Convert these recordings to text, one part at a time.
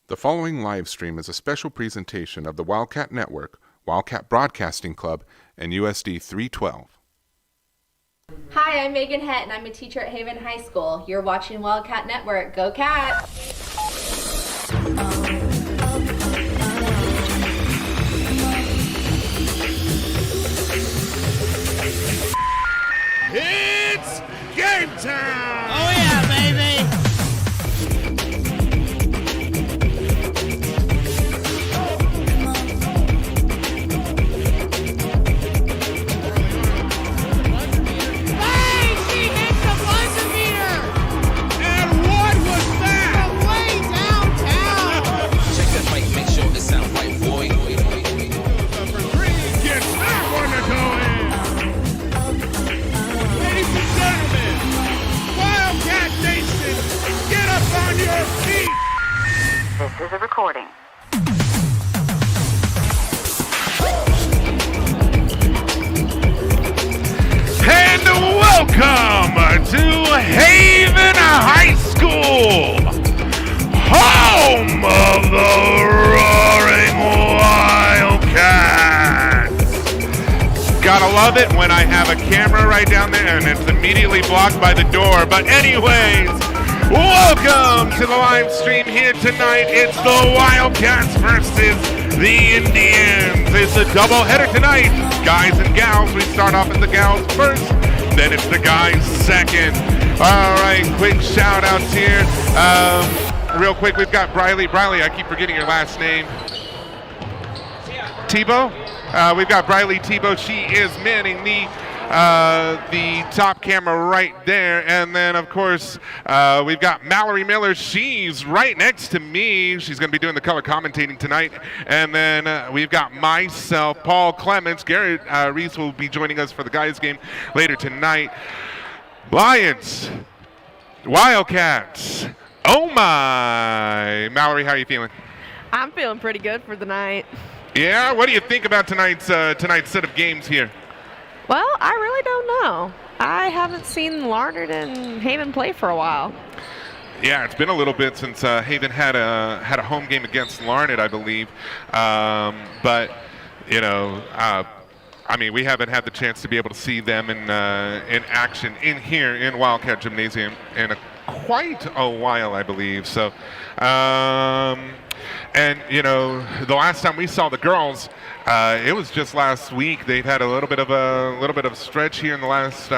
The following live stream is a special presentation of the Wildcat Network, Wildcat Broadcasting Club, and USD 312. Hi, I'm Megan Hett, and I'm a teacher at Haven High School. You're watching Wildcat Network. Go Cats! It's game time! Oh yeah, baby! Hey, she hit the buzzer meter! And what was that? From way downtown! Check that mic, make sure it sound right, boy. Number 3 gets that one to go in! Ladies and gentlemen, Wildcat Nation, get up on your feet! This is a recording. And welcome to Haven High School, home of the Roaring Wildcats. Gotta love it when I have a camera right down there and it's immediately blocked by the door. But anyways, welcome to the live stream here tonight. It's the Wildcats versus the Indians. It's a doubleheader tonight. Guys and gals, we start off as the gals first, then it's the guys second. All right, quick shout outs here. Real quick, we've got Briley. Briley, I keep forgetting your last name. Tebow? We've got Briley Tebow. She is manning the top camera right there. And then, of course, we've got Mallory Miller. She's right next to me. She's going to be doing the color commentating tonight. And then we've got myself, Paul Clements. Garrett Reese will be joining us for the guys game later tonight. Lions, Wildcats. Oh, my. Mallory, how are you feeling? I'm feeling pretty good for the night. Yeah? What do you think about tonight's set of games here? Well, I really don't know. I haven't seen Larned and Haven play for a while. Yeah, it's been a little bit since Haven had a home game against Larned, I believe. But, you know, I mean, we haven't had the chance to be able to see them in action in here in Wildcat Gymnasium in quite a while, I believe. So, and you know, the last time we saw the girls, it was just last week. They've had a little bit of a stretch here in the last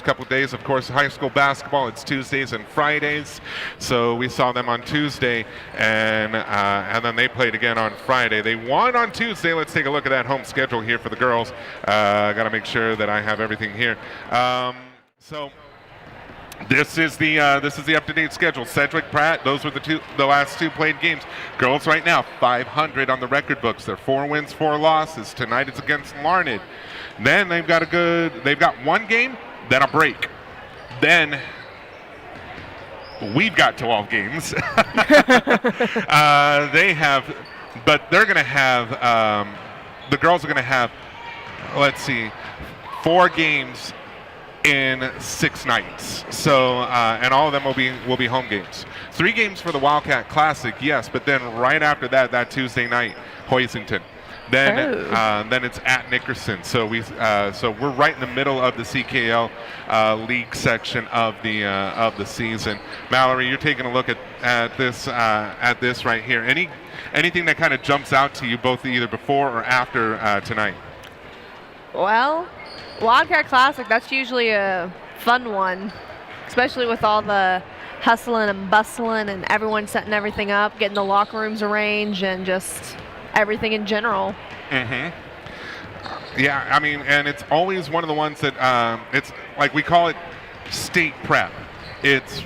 couple of days. Of course, high school basketball, it's Tuesdays and Fridays, so we saw them on Tuesday, and then they played again on Friday. They won on Tuesday. Let's take a look at that home schedule here for the girls. Got to make sure that I have everything here. So. This is the up-to-date schedule. Sedgwick, Pratt, those were the last two played games. Girls right now 500 on the record books. They're 4 wins, 4 losses. Tonight it's against Larned. Then they've got one game, then a break. Then we've got 12 games. They're going to have the girls are going to have, let's see, 4 games in 6 nights. So and all of them will be home games. 3 games for the Wildcat Classic, yes, but then right after that Tuesday night, Hoisington. Then it's at Nickerson. So we're right in the middle of the CKL league section of the season. Mallory, you're taking a look at this right here. Anything that kind of jumps out to you both either before or after tonight? Well, Wildcat Classic, that's usually a fun one, especially with all the hustling and bustling and everyone setting everything up, getting the locker rooms arranged, and just everything in general. Mm-hmm. Yeah, I mean, and it's always one of the ones that it's like we call it state prep. It's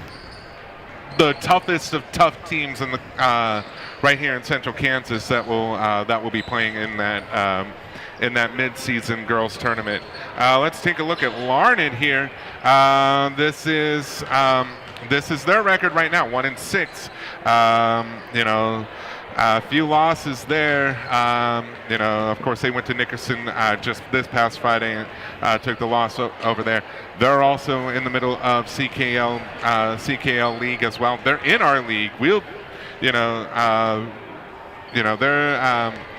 the toughest of tough teams in the right here in Central Kansas that will be playing in that mid-season girls tournament. Let's take a look at Larned here. This is their record right now, 1-6. You know, a few losses there. You know, of course, they went to Nickerson just this past Friday and took the loss over there. They're also in the middle of CKL league as well. They're in our league. They're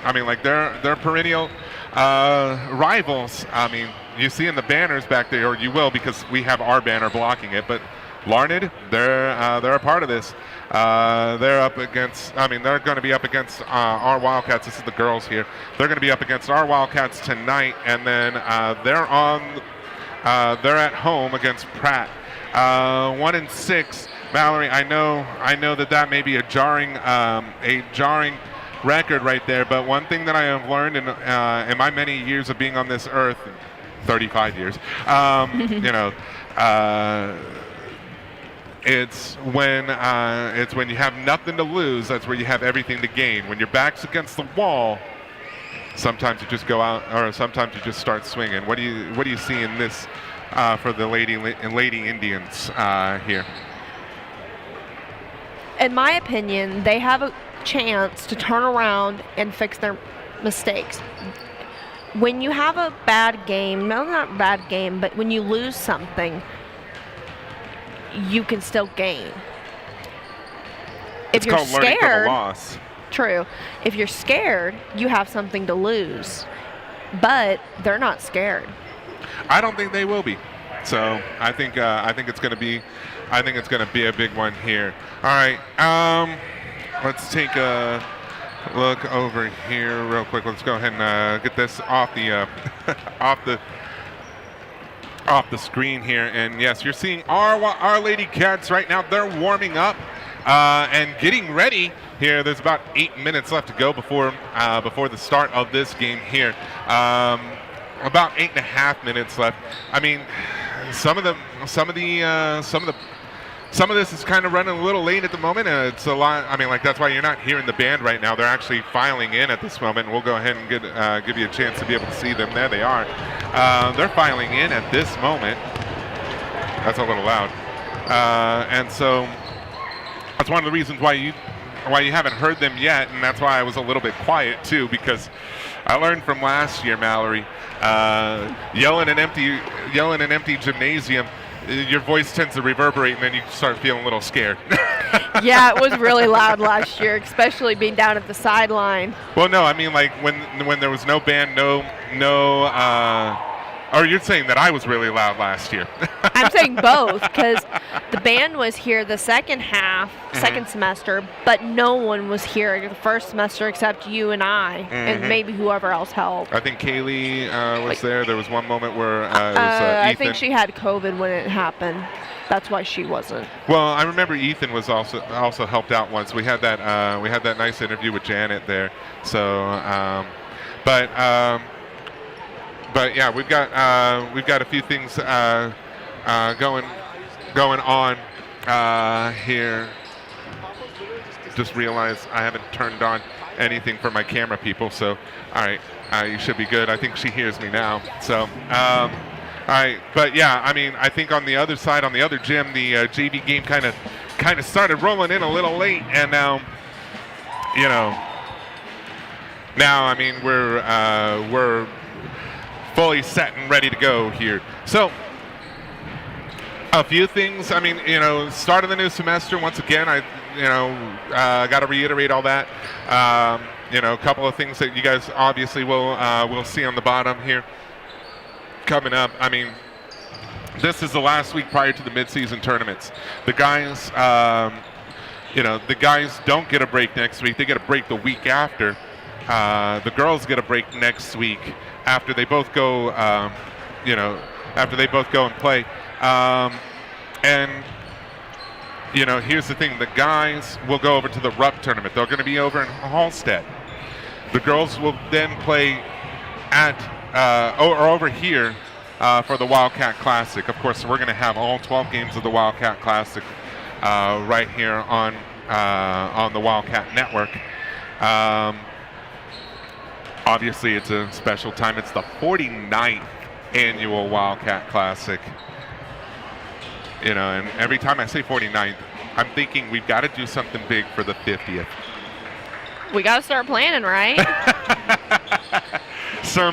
I mean, like they're perennial rivals. I mean, you see in the banners back there, or you will because we have our banner blocking it. But Larned, they're a part of this. They're up against. I mean, they're going to be up against our Wildcats. This is the girls here. They're going to be up against our Wildcats tonight, and then they're at home against Pratt. 1-6. Mallory, I know that may be a jarring record right there, but one thing that I have learned in my many years of being on this earth, 35 years, you know, it's when you have nothing to lose, that's where you have everything to gain. When your back's against the wall, sometimes you just go out, or sometimes you just start swinging. What do you see in this for the Lady Indians here? In my opinion, they have a chance to turn around and fix their mistakes. When you have a bad game, no, not bad game, but when you lose something, you can still gain. If you're called learning from a scared, loss. True. If you're scared, you have something to lose. But they're not scared. I don't think they will be. So I think it's going to be a big one here. All right. Let's take a look over here real quick. Let's go ahead and get this off the off the screen here. And yes, you're seeing our Lady Cats right now. They're warming up and getting ready here. There's about 8 minutes left to go before the start of this game here. About 8.5 minutes left. I mean, some of this is kind of running a little late at the moment. It's a lot. I mean, like, that's why you're not hearing the band right now. They're actually filing in at this moment. We'll go ahead and give you a chance to be able to see them. There they are. They're filing in at this moment. That's a little loud. And so that's one of the reasons why you haven't heard them yet, and that's why I was a little bit quiet too, because I learned from last year, Mallory, yelling an empty gymnasium, your voice tends to reverberate, and then you start feeling a little scared. Yeah, it was really loud last year, especially being down at the sideline. Well, no, I mean, like when there was no band, or you're saying that I was really loud last year. I'm saying both, because the band was here the second semester, but no one was here the first semester except you and I, and maybe whoever else helped. I think Kaylee was there. There was one moment where it was I Ethan. think she had COVID when it happened. That's why she wasn't. Well, I remember Ethan was also helped out once. We had that nice interview with Janet there. So, but yeah, we've got a few things going on here. Just realized I haven't turned on anything for my camera people. So, all right, you should be good. I think she hears me now. So, all right, but yeah, I mean, I think on the other side, on the other gym, the JV game kind of started rolling in a little late, and now, I mean, we're fully set and ready to go here. So, a few things. I mean, start of the new semester. Once again, I got to reiterate all that. A couple of things that you guys obviously will see on the bottom here coming up. I mean, this is the last week prior to the midseason tournaments. The guys, the guys don't get a break next week. They get a break the week after. The girls get a break next week after they both go, after they both go and play. Here's the thing. The guys will go over to the RUP tournament. They're going to be over in Halstead. The girls will then play over here for the Wildcat Classic. Of course, we're going to have all 12 games of the Wildcat Classic right here on the Wildcat Network. Obviously, it's a special time. It's the 49th annual Wildcat Classic. And every time I say 49th, I'm thinking we've got to do something big for the 50th. We got to start planning, right? So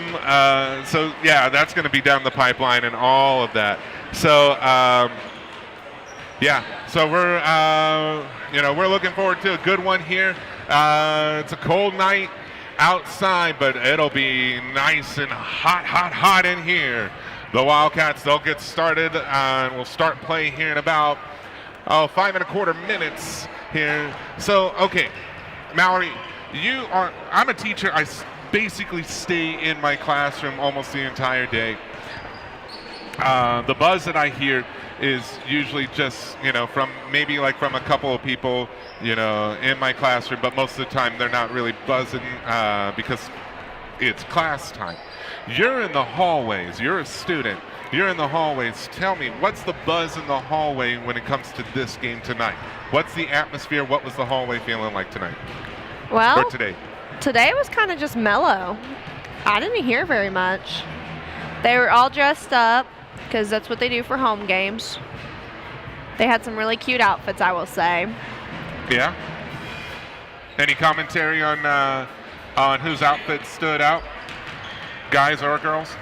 yeah, that's going to be down the pipeline and all of that. So yeah, so we're looking forward to a good one here. It's a cold night outside, but it'll be nice and hot in here. The Wildcats, they'll get started and we'll start play here in about 5.25 minutes here. So, okay, Mallory, I'm a teacher. I basically stay in my classroom almost the entire day. The buzz that I hear is usually just, from a couple of people, in my classroom, but most of the time they're not really buzzing because it's class time. You're in the hallways. You're a student. You're in the hallways. Tell me, what's the buzz in the hallway when it comes to this game tonight? What's the atmosphere? What was the hallway feeling like tonight? Well, or today? Today was kind of just mellow. I didn't hear very much. They were all dressed up because that's what they do for home games. They had some really cute outfits, I will say. Yeah? Any commentary on whose outfit stood out? Guys or girls?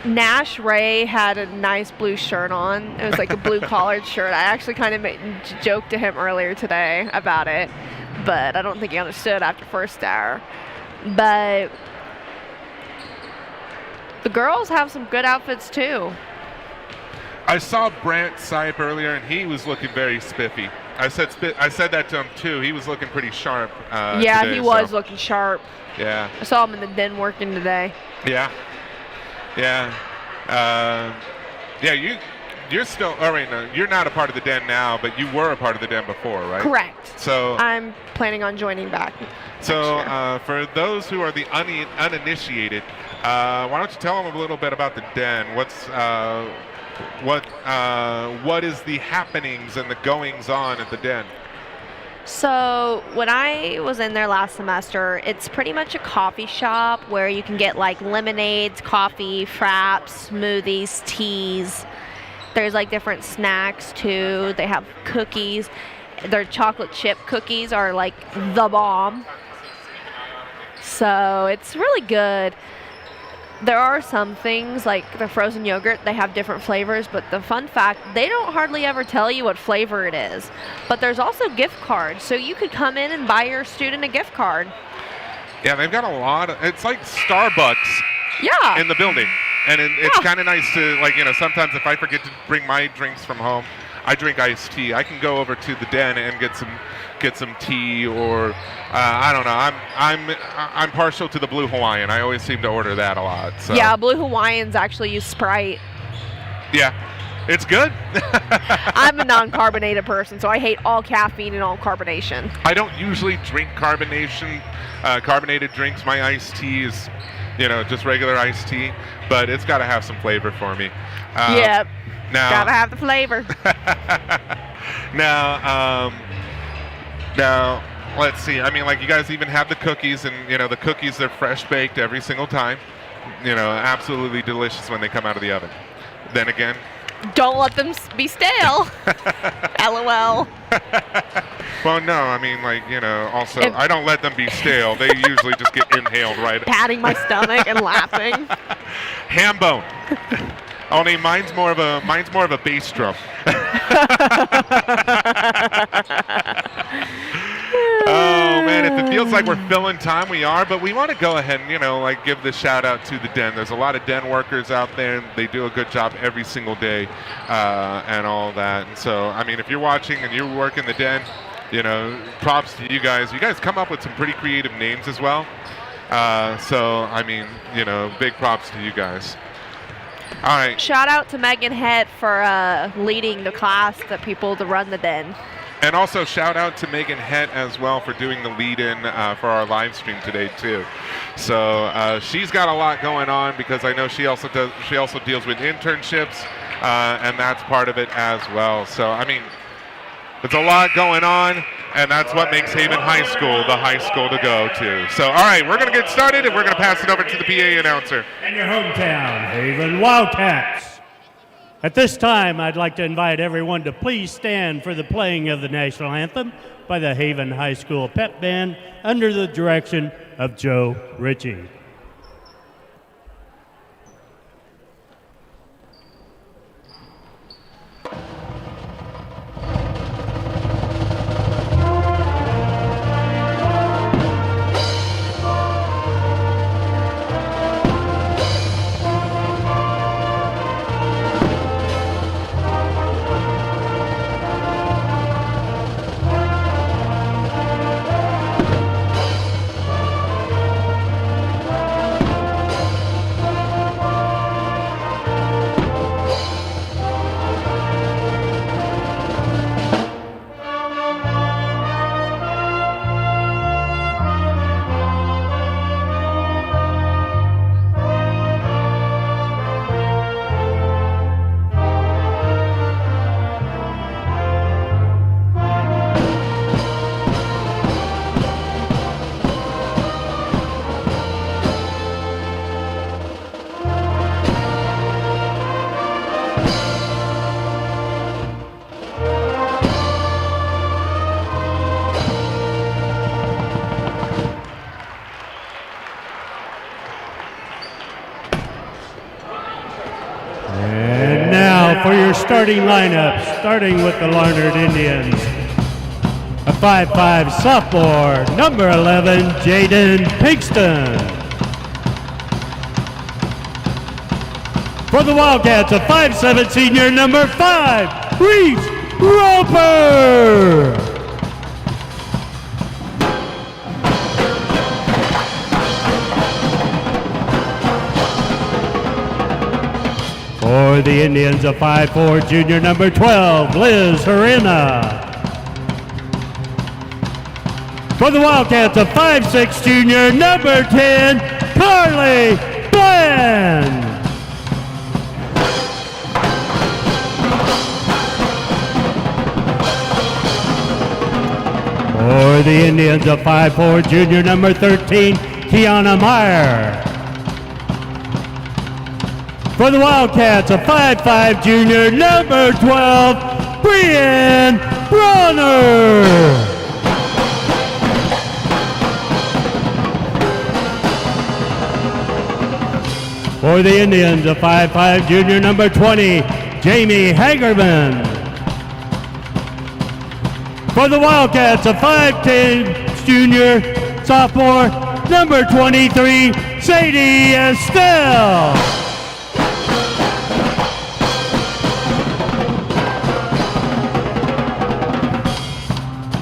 Nash Ray had a nice blue shirt on. It was like a blue collared shirt. I actually kind of joked to him earlier today about it, but I don't think he understood after first hour. But the girls have some good outfits too. I saw Brant Sipe earlier, and he was looking very spiffy. I said that to him too. He was looking pretty sharp. Yeah, today, he was looking sharp. Yeah. I saw him in the den working today. Yeah. Yeah. Yeah, you're still. Oh, wait, no, you're not a part of the den now, but you were a part of the den before, right? Correct. So I'm planning on joining back. So next year. for those who are the uninitiated, why don't you tell them a little bit about the den? What is the happenings and the goings on at the den? So when I was in there last semester, it's pretty much a coffee shop where you can get like lemonades, coffee, fraps, smoothies, teas. There's like different snacks too. They have cookies. Their chocolate chip cookies are like the bomb. So it's really good. There are some things like the frozen yogurt, they have different flavors, but the fun fact, they don't hardly ever tell you what flavor it is. But there's also gift cards, so you could come in and buy your student a gift card. Yeah, they've got a lot of, it's like Starbucks Yeah. in the building. And it's kind of nice to, like, sometimes if I forget to bring my drinks from home, I drink iced tea. I can go over to the den and get some tea, or I don't know. I'm partial to the Blue Hawaiian. I always seem to order that a lot. So. Yeah, Blue Hawaiians actually use Sprite. Yeah, it's good. I'm a non-carbonated person, so I hate all caffeine and all carbonation. I don't usually drink carbonated drinks. My iced tea is, just regular iced tea, but it's got to have some flavor for me. Yep. Now, Gotta have the flavor. Now, let's see. I mean, like, you guys even have the cookies, and the cookies, they're fresh baked every single time. Absolutely delicious when they come out of the oven. Then again, Don't let them be stale. LOL. well, no, I mean, like, also, If- I don't let them be stale. They usually just get inhaled right. Patting my stomach and laughing. Ham bone. Only mine's more of a bass drum. Oh man, if it feels like we're filling time, we are, but we want to go ahead and give the shout out to the den. There's a lot of den workers out there, and they do a good job every single day, and all that. And so, I mean, if you're watching and you're working the den, props to you guys. You guys come up with some pretty creative names as well. So, I mean, big props to you guys. All right. Shout out to Megan Het for leading the class, the people to run the den. And also shout out to Megan Het as well for doing the lead-in for our live stream today too. So she's got a lot going on, because I know she also deals with internships, and that's part of it as well. So I mean, there's a lot going on, and that's what makes Haven High School the high school to go to. So all right, we're gonna get started, and we're gonna pass it over to the PA announcer. And your hometown, Haven Wildcats. At this time, I'd like to invite everyone to please stand for the playing of the national anthem by the Haven High School Pep Band under the direction of Joe Ritchie. And now for your starting lineup, starting with the Larned Indians. A 5'5" sophomore, number 11, Jaden Pinkston. For the Wildcats, a 5'7" senior, number 5, Reese Roper. For the Indians, a 5'4", junior number 12, Liz Harina. For the Wildcats, a 5'6", junior number 10, Carly Bland. For the Indians, a 5'4", junior number 13, Kiana Meyer. For the Wildcats, a 5'5", junior number 12, Brianne Bronner. For the Indians, a 5'5", junior number 20, Jamie Hagerman. For the Wildcats, a 5'10", junior sophomore, number 23, Sadie Estelle.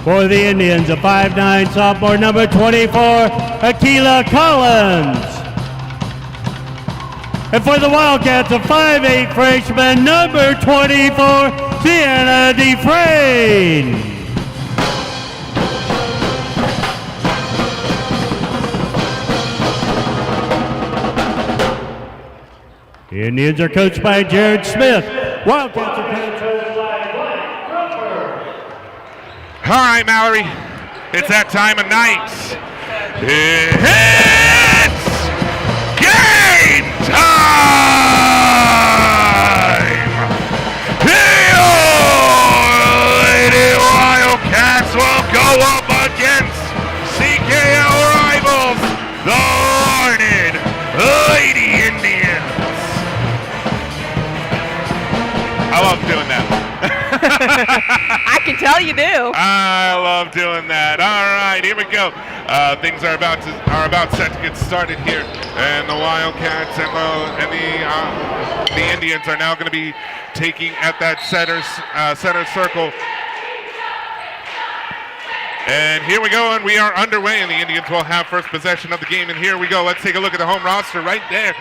For the Indians, a 5'9", sophomore, number 24, Akila Collins. And for the Wildcats, a 5'8", freshman, number 24, Sienna Defrain. The Indians are coached by Jared Smith. Wildcats are coached by All right, Mallory. It's that time of night. It's game time! Your Lady Wildcats will go up against CKL rivals, the Larned Lady Indians. I love doing that. I can tell you do. I love doing that. All right, here we go. Things are about set to get started here, and the Wildcats and the Indians are now going to be taking at that center circle. And here we go, and we are underway, and the Indians will have first possession of the game. And here we go. Let's take a look at the home roster right there.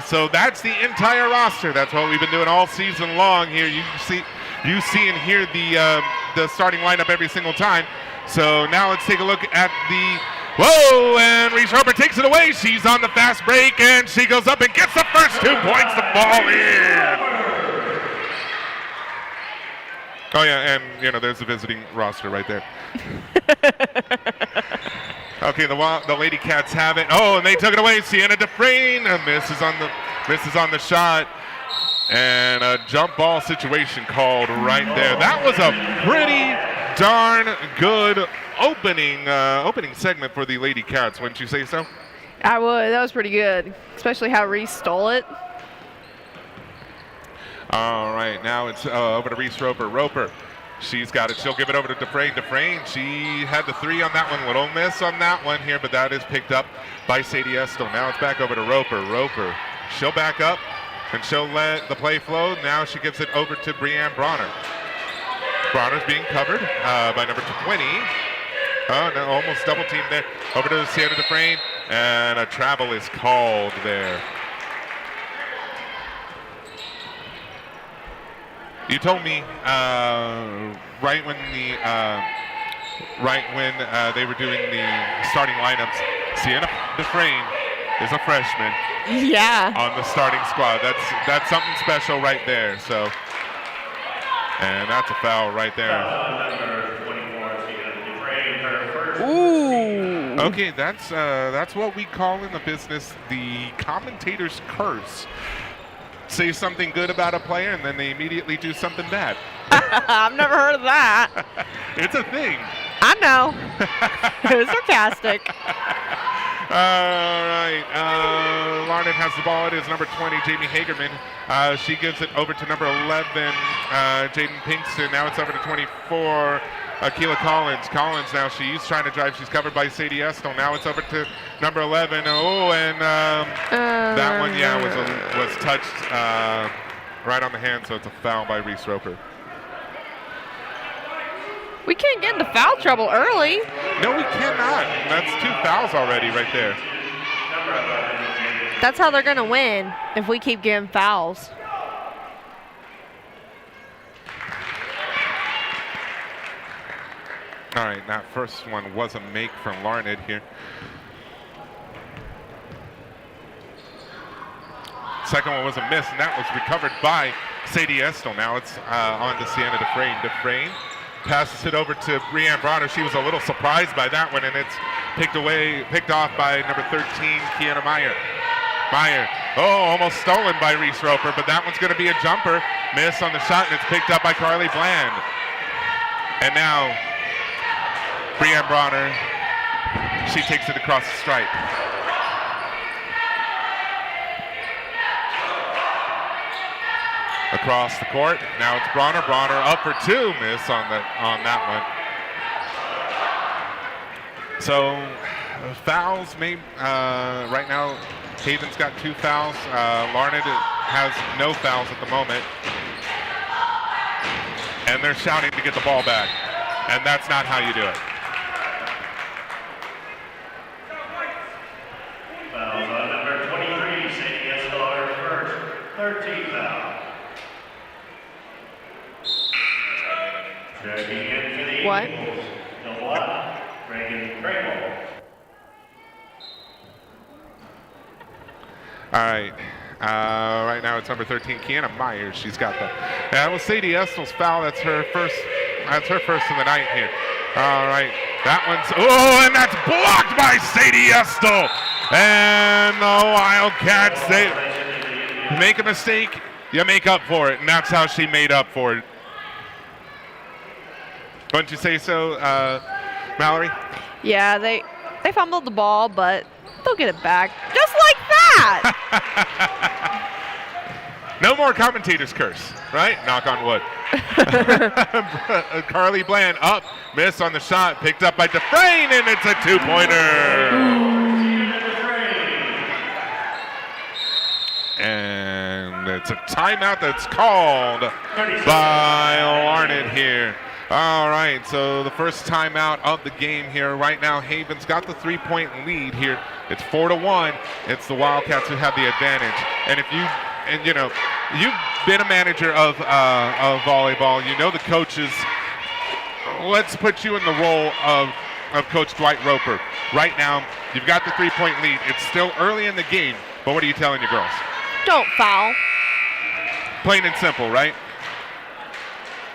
So that's the entire roster. That's what we've been doing all season long here. You see and hear the starting lineup every single time. So now let's take a look at the whoa, and Reese Harper takes it away. She's on the fast break, and she goes up and gets the first 2 points to fall in. Oh yeah, and there's the visiting roster right there. Okay, the Lady Cats have it. Oh, and they took it away. Sienna Defrain misses on the shot. And a jump ball situation called right there. That was a pretty darn good opening segment for the Lady Cats, wouldn't you say so? I would. That was pretty good, especially how Reese stole it. All right, now it's over to Reese Roper. Roper, she's got it. She'll give it over to Defrain. Defrain, she had the 3 on that one. Little miss on that one here, but that is picked up by Sadie Estelle. Now it's back over to Roper. Roper, she'll back up. And she'll let the play flow. Now she gives it over to Brianne Bronner. Bronner's being covered by number 20. Oh, no, almost double teamed there. Over to Sienna Defrain. And a travel is called there. You told me right when they were doing the starting lineups, Sienna Defrain is a freshman. Yeah. On the starting squad. That's something special right there. So, and that's a foul right there. Ooh. Okay, that's what we call in the business the commentator's curse. Say something good about a player and then they immediately do something bad. I've never heard of that. It's a thing. I know. It was sarcastic. All right, Larned has the ball. It is number 20, Jamie Hagerman. She gives it over to number 11, Jaden Pinkston. Now it's over to 24, Akila Collins. Collins now, she's trying to drive. She's covered by Sadie Estelle. Now it's over to number 11. Oh, and that one, yeah, was touched right on the hand, so it's a foul by Reese Roper. We can't get into foul trouble early. No, we cannot. That's 2 fouls already right there. That's how they're going to win if we keep giving fouls. All right, that first one was a make from Larned here. Second one was a miss, and that was recovered by Sadie Estel. Now it's on to Sienna Dufresne. Dufresne passes it over to Brianne Bronner. She was a little surprised by that one, and it's picked off by number 13, Kiana Meyer. Meyer, almost stolen by Reese Roper, but that one's going to be a jumper. Miss on the shot, and it's picked up by Carly Bland. And now Brianne Bronner, she takes it across the stripe. Across the court, now it's Bronner. Bronner up for two, miss on that one. So fouls right now. Haven's got 2 fouls. Larned has no fouls at the moment, and they're shouting to get the ball back, and that's not how you do it. Fouls on number 23, Sadie Escobar first. 13 foul. Checking in for the What? Eagles, the one, Reagan Crable. All right. Right now it's number 13, Kiana Myers. She's got that was Sadie Estel's foul. That's her first of the night here. All right. That one's and that's blocked by Sadie Estel. And the Wildcats, they make a mistake, you make up for it, and that's how she made up for it. Don't you say so, Mallory? Yeah, they fumbled the ball, but they'll get it back. Just like that! No more commentators curse, right? Knock on wood. Carly Bland up, miss on the shot, picked up by Dufresne, and it's a 2-pointer. And it's a timeout that's called by Larned here. All right, so the first timeout of the game here. Right now, Haven's got the 3-point lead here. It's 4-1. It's the Wildcats who have the advantage. And you've been a manager of volleyball. You know the coaches. Let's put you in the role of Coach Dwight Roper. Right now, you've got the 3-point lead. It's still early in the game, but what are you telling your girls? Don't foul. Plain and simple, right?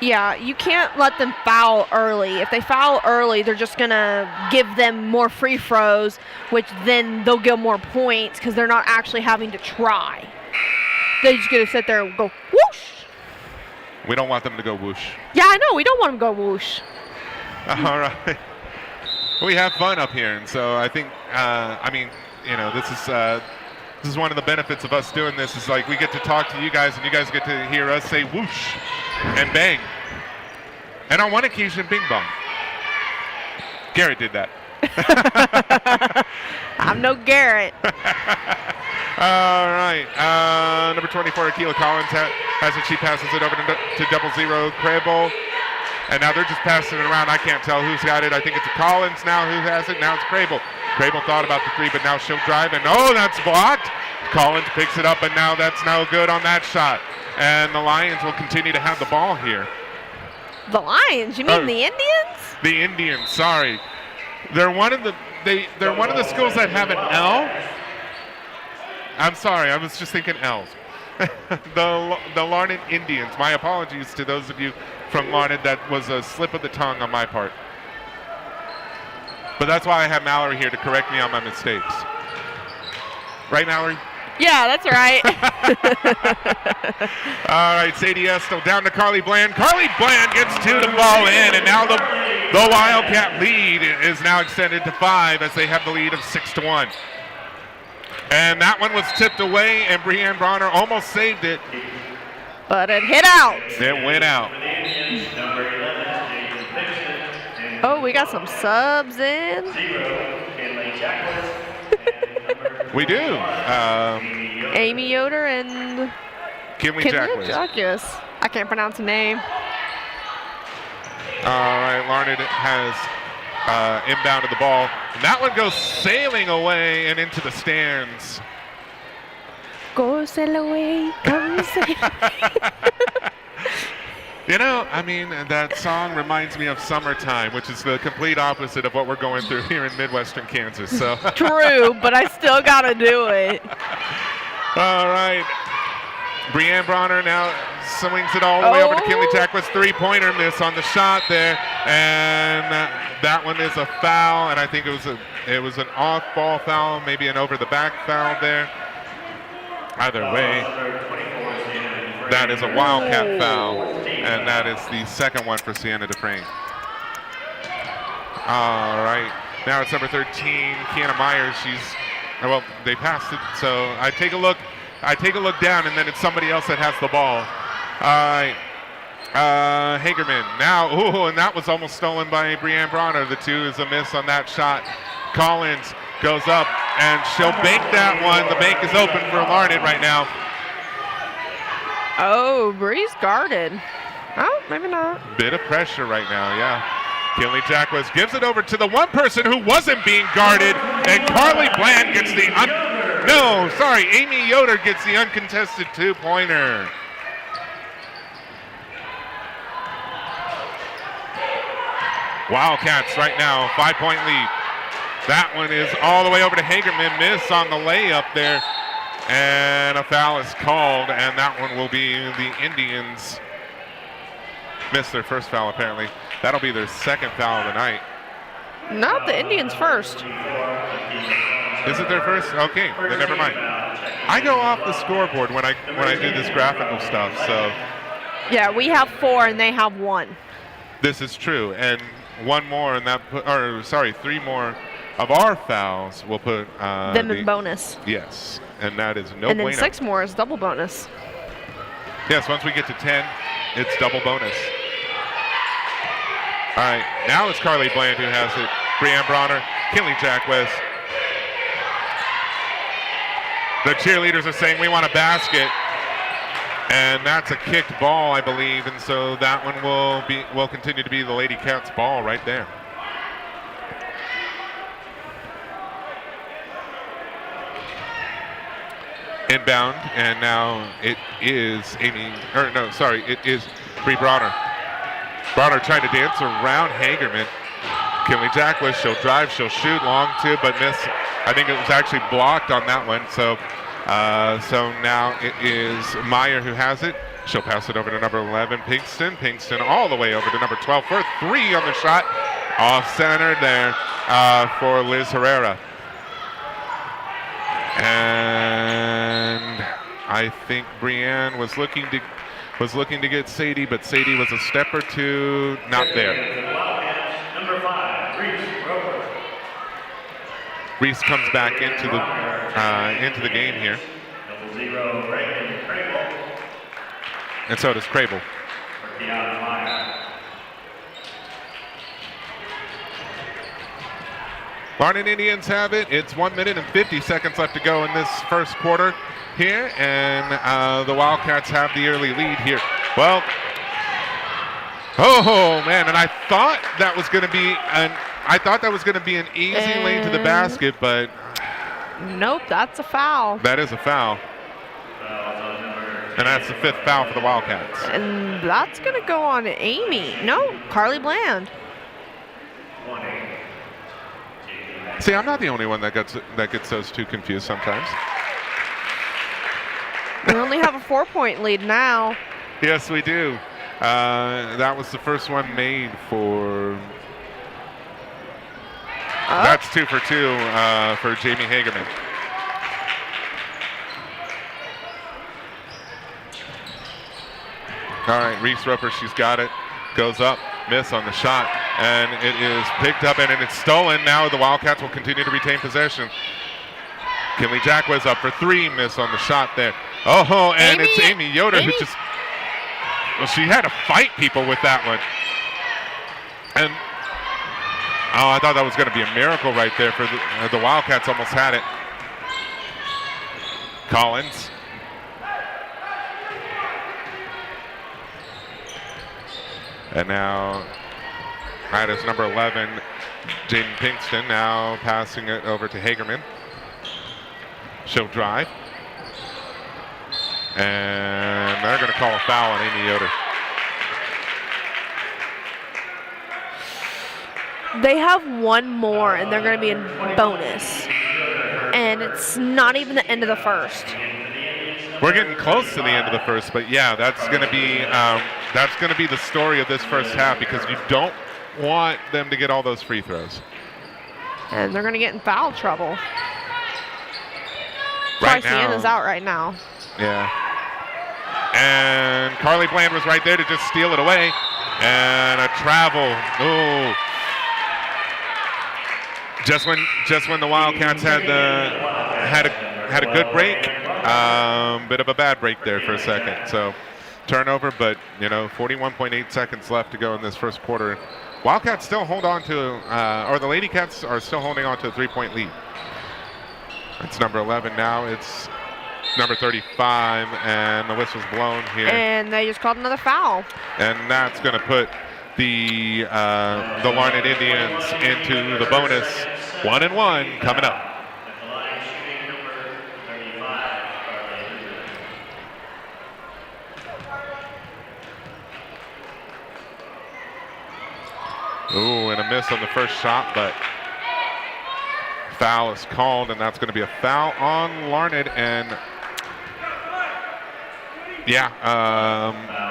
Yeah, you can't let them foul early. If they foul early, they're just going to give them more free throws, which then they'll get more points because they're not actually having to try. They're just going to sit there and go whoosh. We don't want them to go whoosh. Yeah, I know. We don't want them to go whoosh. All right. We have fun up here, and so I think, this is one of the benefits of us doing this is like we get to talk to you guys, and you guys get to hear us say whoosh and bang. And on one occasion, bing bong. Garrett did that. I'm no Garrett. All right. Number 24, Akila Collins has it. She passes it over to 00 Crable. And now they're just passing it around. I can't tell who's got it. I think it's Collins now who has it. Now it's Crable. Crable thought about the 3, but now she'll drive. And that's blocked. Collins picks it up, and now that's no good on that shot. And the Lions will continue to have the ball here. The Lions? You mean the Indians? The Indians, sorry. They're one of the schools that have an L. I'm sorry, I was just thinking L's. the Larned Indians. My apologies to those of you from Larned. That was a slip of the tongue on my part. But that's why I have Mallory here to correct me on my mistakes. Right, Mallory? Yeah, that's right. All right, Sadie Estel down to Carly Bland. Carly Bland gets 2 to fall in, and now the Wildcat lead is now extended to 5 as they have the lead of 6-1. And that one was tipped away, and Brianne Bronner almost saved it. But it hit out. It went out. Oh, we got some subs in. We do. Amy Yoder and Kinley Kinley Jacquez. Jacquez. I can't pronounce the name. All right, Larned has inbounded the ball. And that one goes sailing away and into the stands. Go sail away, come sail. You know, I mean, that song reminds me of summertime, which is the complete opposite of what we're going through here in Midwestern Kansas. So True, but I still gotta do it. all right. Brianne Bronner now swings it all the way over to Kinley Jackwitz. Three-pointer miss on the shot there, and that one is a foul. And I think it was an off-ball foul, maybe an over-the-back foul there. Either way, that is a Wildcat foul, and that is the second one for Sienna Dufresne. All right, now it's number 13, Kiana Myers. Well, they passed it, so I take a look down, and then it's somebody else that has the ball. All right, Hagerman now, and that was almost stolen by Brianne Bronner. The two is a miss on that shot. Collins goes up, and she'll bank that one. The bank is open for Larned right now. Oh, Bree's guarded. Oh, maybe not. Bit of pressure right now, yeah. Kinley Jackwitz gives it over to the one person who wasn't being guarded, and Carly Bland gets the Amy Yoder gets the uncontested two-pointer. Wildcats right now, 5-point lead. That one is all the way over to Hagerman. Miss on the layup there. And a foul is called, and that one will be the Indians. Missed their first foul, apparently. That'll be their second foul of the night. Not the Indians first. Is it their first? Okay, then never mind. I go off the scoreboard when I do this graphical stuff, so. Yeah, we have 4 and they have 1. This is true, and one more, and three more of our fouls will put them in bonus. Yes, and that is no And then bueno. 6 more is double bonus. Yes, once we get to 10, it's double bonus. All right, now it's Carly Bland who has it. Brianne Bronner, Kinley Jackwitz. The cheerleaders are saying we want a basket, and that's a kicked ball, I believe, and so that one will continue to be the Lady Cats ball right there. Inbound, and now it is it is Bree Bronner. Bronner trying to dance around Hagerman. Kinley Jackwitz, she'll drive, she'll shoot long too, but miss. I think it was actually blocked on that one. So now it is Meyer who has it. She'll pass it over to number 11, Pinkston. Pinkston all the way over to number 12 for a 3 on the shot. Off center there for Liz Herrera. And I think Brianne was looking to get Sadie, but Sadie was a step or two not there. Number 5, Reese Roper. Reese comes back into the game here. Double 0, Reagan Crable. And so does Crable. For Kiana Myers. Larned Indians have it. It's 1 minute and 50 seconds left to go in this first quarter here, and the Wildcats have the early lead here. Well, oh man, and I thought that was going to be an easy lane to the basket, but nope, that's a foul. that is a foul. And that's the 5th foul for the Wildcats. And that's going to go on Amy. No, Carly Bland. See, I'm not the only one that gets those two confused sometimes. We only have a 4-point lead now. Yes, we do. That was the first one made for. That's 2 for 2 for Jamie Hagerman. All right, Reese Roper, she's got it. Goes up, miss on the shot, and it is picked up and it's stolen. Now the Wildcats will continue to retain possession. Kinley Jackwitz up for 3, miss on the shot there. Oh, and it's Amy Yoder who just. Well, she had to fight people with that one. And I thought that was going to be a miracle right there for the Wildcats. Almost had it. Collins. And now that is number 11, Jaden Pinkston, now passing it over to Hagerman. She'll drive. And they're going to call a foul on Amy Yoder. They have one more, and they're going to be in bonus. And it's not even the end of the first. We're getting close to the end of the first, but yeah, that's going to be the story of this first half because you don't want them to get all those free throws. And they're going to get in foul trouble. Right Sienna's now, out right now. yeah. And Carly Bland was right there to just steal it away. And a travel. Ooh. Just when the Wildcats had a good break, bit of a bad break there for a second. So turnover, but 41.8 seconds left to go in this first quarter. Wildcats still hold on to, or the Lady Cats are still holding on to a 3-point lead. It's number 11 now. It's number 35, and the whistle's blown here. And they just called another foul. And that's going to put the Larned Indians into the bonus 1-1 coming up. Ooh, and a miss on the first shot, but foul is called, and that's going to be a foul on Larned. And yeah,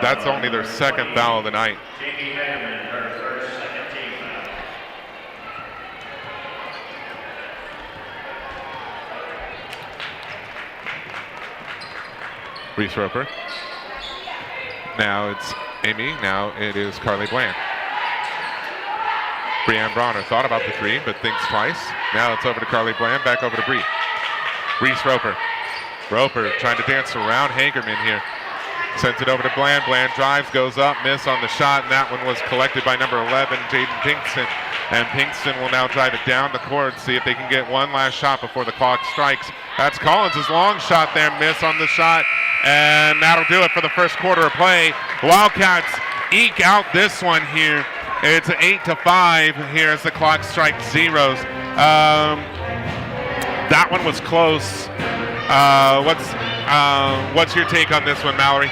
that's only their second foul of the night. Reese Roper. Now it's Amy. Now it is Carly Bland. Brianne Bronner thought about the three, but thinks twice. Now it's over to Carly Bland, back over to Bree. Reese Roper. Roper trying to dance around Hagerman here. Sends it over to Bland. Bland drives, goes up, miss on the shot, and that one was collected by number 11, Jaden Pinkston. And Pinkston will now drive it down the court, see if they can get one last shot before the clock strikes. That's Collins' long shot there, miss on the shot, and that'll do it for the first quarter of play. Wildcats eke out this one here. It's 8-5 here as the clock strikes zeros. That one was close. What's your take on this one, Mallory?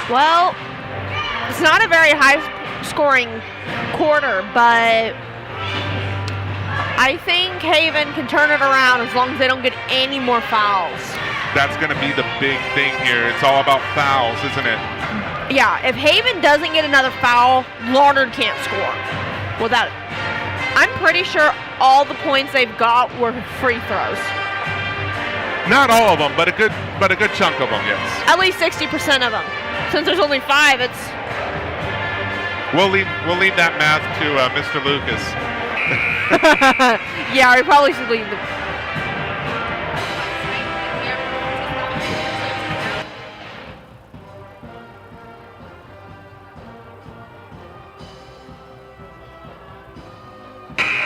Well, it's not a very high-scoring quarter, but I think Haven can turn it around as long as they don't get any more fouls. That's going to be the big thing here. It's all about fouls, isn't it? Yeah, if Haven doesn't get another foul, Larned can't score. Without, I'm pretty sure all the points they've got were free throws. Not all of them, but a good chunk of them, yes. At least 60% of them. Since there's only 5, it's. We'll leave that math to Mr. Lucas. Yeah, we probably should leave the.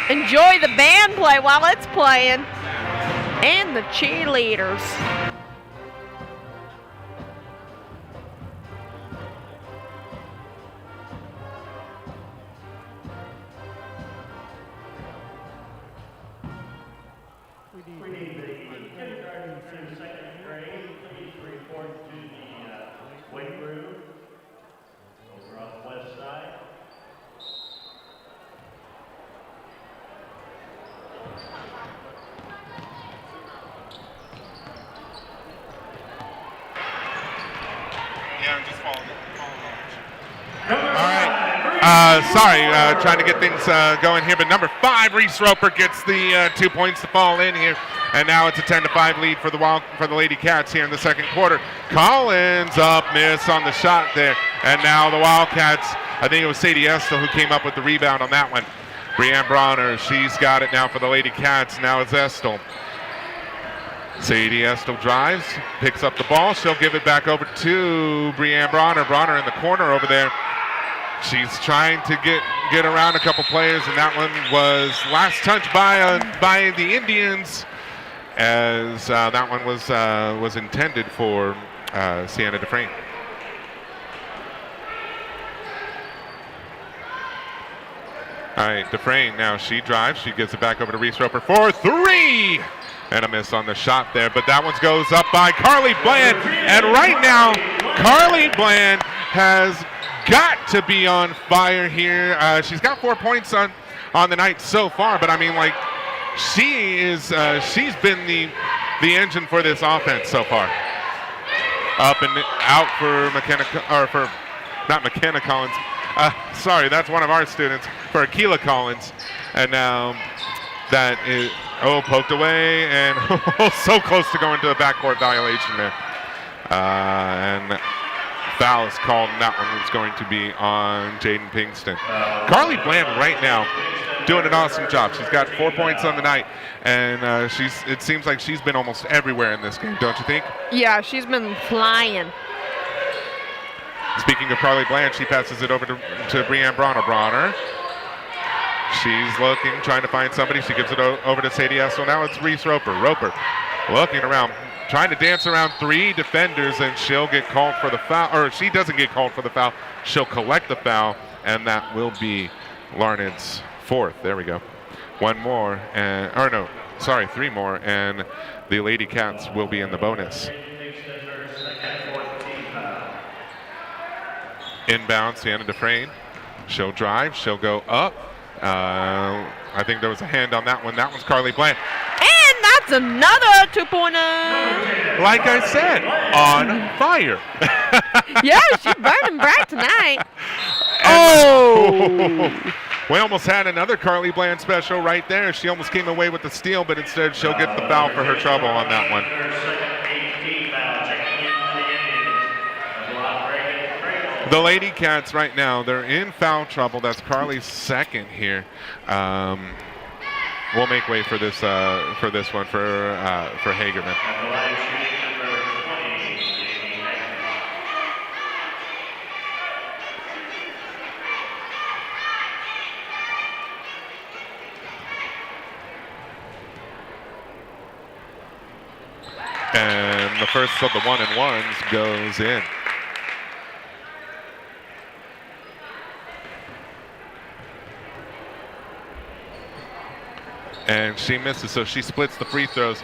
Enjoy the band play while it's playing. And the cheerleaders. Trying to get things going here, but number 5, Reese Roper, gets the 2 points to fall in here, and now it's a 10-5 lead for the Lady Cats here in the second quarter. Collins up, miss on the shot there, and now the Wildcats. I think it was Sadie Estel who came up with the rebound on that one. Brianne Bronner, she's got it now for the Lady Cats. Now it's Estel. Sadie Estel drives, picks up the ball. She'll give it back over to Brianne Bronner. Bronner in the corner over there. She's trying to get around a couple players, and that one was last touched by the Indians, as that one was intended for Sienna Dufresne. All right, Dufresne now, she drives. She gives it back over to Reese Roper for 3. And a miss on the shot there, but that one goes up by Carly Bland. And right now, Carly Bland has got to be on fire here. She's got 4 points on the night so far, but I mean, like, she's been the engine for this offense so far. Up and out for not McKenna Collins. Sorry, that's one of our students, for Akila Collins. And now that is, poked away, and so close to going to a backcourt violation there. And foul is called, and that one is going to be on Jaden Pinkston. Carly Bland right now doing an awesome job. She's got 4 points on the night, and it seems like she's been almost everywhere in this game, don't you think? Yeah, she's been flying. Speaking of Carly Bland, she passes it over to Breanne Bronner. Bronner. She's looking, trying to find somebody. She gives it over to Sadie Essel. Now it's Reese Roper. Roper looking around, trying to dance around 3 defenders, and she'll get called for the foul. Or she doesn't get called for the foul. She'll collect the foul, and that will be Larned's 4th. There we go. 1 more, and 3 more, and the Lady Cats will be in the bonus. Inbound, Sienna Dufresne. She'll drive. She'll go up. I think there was a hand on that one. That one's Carly Bland. And that's another 2-pointer. Like I said, on fire. Yeah, she's burning bright tonight. We almost had another Carly Bland special right there. She almost came away with the steal, but instead she'll get the foul for her trouble on that one. The Lady Cats right now, they're in foul trouble. That's Carly's 2nd here. We'll make way for this one for Hagerman. And the first of the 1-and-1s goes in. And she misses, so she splits the free throws.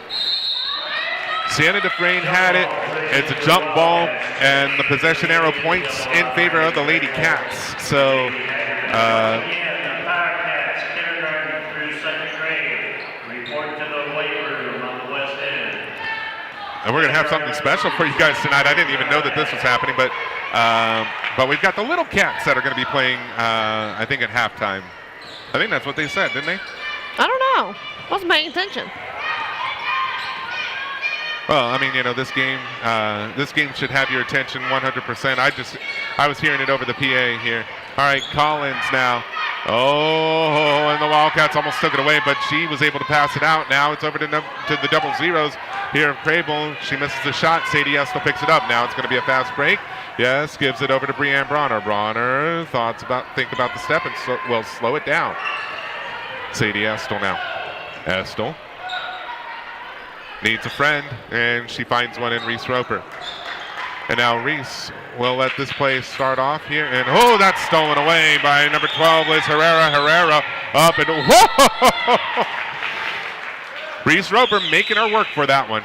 Sienna Dufresne had it. It's a jump ball, and the possession arrow points in favor of the Lady Cats. So, and we're going to have something special for you guys tonight. I didn't even know that this was happening, but we've got the Little Cats that are going to be playing, I think, at halftime. I think that's what they said, didn't they? I don't know. Wasn't paying attention. Well, I mean, you know, this game should have your attention 100%. I was hearing it over the PA here. All right, Collins now. Oh, and the Wildcats almost took it away, but she was able to pass it out. Now it's over to the double zeros here of Crable. She misses the shot. Sadie Estel picks it up. Now it's going to be a fast break. Yes, gives it over to Breanne Bronner. Bronner think about the step and will slow it down. Sadie Estel now. Estel needs a friend, and she finds one in Reese Roper. And now Reese will let this play start off here. And, that's stolen away by number 12, Liz Herrera. Herrera up and, whoa! Reese Roper making her work for that one.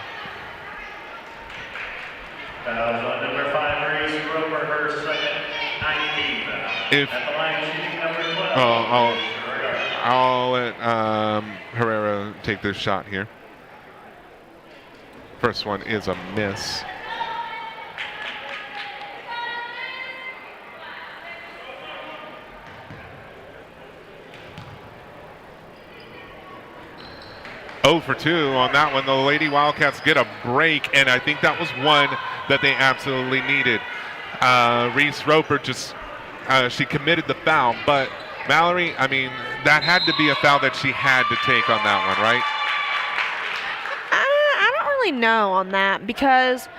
Number 5, Reese Roper, her second 19 foul. At the line, shooting number 12. I'll let Herrera take this shot here. First one is a miss. For 2 on that one. The Lady Wildcats get a break, and I think that was one that they absolutely needed. Reese Roper she committed the foul, but Mallory, I mean, that had to be a foul that she had to take on that one, right? I don't really know on that, because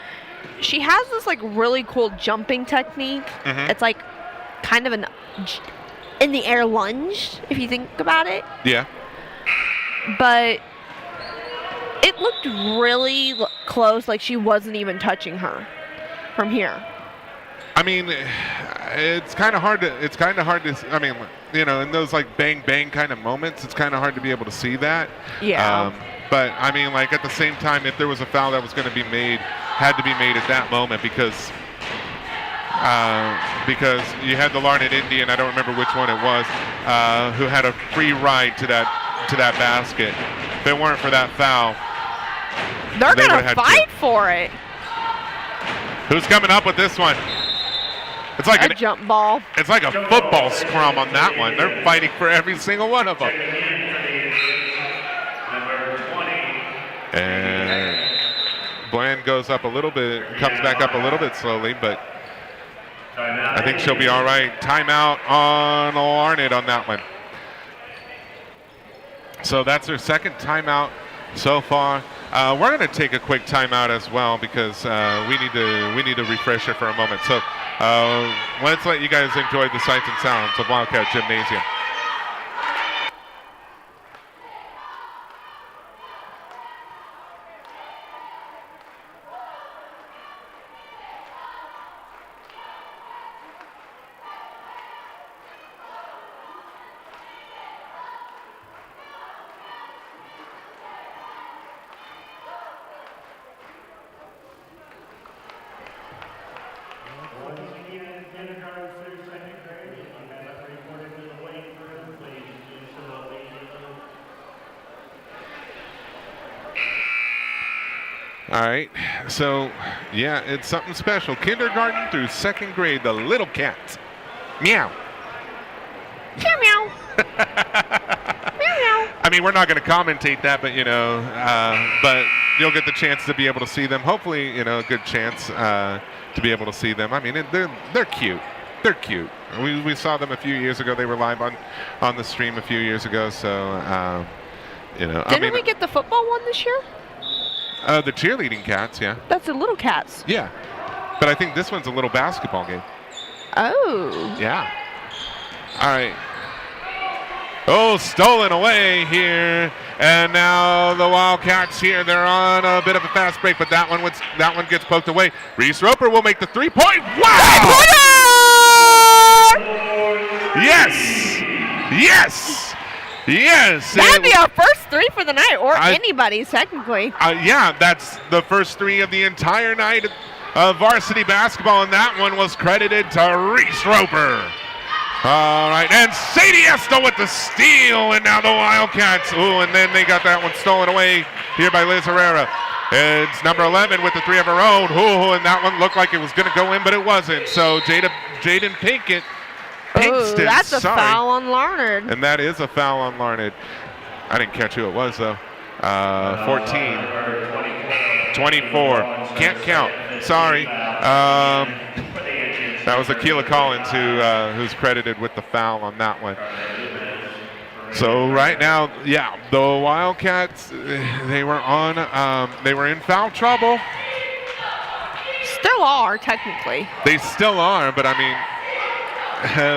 she has this like really cool jumping technique. Mm-hmm. It's like kind of an in the air lunge, if you think about it. Yeah. But it looked really close, like she wasn't even touching her from here. I mean, it's kind of hard to, I mean, you know, in those like bang bang kind of moments, it's kind of hard to be able to see that. Yeah. But I mean, like at the same time, if there was a foul that was going to be made, had to be made at that moment because you had the Larned Indian, I don't remember which one it was, who had a free ride to that basket. If it weren't for that foul, They're going to fight for it. Who's coming up with this one? It's like a jump ball. It's like a football scrum on that one. They're fighting for every single one of them. And Bland goes up a little bit, comes back up a little bit slowly, but I think she'll be all right. Timeout on Larned on that one. So that's her second timeout so far. We're going to take a quick timeout as well because we need to refresh it for a moment. So let's let you guys enjoy the sights and sounds of Wildcat Gymnasium. All right, so yeah, it's something special. Kindergarten through second grade, the little cats. Meow. Meow, meow. Meow, meow. I mean, we're not going to commentate that, but but you'll get the chance to be able to see them. Hopefully, a good chance to be able to see them. I mean, they're cute. They're cute. We saw them a few years ago. They were live on the stream a few years ago. So, Didn't we get the football one this year? The cheerleading cats, yeah. That's the little cats. Yeah. But I think this one's a little basketball game. Oh. Yeah. All right. Oh, stolen away here. And now the Wildcats here. They're on a bit of a fast break, but that one gets poked away. Reese Roper will make the three-point. Wow! Yes! Yes! Yes. That'd be our first three for the night, or anybody's technically. Yeah, that's the first three of the entire night of varsity basketball, and that one was credited to Reese Roper. All right, and Sadie Estel with the steal, and now the Wildcats. Ooh, and then they got that one stolen away here by Liz Herrera. It's number 11 with the three of her own. Ooh, and that one looked like it was going to go in, but it wasn't. So Jaden Pinkett. Oh, that's a foul on Larned. And that is a foul on Larned. I didn't catch who it was, though. 14. 24. Can't count. Sorry. That was Akila Collins who's credited with the foul on that one. So right now, yeah, the Wildcats, they were in foul trouble. Still are, technically. They still are, but I mean,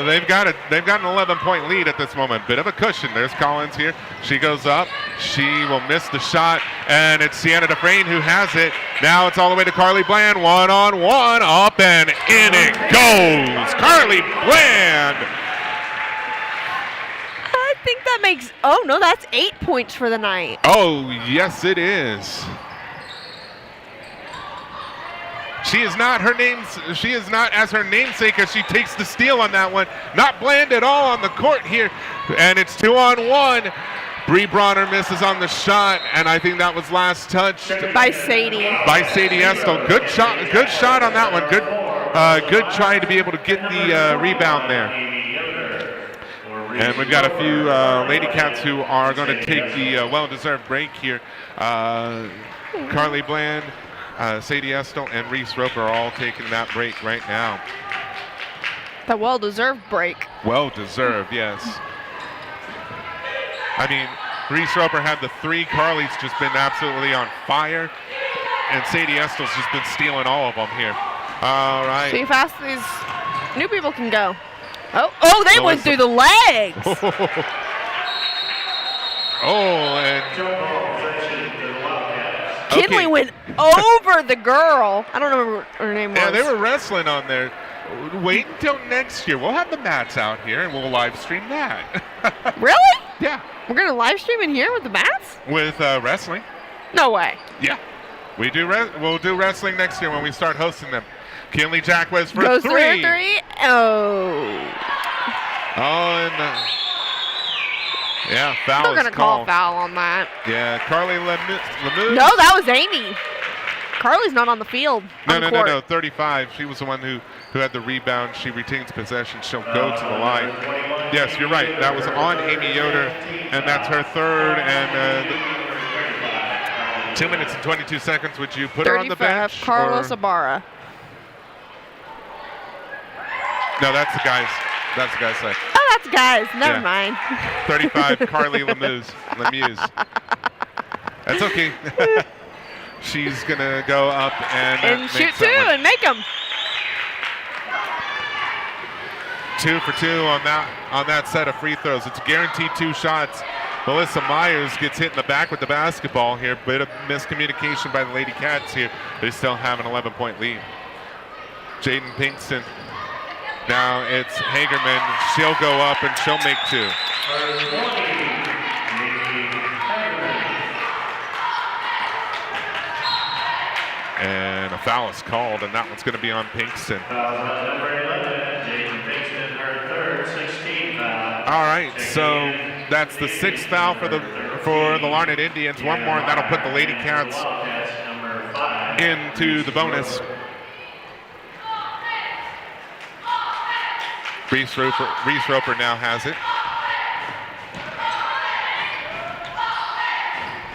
they've got an 11-point lead at this moment. Bit of a cushion. There's Collins here. She goes up. She will miss the shot, and it's Sienna Dufresne who has it. Now it's all the way to Carly Bland. One-on-one, up and in it goes. Carly Bland. I think that makes. Oh no, that's 8 points for the night. Oh yes, it is. She is not as her namesake as she takes the steal on that one. Not Bland at all on the court here. And it's 2-on-1. Bree Bronner misses on the shot, and I think that was last touched by Sadie. By Sadie Estel. Good shot on that one. Good try to be able to get the rebound there. And we've got a few Lady Cats who are going to take the well-deserved break here. Carly Bland, Sadie Estel, and Reese Roper are all taking that break right now. The well-deserved break. Well-deserved, yes. I mean, Reese Roper had the three. Carly's just been absolutely on fire. And Sadie Estel's just been stealing all of them here. All right. See how fast these new people can go. Oh, they went through the legs. And Kinley went over the girl. I don't know what her name was. Yeah, they were wrestling on there. Wait until next year. We'll have the mats out here, and we'll live stream that. Really? Yeah, We're going to live stream in here with the bats? with wrestling. No way. Yeah, we'll do wrestling next year when we start hosting them. Kinley Jacquez for Goes three. through 3. Oh. Oh, and yeah, foul We're is going to call called. foul on that. Yeah, Carly Lemus. No, that was Amy. Carly's not on the field. No, 35. She was the one who had the rebound. She retains possession. She'll go to the line. Yes, you're right. That was on Amy Yoder, and that's her third. And 2 minutes and 22 seconds. Would you put her on the 35, bench? Carlos or- Ibarra. No, that's the guys. That's the guys' side. Oh, that's guys. Never Yeah. mind. 35, Carly Lemus. That's okay. She's going to go up and And shoot make 2 that one. and make them. 2 for 2 on that set of free throws. It's guaranteed 2 shots. Melissa Myers gets hit in the back with the basketball here. Bit of miscommunication by the Lady Cats here. They still have an 11-point lead. Jaden Pinkston. Now it's Hagerman. She'll go up and she'll make 2. And a foul is called, and that one's going to be on Pinkston. All right, so that's the 6th foul for the Larned Indians. One more, and that'll put the Lady Cats into the bonus. Reese Roper now has it.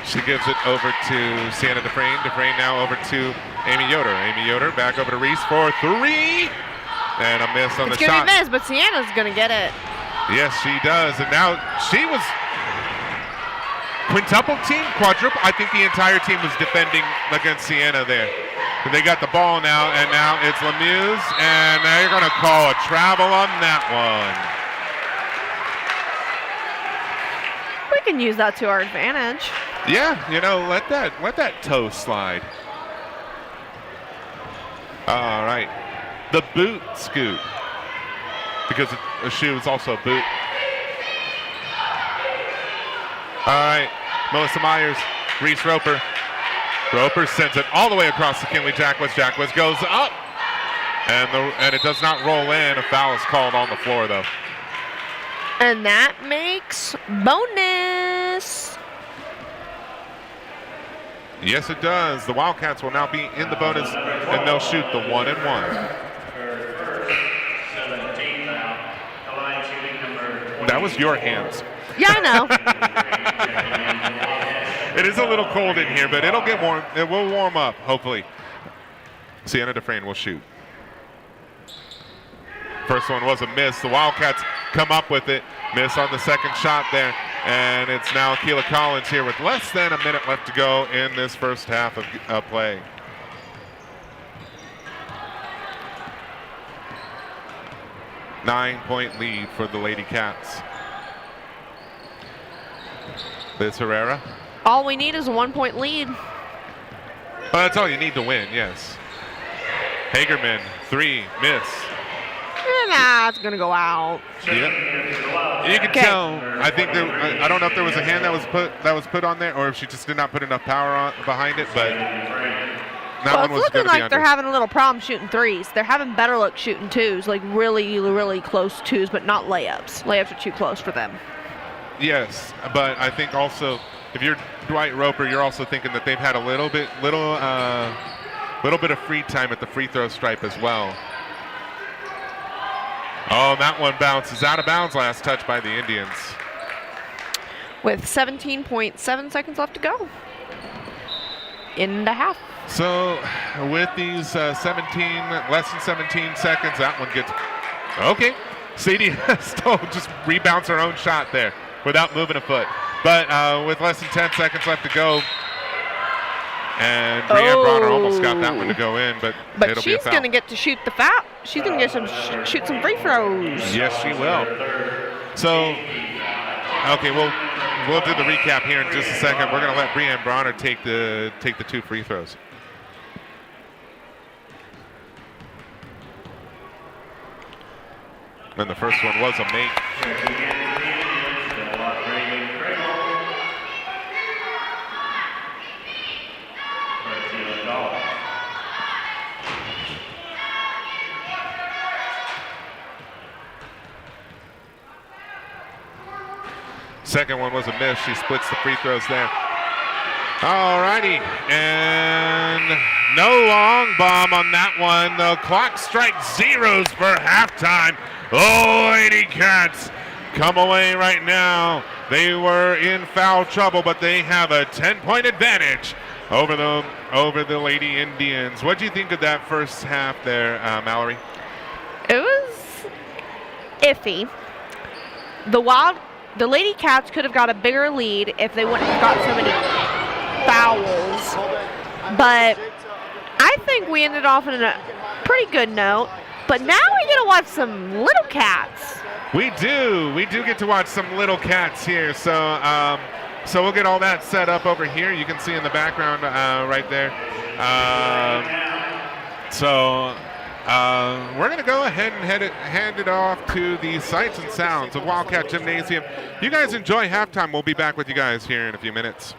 She gives it over to Sienna Dufresne. Dufresne now over to Amy Yoder. Amy Yoder back over to Reese for 3. And a miss on the It's going shot. to be missed, but Sienna's going to get it. Yes, she does. And now she was quintuple team, quadruple. I think the entire team was defending against Sienna there. They got the ball now, and now it's Lemieux, and they're going to call a travel on that one. We can use that to our advantage. Yeah, let that toe slide. All right, the boot scoot, because a shoe is also a boot. All right, Melissa Myers, Reese Roper. Roper sends it all the way across to Kinley Jacquez. Jacquez goes up, and it does not roll in. A foul is called on the floor, though. And that makes bonus. Yes, it does. The Wildcats will now be in the bonus, and they'll shoot the 1 and 1. That was your hands. Yeah, I know. It is a little cold in here, but it'll get warm. It will warm up, hopefully. Sienna Dufresne will shoot. First one was a miss. The Wildcats come up with it. Miss on the second shot there. And it's now Keela Collins here with less than a minute left to go in this first half of play. Nine-point lead for the Lady Cats. Liz Herrera. All we need is a 1-point lead. Well, that's all you need to win, yes. Hagerman, 3, miss. Nah, it's going to go out. Yep. You can tell. I think I don't know if there was a hand that was put on there, or if she just did not put enough power behind it, but that Well, one it's was looking going to be like they're under. having a little problem shooting 3s. They're having better luck shooting 2s, like really, really close 2s, but not layups. Layups are too close for them. Yes, but I think also if you're Dwight Roper, you're also thinking that they've had a little bit of free time at the free throw stripe as well. Oh, that one bounces out of bounds. Last touch by the Indians. With 17.7 seconds left to go. In the half. So with these less than 17 seconds, that one gets, okay. Sadie still just rebounds her own shot there without moving a foot. But with less than 10 seconds left to go, and Brianne Bronner almost got that one to go in, but it'll be a she's foul. going to get to shoot the foul. She's going to get shoot some free throws. Yes, she will. So, okay, we'll do the recap here in just a second. We're going to let Brianne Bronner take the 2 free throws. And the first one was a make. Second one was a miss. She splits the free throws there. Alrighty, and no long bomb on that one. The clock strikes zeros for halftime. Oh, Lady Cats come away right now. They were in foul trouble, but they have a 10-point advantage over the Lady Indians. What do you think of that first half there, Mallory? It was iffy. The Lady Cats could have got a bigger lead if they wouldn't have got so many fouls. But I think we ended off on a pretty good note. But now we get to watch some little cats. We do get to watch some little cats here. So we'll get all that set up over here. You can see in the background right there. We're going to go ahead and hand it off to the sights and sounds of Wildcat Gymnasium. You guys enjoy halftime. We'll be back with you guys here in a few minutes.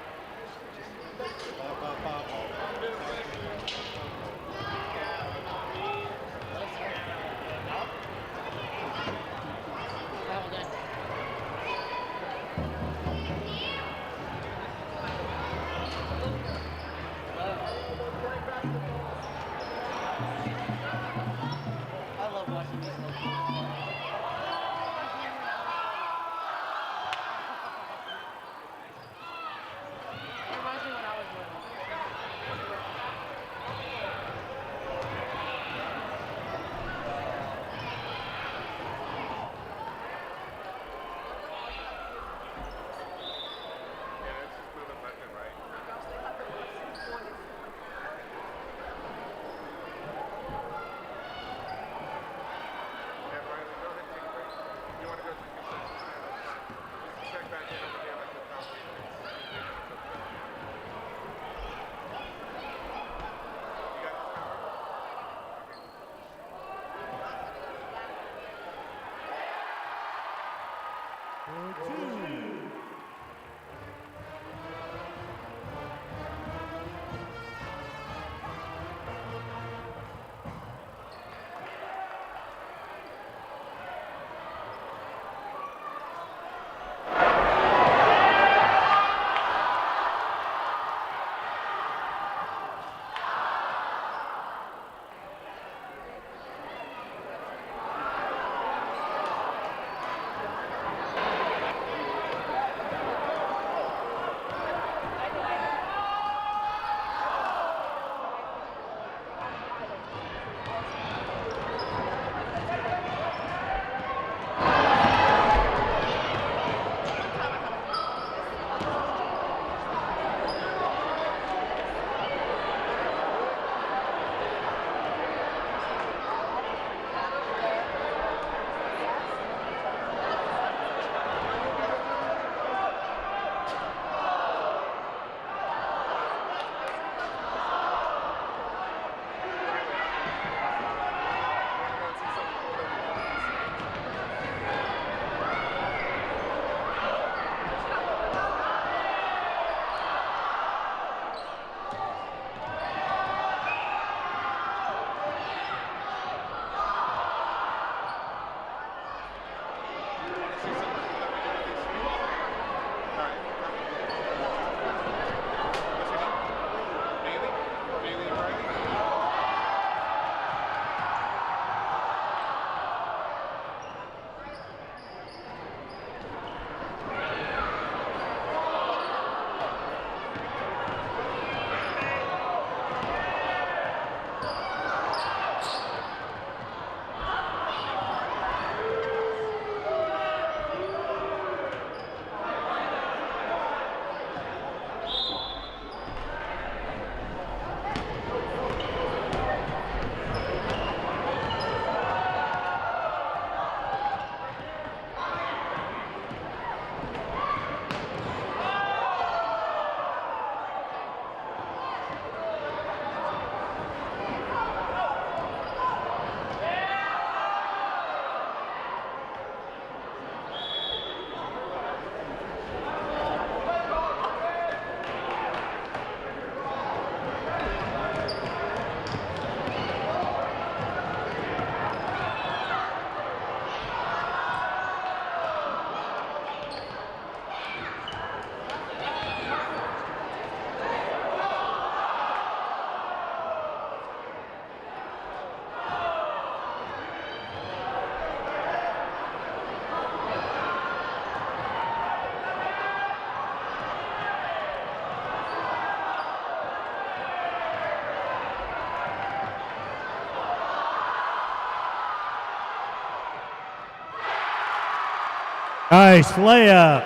Nice layup.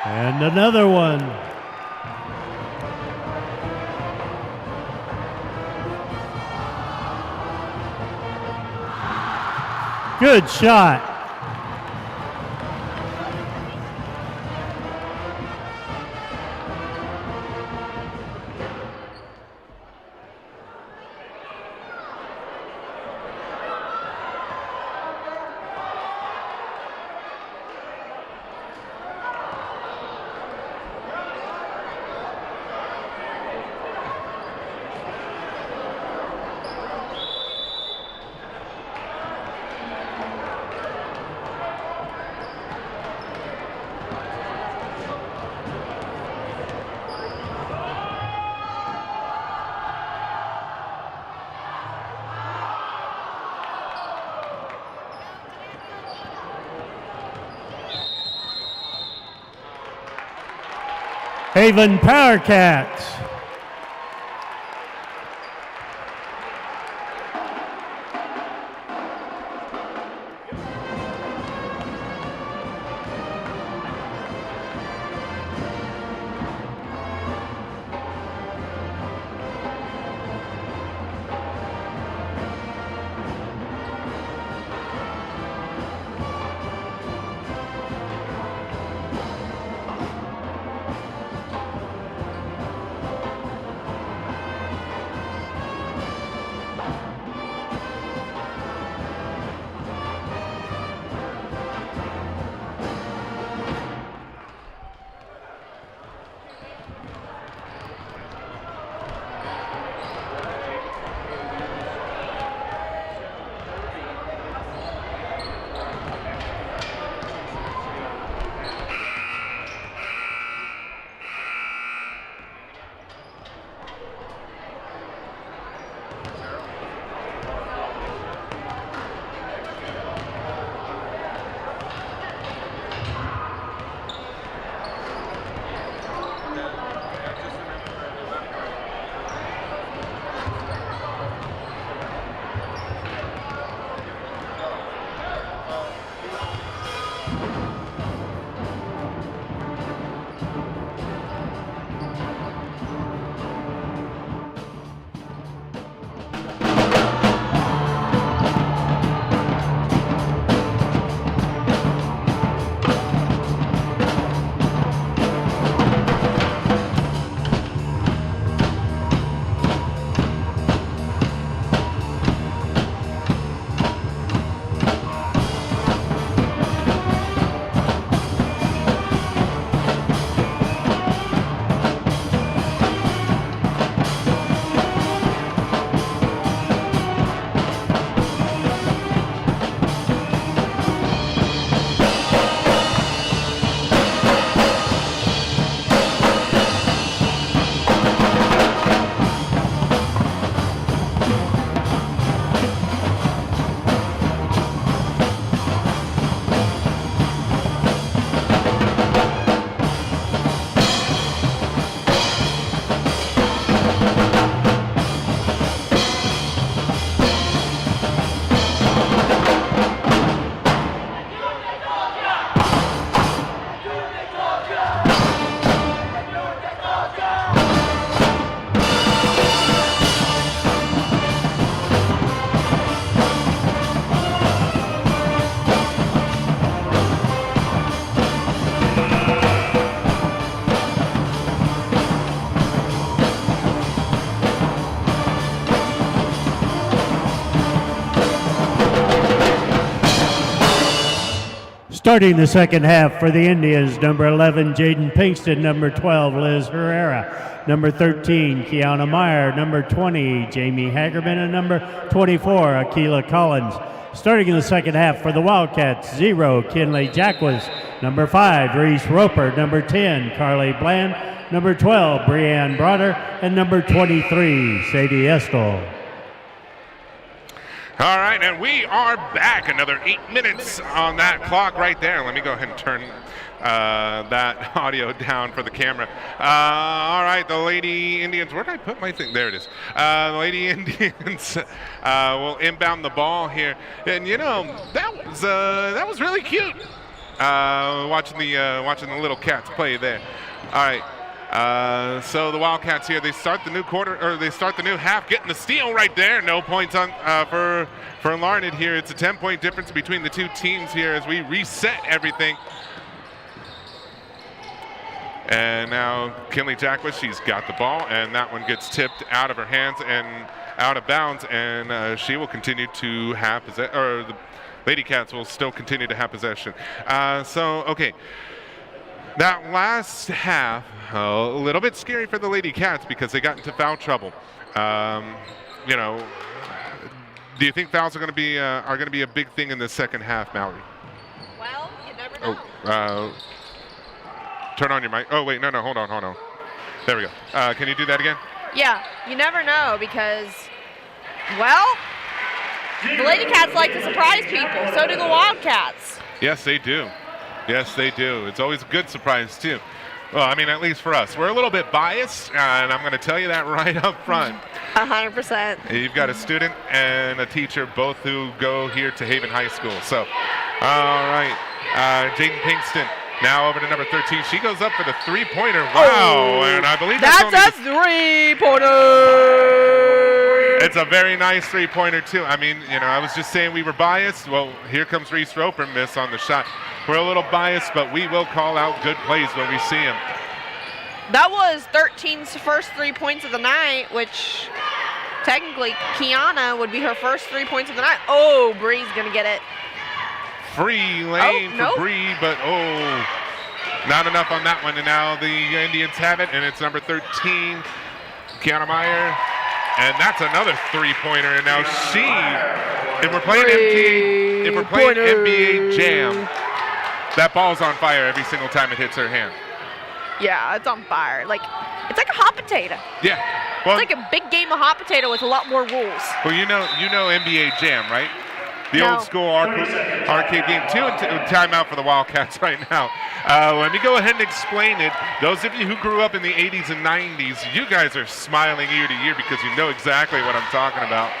And another one. Good shot. Haven Power Cats. Starting the second half for the Indians, number 11, Jaden Pinkston, number 12, Liz Herrera, number 13, Kiana Meyer, number 20, Jamie Hagerman, and number 24, Akila Collins. Starting in the second half for the Wildcats, 0, Kinley Jacquez, number 5, Reese Roper, number 10, Carly Bland, number 12, Breanne Broder, and number 23, Sadie Estel. All right, and we are back. Another 8 minutes on that clock right there. Let me go ahead and turn that audio down for the camera. All right, the Lady Indians. Where did I put my thing? There it is. The Lady Indians will inbound the ball here, and you know that was really cute. Watching the little cats play there. All right. So the Wildcats here, they start the new quarter, or they start the new half, getting the steal right there. No points on for Larned here. It's a 10-point difference between the two teams here as we reset everything. And now Kinley Jackwith, she's got the ball, and that one gets tipped out of her hands and out of bounds, and she will continue to have possession, or the Lady Cats will still continue to have possession. Okay. That last half, a little bit scary for the Lady Cats because they got into foul trouble. You know, do you think fouls are going to be a big thing in the second half, Mallory? Well, you never know. Oh, turn on your mic. Oh wait, no, hold on. There we go. Can you do that again? Yeah, you never know because, well, the Lady Cats like to surprise people. So do the Wildcats. Yes, they do. Yes, they do. It's always a good surprise, too. Well, I mean, at least for us. We're a little bit biased, and I'm going to tell you that right up front. 100%. You've got a student and a teacher, both who go here to Haven High School. So, all right. Jaden Pinkston now over to number 13. She goes up for the three-pointer. Wow. And I believe that's a three-pointer. It's a very nice three-pointer, too. I mean, you know, I was just saying we were biased. Well, here comes Reese Roper, miss on the shot. We're a little biased, but we will call out good plays when we see them. That was 13's first 3 points of the night, which technically Kiana would be her first 3 points of the night. Oh, Bree's going to get it. Free lane for Bree, but not enough on that one. And now the Indians have it, and it's number 13, Kiana Meyer. And that's another three-pointer. And now if we're playing NBA Jam, that ball's on fire every single time it hits her hand. Yeah, it's on fire. It's like a hot potato. Yeah. Well, it's like a big game of hot potato with a lot more rules. Well, you know NBA Jam, right? The old school arcade game. Timeout for the Wildcats right now. Let me go ahead and explain it. Those of you who grew up in the 80s and 90s, you guys are smiling ear to ear because you know exactly what I'm talking about.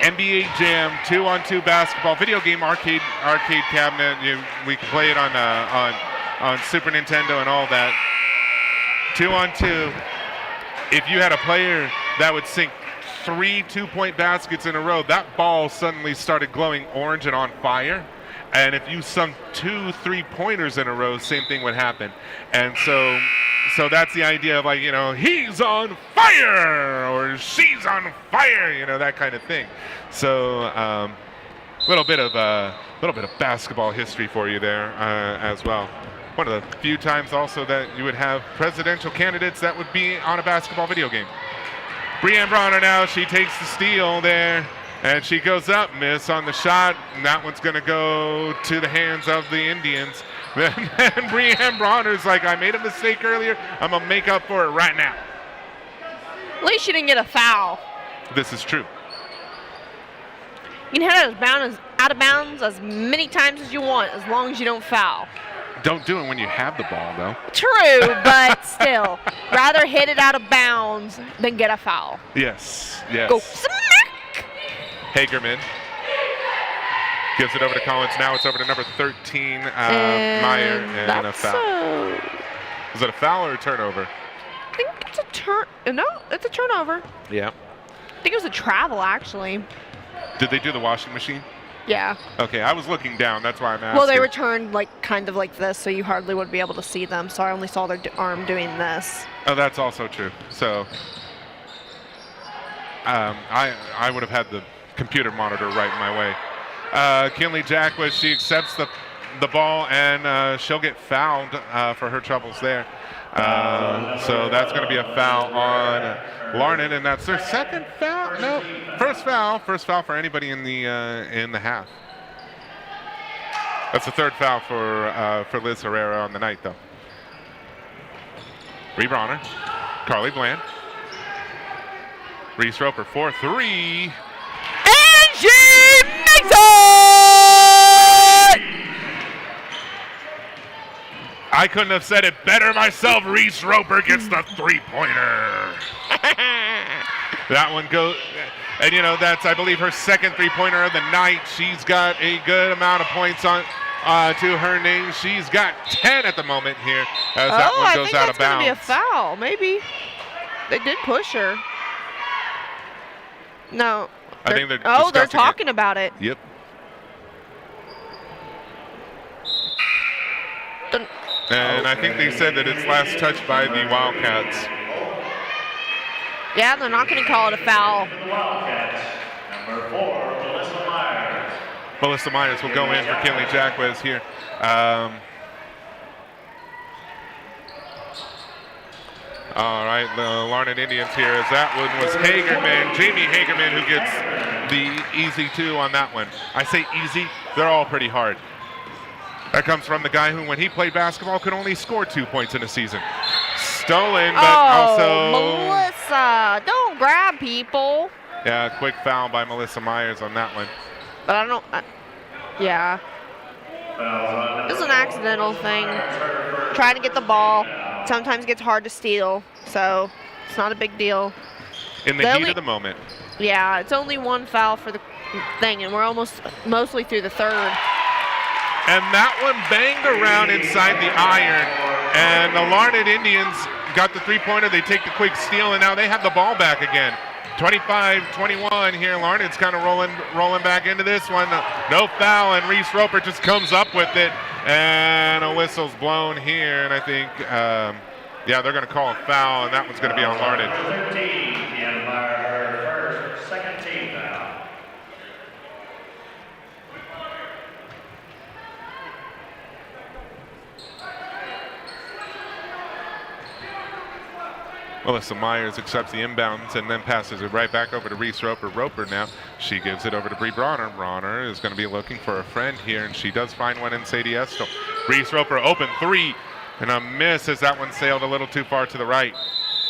NBA Jam 2-on-2 basketball video game arcade cabinet. We can play it on Super Nintendo and all that. 2-on-2. If you had a player that would sink 3 2-point baskets in a row, that ball suddenly started glowing orange and on fire. And if you sunk 2 3-pointers in a row, same thing would happen. And so that's the idea of he's on fire or she's on fire, that kind of thing. So a little bit of basketball history for you there as well. One of the few times also that you would have presidential candidates that would be on a basketball video game. Breanne Bronner now, she takes the steal there, and she goes up, miss on the shot, and that one's going to go to the hands of the Indians. Then Breanne Bronner's like, I made a mistake earlier, I'm going to make up for it right now. At least she didn't get a foul. This is true. You can hit it out of bounds as many times as you want, as long as you don't foul. Don't do it when you have the ball, though. True, but still, rather hit it out of bounds than get a foul. Yes. Go smack! Hagerman gives it over to Collins. Now it's over to number 13, Meyer, and a foul. Is it a foul or a turnover? I think it's it's a turnover. Yeah. I think it was a travel, actually. Did they do the washing machine? Yeah. Okay, I was looking down. That's why I'm asking. Well, they returned kind of like this, so you hardly would be able to see them. So I only saw their arm doing this. Oh, that's also true. So I would have had the computer monitor right in my way. Kinley Jackwith, she accepts the ball, and she'll get fouled for her troubles there. So that's going to be a foul on Larned, and that's their second foul. No, first foul for anybody in the half. That's the third foul for Liz Herrera on the night, though. Bree Bronner, Carly Bland. Reese Roper for three. And she makes it! I couldn't have said it better myself. Reese Roper gets the three-pointer. That one goes, and you know, that's, I believe, her second three-pointer of the night. She's got a good amount of points on to her name. She's got 10 at the moment here as that one goes out of bounds. I think that's going to be a foul, maybe. They did push her. No. I think they're they're discussing talking about it. Yep. And I think they said that it's last touched by the Wildcats. Yeah, they're not going to call it a foul. Number 4, Melissa Myers. Melissa Myers will go in for Kinley Jacquez here. All right, the Larned Indians here, as that one was Hagerman, Jamie Hagerman, who gets the easy 2 on that one. I say easy, they're all pretty hard. That comes from the guy who, when he played basketball, could only score 2 points in a season. Stolen, but also... Melissa, don't grab people. Yeah, quick foul by Melissa Myers on that one. But I don't... yeah. It's an accidental thing. Trying to get the ball. Sometimes gets hard to steal, so it's not a big deal. In the heat of the moment. Yeah, it's only one foul for the thing, and we're mostly through the third. And that one banged around inside the iron, and the Larned Indians got the three-pointer. They take the quick steal, and now they have the ball back again. 25-21 here. Larned's kind of rolling back into this one. No foul, and Reese Roper just comes up with it, and a whistle's blown here, and I think, yeah, they're going to call a foul, and that one's going to be on Larned. 13, Kiana Myers, first, second team foul. Melissa Myers accepts the inbounds and then passes it right back over to Reese Roper. Roper now, she gives it over to Bree Bronner. Bronner is going to be looking for a friend here, and she does find one in Sadie Estel. Reese Roper open 3, and a miss as that one sailed a little too far to the right.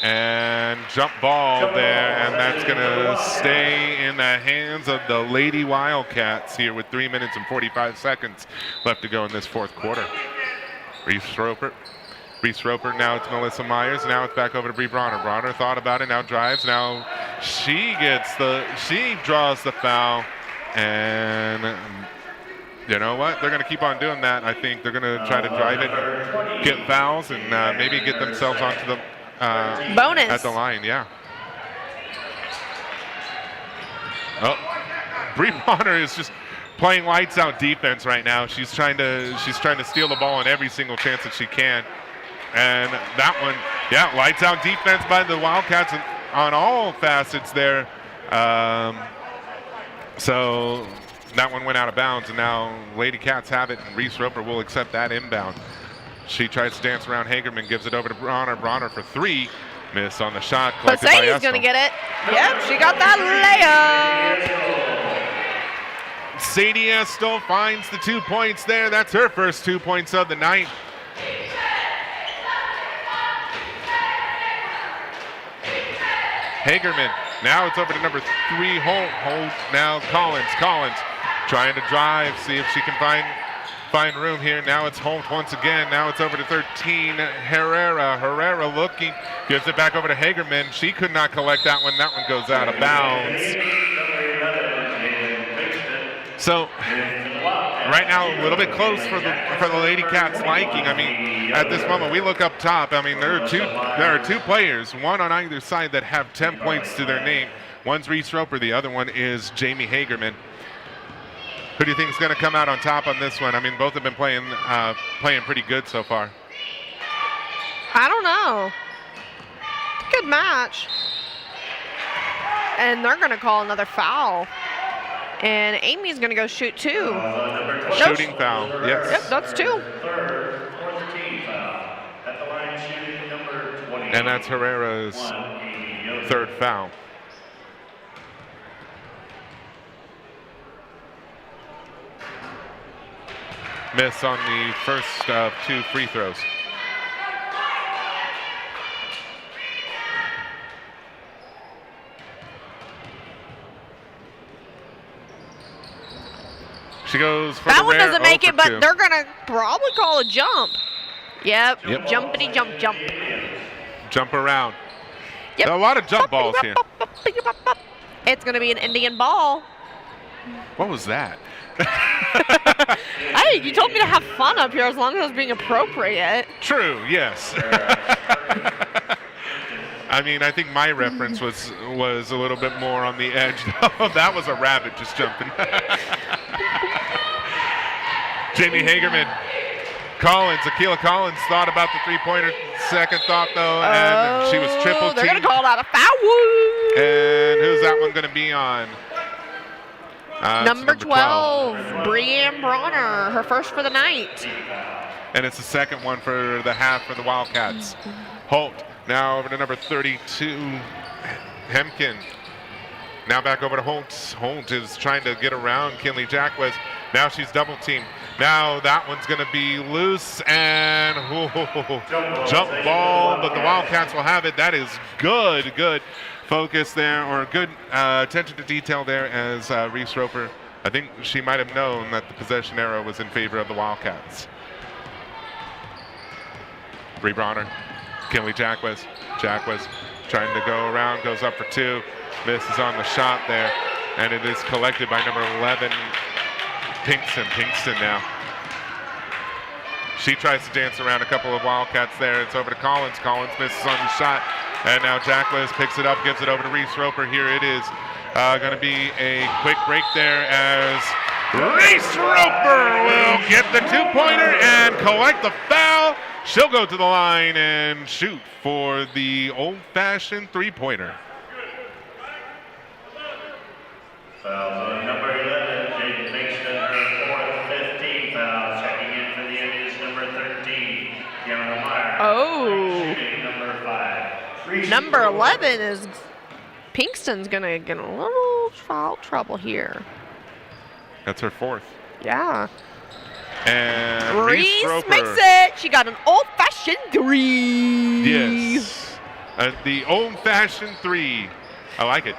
And jump ball there, and that's going to stay in the hands of the Lady Wildcats here with 3 minutes and 45 seconds left to go in this fourth quarter. Reese Roper, now it's Melissa Myers. Now it's back over to Bree Bronner. Bronner thought about it, now drives. Now she draws the foul. And you know what? They're going to keep on doing that. I think they're going to try to drive it, get fouls, and maybe get themselves onto the bonus at the line. Yeah. Oh, Bree Bronner is just playing lights out defense right now. She's trying to steal the ball on every single chance that she can. And that one, yeah, lights out defense by the Wildcats on all facets there. So that one went out of bounds, and now Lady Cats have it, and Reese Roper will accept that inbound. She tries to dance around Hagerman, gives it over to Bronner. Bronner for 3. Miss on the shot. But Sadie's going to get it. Yep, she got that layup. Sadie Estel finds the 2 points there. That's her first 2 points of the night. Hagerman, now it's over to number 3, Holt. Now Collins trying to drive, see if she can find room here. Now it's Holt once again. Now it's over to 13, Herrera looking, gives it back over to Hagerman. She could not collect that one. That one goes out of bounds. So right now, a little bit close for the Lady Cats' liking. I mean, at this moment, we look up top. I mean, there are two players, one on either side, that have 10 points to their name. One's Reese Roper, the other one is Jamie Hagerman. Who do you think is going to come out on top on this one? I mean, both have been playing pretty good so far. I don't know. Good match. And they're going to call another foul. And Amy's going to go shoot 2. Shooting foul, yes. Yep, that's 2. And that's Herrera's 3rd foul. Miss on the first of 2 free throws. She goes for That the one rare doesn't make 0 it, for but 2. they're going to probably call a jump. Yep. Yep. Jumpity jump jump. Jump around. Yep. A lot of jump balls here. It's going to be an Indian ball. What was that? Hey, you told me to have fun up here as long as it was being appropriate. True, yes. I mean, I think my reference was a little bit more on the edge. That was a rabbit just jumping. Jamie Hagerman. Akila Collins thought about the three-pointer. Second thought, though, and she was triple They're going teamed. to call that a foul. And who's that one going to be on? Number 12, Brianne Bronner, her first for the night. And it's the second one for the half for the Wildcats. Holt now over to number 32, Hemken. Now back over to Holt. Holt is trying to get around Kinley Jackwes. Now she's double teamed. Now that one's going to be loose and jump ball, but the Wildcats will have it. That is good focus there, or good attention to detail there as Reese Roper. I think she might have known that the possession arrow was in favor of the Wildcats. Bree Bronner, Kinley Jackwes. Jackwes trying to go around, goes up for 2. Misses on the shot there, and it is collected by number 11, Pinkston now. She tries to dance around a couple of Wildcats there. It's over to Collins. Collins misses on the shot. And now Jackwes picks it up, gives it over to Reese Roper. Here it is. Going to be a quick break there as Reese Roper will get the 2-pointer and collect the foul. She'll go to the line and shoot for the old-fashioned 3-pointer. Foul on number 11, Jaden Pinkston, her 4th, 15 foul. Checking in for the Indians, number 13, Kiana Myers. Oh. Shooting number 5. Number 11 is Pinkston's going to get a little foul trouble here. That's her 4th. Yeah. And Reese Roper makes it. She got an old-fashioned 3. Yes. The old-fashioned 3. I like it.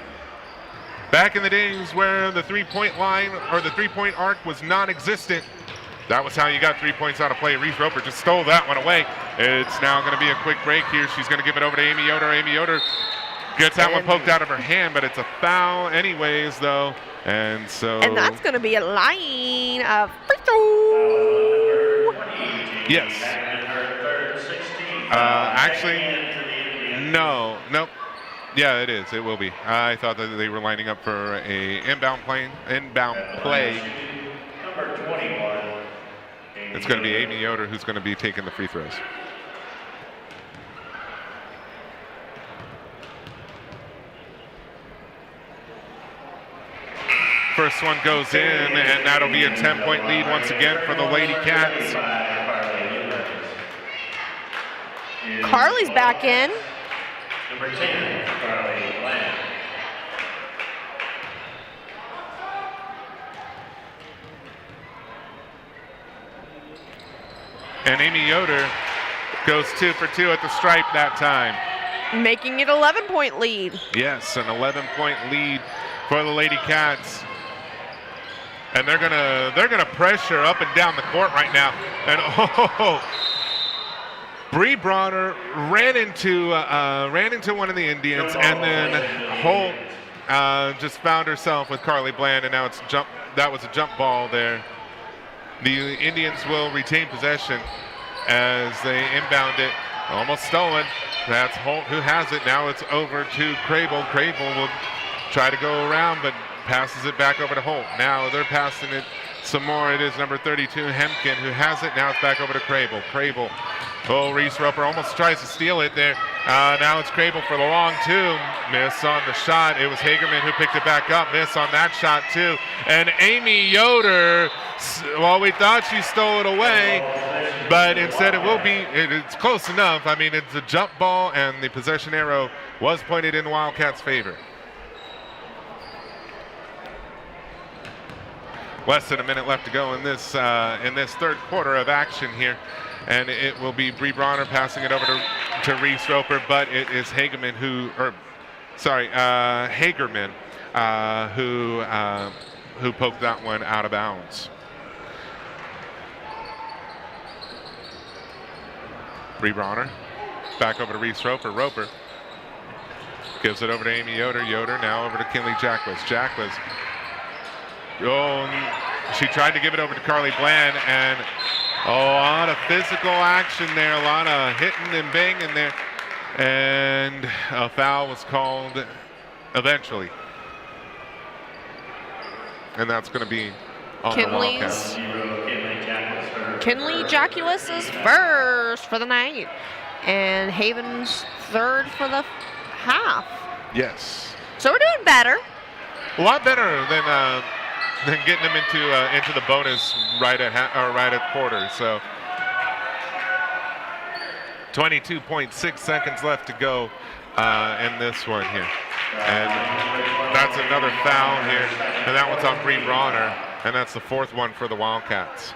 Back in the days where the three-point line or the three-point arc was non-existent, that was how you got 3 points out of play. Reese Roper just stole that one away. It's now going to be a quick break here. She's going to give it over to Amy Yoder. Amy Yoder gets that one poked out of her hand, but it's a foul anyways, though. And that's going to be a line of free throw. Yes. Actually, no. Nope. Yeah, it is. It will be. I thought that they were lining up for a inbound play. Number 21. It's going to be Amy Yoder who's going to be taking the free throws. First one goes in, and that'll be a 10-point lead once again for the Lady Cats. Carly's back in. Number 10, Carly Bland. And Amy Yoder goes 2 for 2 at the stripe that time. Making it 11-point lead. Yes, an 11-point lead for the Lady Cats. And they're gonna pressure up and down the court right now. And Bree Bronner ran into one of the Indians, and then Holt just found herself with Carly Bland, and now it's jump. That was a jump ball there. The Indians will retain possession as they inbound it. Almost stolen. That's Holt who has it. Now it's over to Crable. Crable will try to go around, but passes it back over to Holt. Now they're passing it some more. It is number 32, Hemken, who has it. Now it's back over to Crable. Crable. Oh, Reese Roper almost tries to steal it there. Now it's Crable for the long 2. Miss on the shot. It was Hagerman who picked it back up. Miss on that shot too. And Amy Yoder, well, we thought she stole it away, but instead it's close enough. I mean, it's a jump ball, and the possession arrow was pointed in Wildcats' favor. Less than a minute left to go in this third quarter of action here. And it will be Bree Bronner passing it over to Reese Roper, but it is Hagerman who poked that one out of bounds. Bree Bronner. Back over to Reese Roper. Roper gives it over to Amy Yoder. Yoder now over to Kinley Jackwes. Jackwes. Oh, she tried to give it over to Carly Bland, and a lot of physical action there, a lot of hitting and banging there, and a foul was called eventually. And that's going to be on the Wildcats. Kinley Jackwes is first for the night, and Haven's third for the half. Yes. So we're doing better. A lot better than getting them into the bonus right at quarter. So 22.6 seconds left to go in this one here. And that's another foul here, and that one's on Bree Bronner, and that's the fourth one for the Wildcats.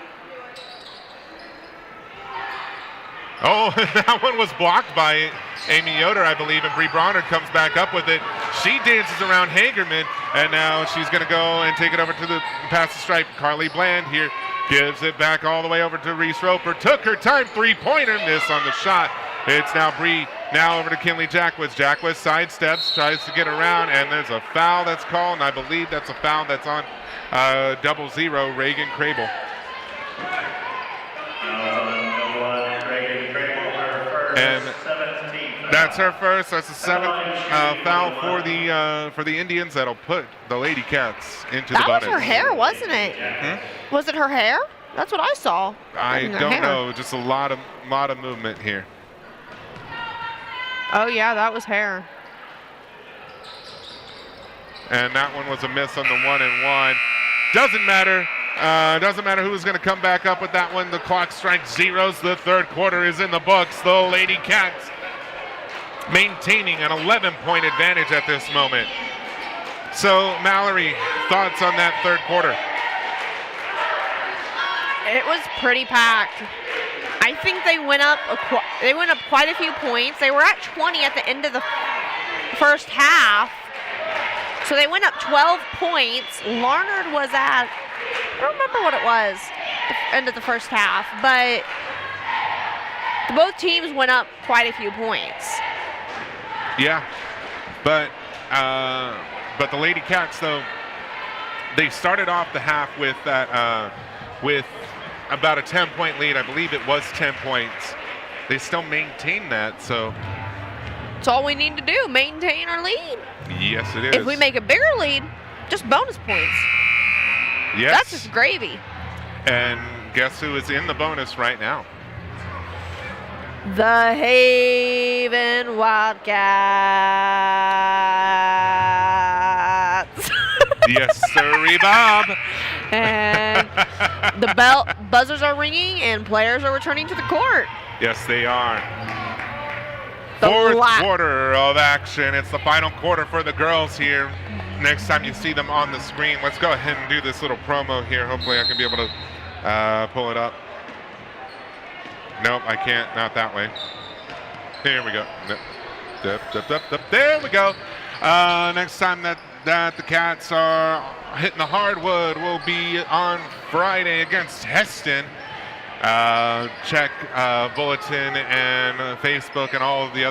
Oh, that one was blocked by Amy Yoder, I believe, and Bree Bronner comes back up with it. She dances around Hagerman, and now she's going to go and take it over to the past the stripe. Carly Bland here gives it back all the way over to Reese Roper. Took her time, three-pointer, miss on the shot. It's now Bree, now over to Kinley Jackwes. Jackwes sidesteps, tries to get around, and there's a foul that's called, and I believe that's a foul that's on 00, Reagan Crable. And that's her first. That's the seventh foul for the Indians. That'll put the Lady Cats into the bonus. That was her hair, wasn't it? Hmm? Was it her hair? That's what I saw. I don't know. Just a lot of movement here. Oh yeah, that was hair. And that one was a miss on the 1-and-1. Doesn't matter. Doesn't matter who's going to come back up with that one. The clock strikes zeros. The third quarter is in the books. The Lady Cats maintaining an 11-point advantage at this moment. So, Mallory, thoughts on that third quarter? It was pretty packed. I think they went up quite a few points. They were at 20 at the end of the first half. So they went up 12 points. Larned was at, I don't remember what it was, the end of the first half, but both teams went up quite a few points. Yeah, but the Lady Cats, though, they started off the half with that with about a 10-point lead. I believe it was 10 points. They still maintain that, so. That's all we need to do, maintain our lead. Yes, it is. If we make a bigger lead, just bonus points. Yes. That's just gravy. And guess who is in the bonus right now? The Haven Wildcats. Yes, sirree, Bob. And the buzzers are ringing and players are returning to the court. Yes, they are. Fourth quarter of action. It's the final quarter for the girls here. Next time you see them on the screen, let's go ahead and do this little promo here. Hopefully I can be able to pull it up. Nope, I can't. Not that way. Here we go. There we go. Next time that the Cats are hitting the hardwood will be on Friday against Heston. Check Bulletin and Facebook and all the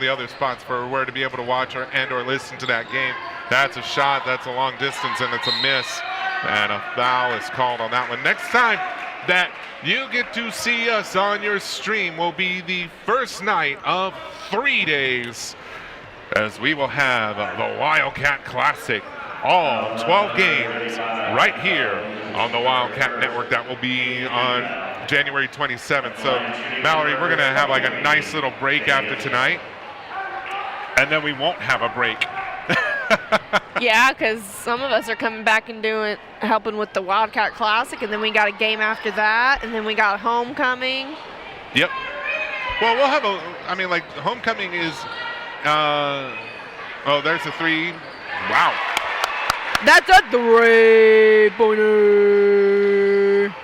other spots for where to be able to watch or listen to that game. That's a shot, that's a long distance, and it's a miss. And a foul is called on that one. Next time that you get to see us on your stream will be the first night of 3 days, as we will have the Wildcat Classic, all 12 games right here on the Wildcat Network. That will be on January 27th. So, Mallory, we're going to have like a nice little break after tonight, and then we won't have a break. Yeah, because some of us are coming back and helping with the Wildcat Classic, and then we got a game after that, and then we got homecoming. Yep. Well, we'll have homecoming is, there's a three. Wow. That's a 3-pointer.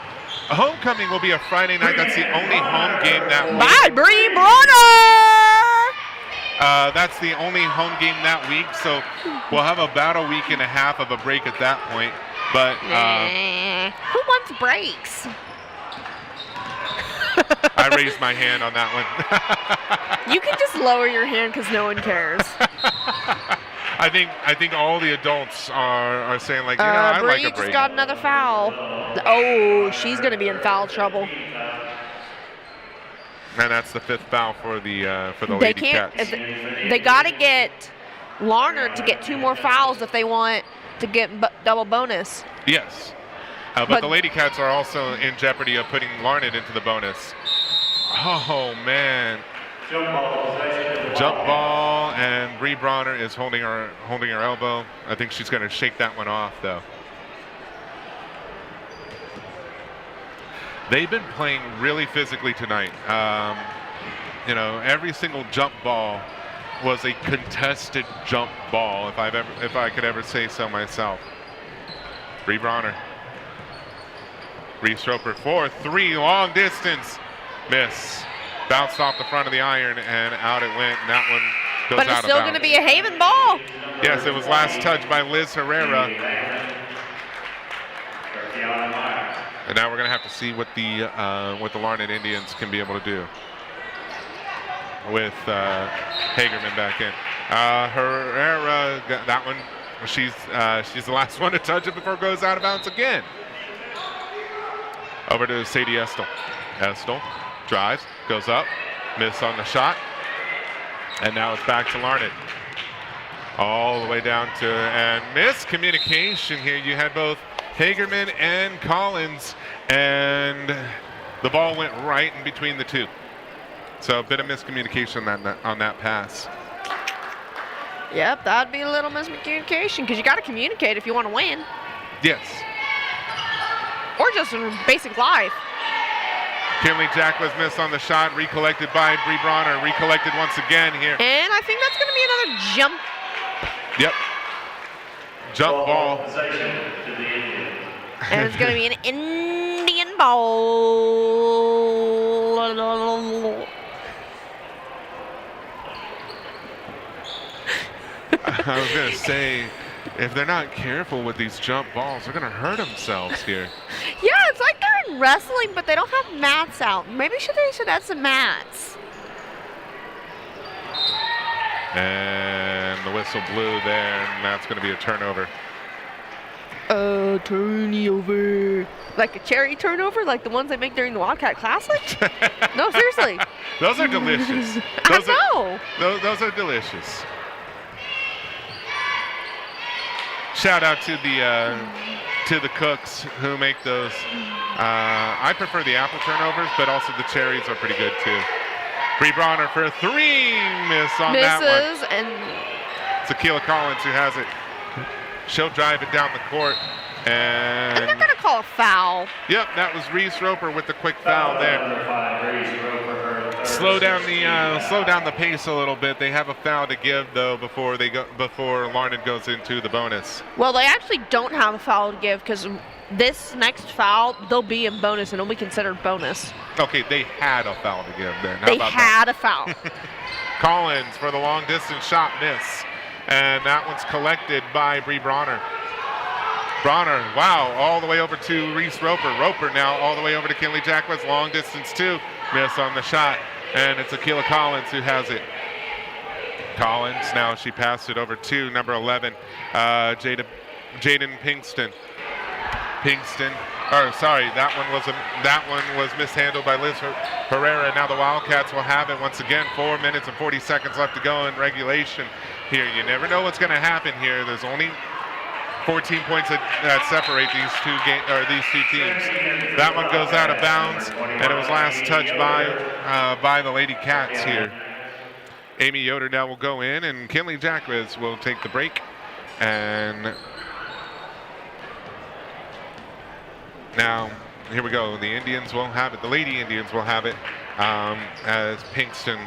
Homecoming will be a Friday night. That's the only home game that week. Bye, Bree Bronner! That's the only home game that week, so we'll have about a week and a half of a break at that point. But who wants breaks? I raised my hand on that one. You can just lower your hand because no one cares. I think all the adults are saying like, I Bree like a just break. got another foul. Oh, she's going to be in foul trouble. And that's the 5th foul for the They Lady can't. Cats. They got to get Larned to get 2 more fouls if they want to get double bonus. Yes. But the Lady Cats are also in jeopardy of putting Larned into the bonus. Oh, man. Jump ball, and Bree Bronner is holding her elbow. I think she's going to shake that one off, though. They've been playing really physically tonight. Every single jump ball was a contested jump ball, if I could ever say so myself. Bree Bronner. Reese Roper for 3, long distance. Miss. Bounced off the front of the iron and out it went, and that one goes out of bounds. But it's still going to be a Haven ball. Yes, it was last touched by Liz Herrera. And now we're going to have to see what the Larned Indians can be able to do with Hagerman back in. Herrera got that one. She's the last one to touch it before it goes out of bounds again. Over to Sadie Estel. Estel drives, goes up, miss on the shot, and now it's back to Larned. All the way down to, and miscommunication here. You had both Hagerman and Collins, and the ball went right in between the two. So a bit of miscommunication on that pass. Yep, that'd be a little miscommunication because you got to communicate if you want to win. Yes. Or just in basic life. Kinley Jack was missed on the shot, recollected by Bree Bronner, recollected once again here. And I think that's going to be another jump. Yep. Jump ball. And it's going to be an Indian ball. I was going to say, if they're not careful with these jump balls, they're going to hurt themselves here. Yeah, it's like they're in wrestling, but they don't have mats out. Maybe they should add some mats. And the whistle blew there, and that's going to be a turnover. Turnover. Like a cherry turnover, like the ones they make during the Wildcat Classic? No, seriously. Those are delicious. I know. Those are delicious. Shout out to the cooks who make those. I prefer the apple turnovers, but also the cherries are pretty good too. Bree Bronner for 3, miss on that one. Misses, and it's Akila Collins who has it. She'll drive it down the court, and they're going to call a foul. Yep, that was Reese Roper with the quick foul there. Slow down the pace a little bit. They have a foul to give though before Larned goes into the bonus. Well, they actually don't have a foul to give because this next foul they'll be in bonus and it'll be considered bonus. Okay, they had a foul to give then. How they about had that? a foul. Collins for the long distance shot, miss, and that one's collected by Bree Bronner. Bronner, wow, all the way over to Reese Roper. Roper now all the way over to Kinley Jackwitz, long distance too, miss on the shot. And it's Akila Collins who has it. Collins, now she passed it over to number 11, Jaden Pinkston. That one was mishandled by Liz Herrera. Now the Wildcats will have it once again. 4 minutes and 40 seconds left to go in regulation here. You never know what's going to happen here. There's only 14 points that separate these two teams. That one goes out of bounds, and it was last touched by the Lady Cats here. Amy Yoder now will go in, and Kinley Jackwitz will take the break. And now here we go. The Indians will have it. The Lady Indians will have it as Pinkston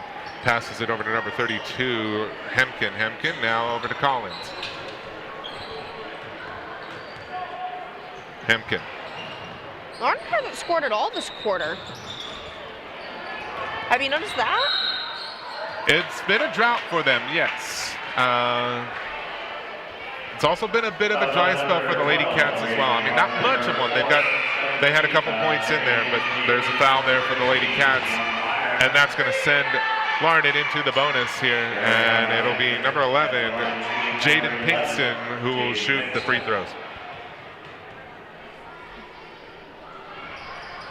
passes it over to number 32, Hemken. Hemken now over to Collins. Hemken. Larned hasn't scored at all this quarter. Have you noticed that? It's been a drought for them, yes. It's also been a bit of a dry spell for the Lady Cats as well. I mean, not much of one. They've got They had a couple points in there, but there's a foul there for the Lady Cats, and that's going to send Larned into the bonus here, and it'll be number 11, Jaden Pinkston, who will shoot the free throws.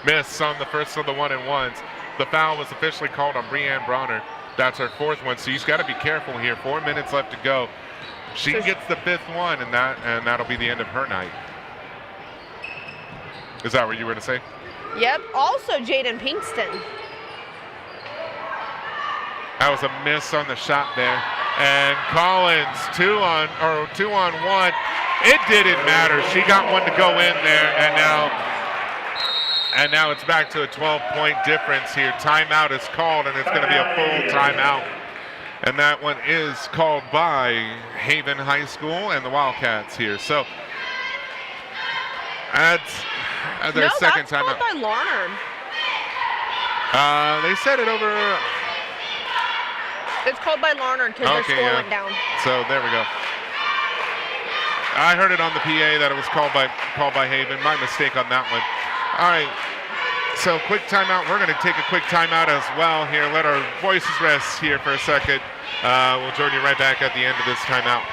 Miss on the first of the 1-and-1s. The foul was officially called on Breanne Bronner. That's her 4th one, so she's got to be careful here. 4 minutes left to go. She gets the 5th one, and that'll be the end of her night. Is that what you were to say? Yep. Also, Jaden Pinkston. That was a miss on the shot there. And Collins, 2 on 1. It didn't matter. She got one to go in there, and now it's back to a 12-point difference here. Timeout is called, and it's going to be a full timeout. And that one is called by Haven High School and the Wildcats here. So that's their second timeout. By Larned. They said it over. It's called by Larned because their score went down. So there we go. I heard it on the PA that it was called by Haven. My mistake on that one. All right. So quick timeout. We're going to take a quick timeout as well here. Let our voices rest here for a second. We'll join you right back at the end of this timeout.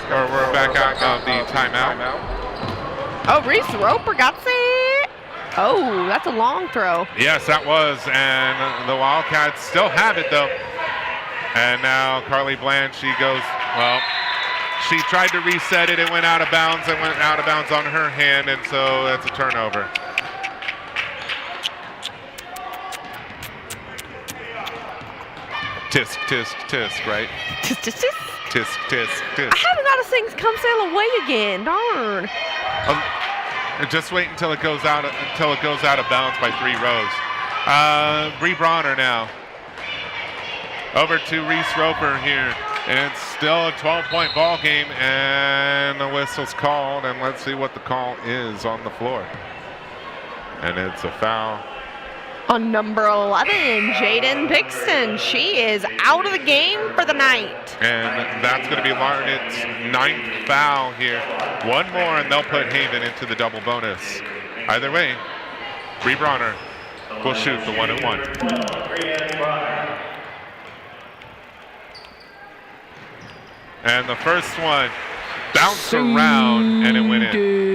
We're back out of the timeout. Oh, Reese Roper got it. Oh, that's a long throw. Yes, that was, and the Wildcats still have it though. And now Carly Bland, she goes, well, she tried to reset it, it went out of bounds, and went out of bounds on her hand, and so that's a turnover. Tisk, tisk, tisk, right? Tisk, tisk, tisk. Tisk, tisk, tisk. I haven't got a thing come sail away again. Darn. Just wait until it goes out of bounds by 3 rows. Bree Bronner now. Over to Reese Roper here. And it's still a 12-point ball game, and the whistle's called, and let's see what the call is on the floor. And it's a foul on number 11, Jaden Pinkston. She is out of the game for the night. And that's going to be Larned's 9th foul here. One more, and they'll put Haven into the double bonus. Either way, Bree Bronner will shoot the 1-and-1. And the first one bounced around, and it went in.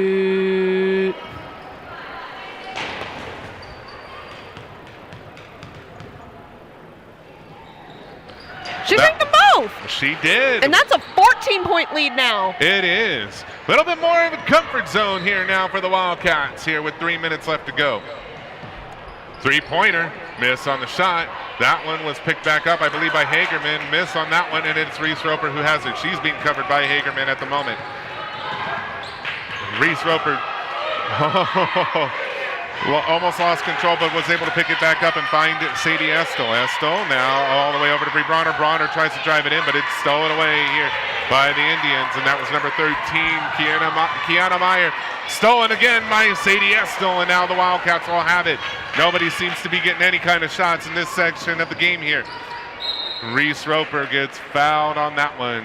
She took them both. She did. And that's a 14-point lead now. It is. A little bit more of a comfort zone here now for the Wildcats here with 3 minutes left to go. 3-pointer, miss on the shot. That one was picked back up, I believe, by Hagerman. Miss on that one, and it's Reese Roper who has it. She's being covered by Hagerman at the moment. Reese Roper almost lost control, but was able to pick it back up and find Sadie Estel. Estel now all the way over to Bree Bronner. Bronner tries to drive it in, but it's stolen away here by the Indians, and that was number 13, Kiana Meyer. Stolen again by Sadie Estel, and now the Wildcats will have it. Nobody seems to be getting any kind of shots in this section of the game here. Reese Roper gets fouled on that one.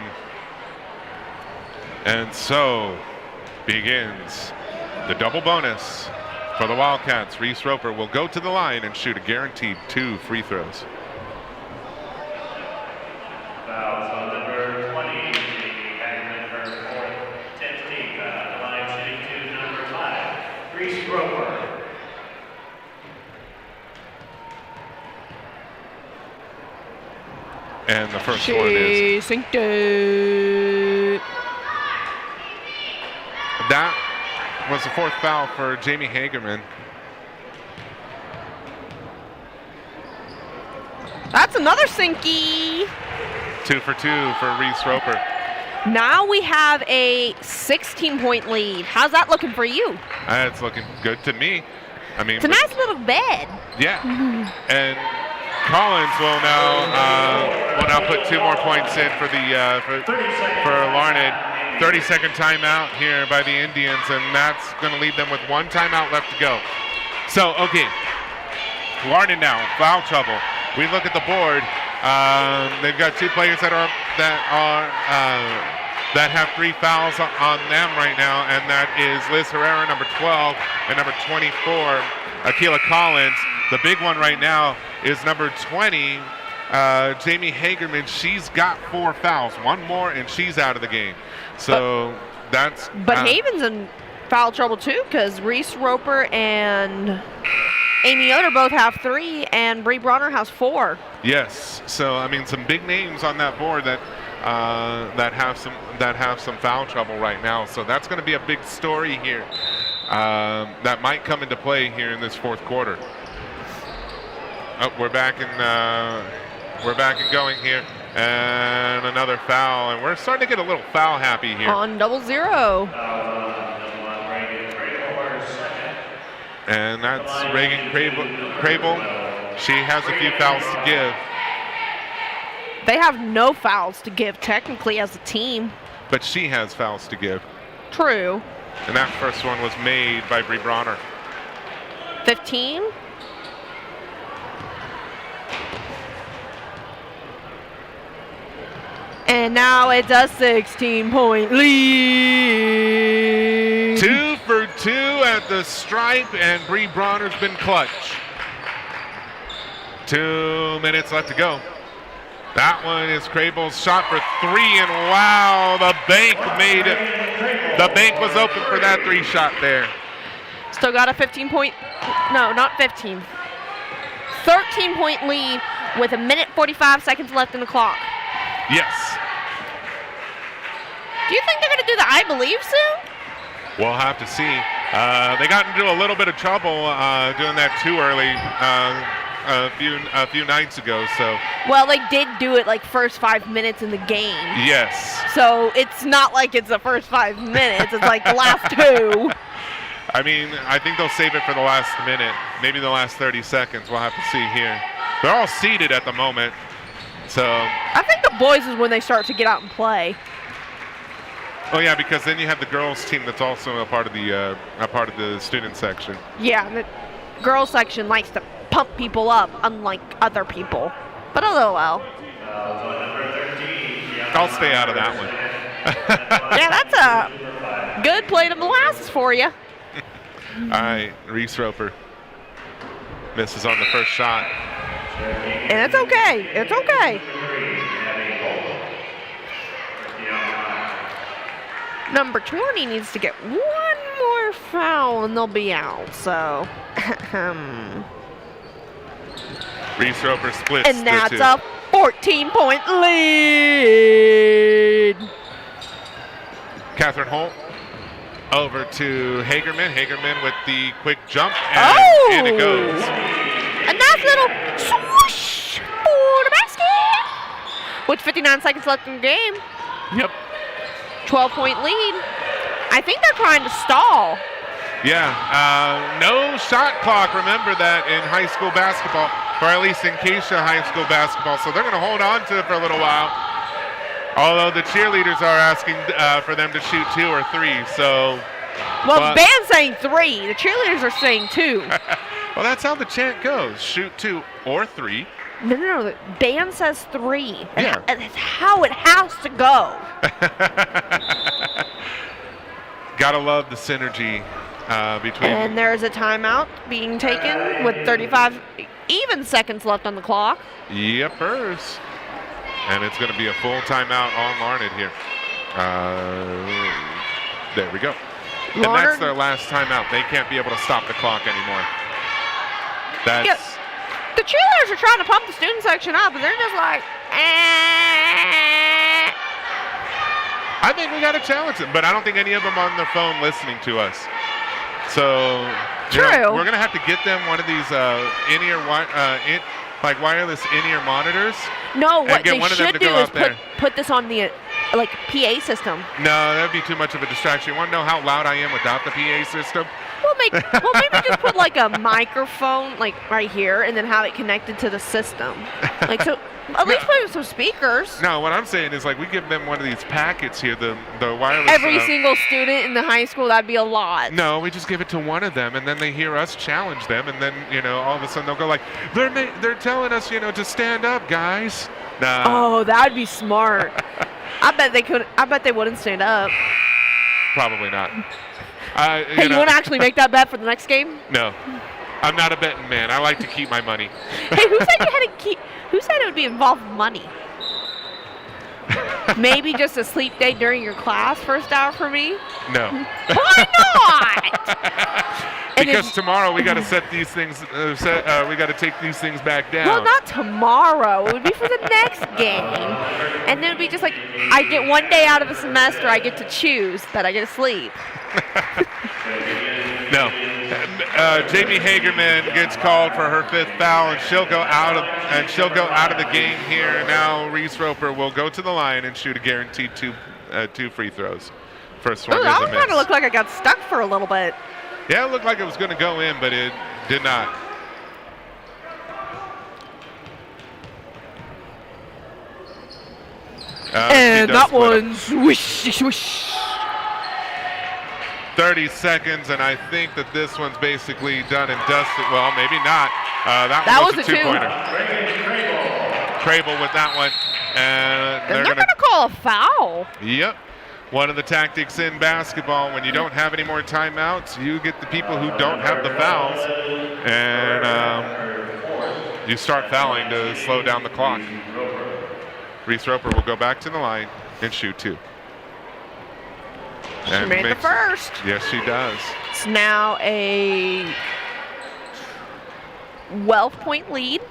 And so begins the double bonus. For the Wildcats, Reese Roper will go to the line and shoot a guaranteed 2 free throws. Fouls on number 20, Hagerman, her 4th, 10th team. The line shooting to number 5, Reese Roper. And the first one is. She sinked it. That was the 4th foul for Jamie Hagerman. That's another sinky. 2 for 2 for Reese Roper. Now we have a 16-point lead. How's that looking for you? It's looking good to me. I mean, It's a nice little bed. yeah. And Collins will now put 2 more points in for the for Larned. 30-second timeout here by the Indians, and that's going to leave them with 1 timeout left to go. So, okay, Larned now, foul trouble. We look at the board. They've got 2 players that have 3 fouls on them right now, and that is Liz Herrera, number 12, and number 24, Akila Collins. The big one right now is number 20, Jamie Hagerman. She's got 4 fouls, 1 more, and she's out of the game. So that's. But Haven's in foul trouble too, because Reese Roper and Amy Yoder both have 3, and Bree Bronner has 4. Yes. So I mean, some big names on that board that have some foul trouble right now. So that's going to be a big story here. That might come into play here in this 4th quarter. Oh, we're back and going here, and another foul, and we're starting to get a little foul happy here. On 0-0. And that's Reagan Crable. She has a few fouls to give. They have no fouls to give technically as a team. But she has fouls to give. True. And that first one was made by Bree Bronner. 15. And now it's a 16-point lead. 2 for 2 at the stripe, and Bree Bronner's been clutch. 2 minutes left to go. That one is Crable's shot for 3, and wow, the bank made it. The bank was open for that 3 shot there. Still got a 15-point, no, not 15. 13-point lead with 1:45 left in the clock. Yes. Do you think they're going to do the I Believe soon? We'll have to see. They got into a little bit of trouble doing that too early a few nights ago. So. Well, they did do it like first 5 minutes in the game. Yes. So it's not like it's the first 5 minutes. It's like the last 2. I mean, I think they'll save it for the last minute, maybe the last 30 seconds. We'll have to see here. They're all seated at the moment. So. I think the boys is when they start to get out and play. Oh yeah, because then you have the girls team that's also a part of the student section. Yeah, the girls section likes to pump people up, unlike other people. But LOL. I'll stay out of that one. Yeah, that's a good plate of molasses for you. All right, Reese Roper misses on the first shot. And it's okay. It's okay. Number 20 needs to get 1 more foul and they'll be out. So, Reese Roper splits. and that's a 14-point lead. Catherine Holt over to Hagerman. Hagerman with the quick jump, and in it goes. A nice little swoosh for the basket. With 59 seconds left in the game. Yep. 12-point lead. I think they're trying to stall. Yeah, no shot clock. Remember that in high school basketball, or at least in Keisha high school basketball. So they're going to hold on to it for a little while. Although the cheerleaders are asking for them to shoot 2 or 3. So. Well, the band's saying 3. The cheerleaders are saying 2. Well, that's how the chant goes. Shoot 2 or 3. No. The band says 3. Yeah. That's how it has to go. Gotta love the synergy between. And there's a timeout being taken with 35 even seconds left on the clock. Yepers. And it's going to be a full timeout on Larned here. There we go. And that's their last timeout. They can't be able to stop the clock anymore. That's. Yeah, the cheerleaders are trying to pump the student section up, and they're just like, I think we got to challenge them, but I don't think any of them on their phone listening to us. So you know, True. we're gonna have to get them one of these in-ear like wireless in-ear monitors. No, and what get they one of them should to do go is out there. put this on the like PA system. No, that'd be too much of a distraction. You want to know how loud I am without the PA system? Well, maybe just put like a microphone like right here, and then have it connected to the system. Like so, at least put some speakers. No, what I'm saying is like we give them one of these packets here, the wireless. Every single student in the high school, that'd be a lot. No, we just give it to one of them, and then they hear us challenge them, and then all of a sudden they'll go like, they're telling us to stand up, guys. Nah. Oh, that'd be smart. I bet they could. I bet they wouldn't stand up. Probably not. Hey, you want to actually make that bet for the next game? No, I'm not a betting man. I like to keep my money. Hey, who said you had to keep? Who said it would be involved with money? Maybe just a sleep day during your class first hour for me? No. Why not? Because tomorrow we got to set these things. We got to take these things back down. Well, not tomorrow. It would be for the next game. And then it would be just like, I get one day out of a semester, I get to choose that I get to sleep. No. Jamie Hagerman gets called for her 5th foul, and she'll go out of the game here. Now Reese Roper will go to the line and shoot a guaranteed two free throws. First one Ooh, is that a one miss. kind of looked like I got stuck for a little bit. Yeah, it looked like it was going to go in, but it did not. And that one, swish, swish. 30 seconds, and I think that this one's basically done and dusted. Well, maybe not. That was a two-pointer. Crable with that one. And they're going to call a foul. Yep. One of the tactics in basketball, when you don't have any more timeouts, you get the people who don't have the fouls, and you start fouling to slow down the clock. Reese Roper will go back to the line and shoot two. She made the first. Yes, she does. It's now a 12-point lead.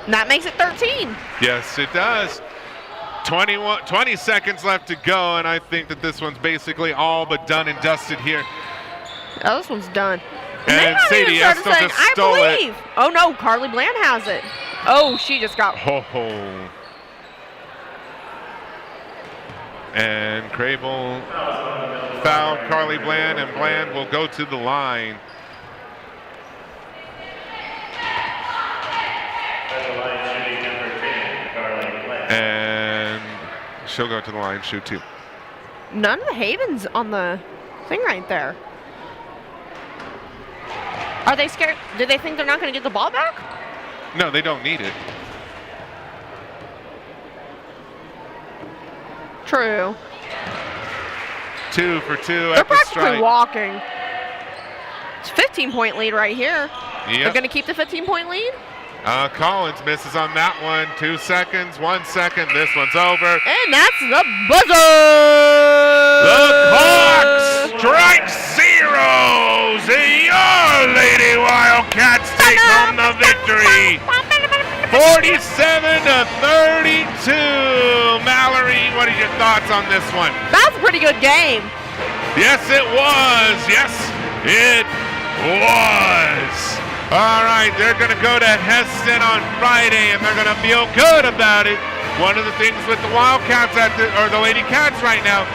And that makes it 13. Yes, it does. 20 seconds left to go, and I think that this one's basically all but done and dusted here. Oh, this one's done. And Sadie Estel saying, just stole I believe. it. Oh, no, Carly Bland has it. Oh, she just got... Ho, ho. And Crable fouled Carly Bland, and Bland will go to the line. And she'll go to the line, shoot two. None of the Havens on the thing right there. Are they scared? Do they think they're not going to get the ball back? No, they don't need it. True. 2 for 2 They're at the practically strike. walking. It's a 15-point lead right here. Yep. They're going to keep the 15-point lead? Collins misses on that one. 2 seconds, 1 second. This one's over. And that's the buzzer! The clock strikes zeros. Your Lady Wildcats take home the victory. 47-32. Mallory, what are your thoughts on this one? That's a pretty good game. Yes, it was. Yes, it was. All right, they're going to go to Heston on Friday, and they're going to feel good about it. One of the things with the Wildcats or the Lady Cats right now,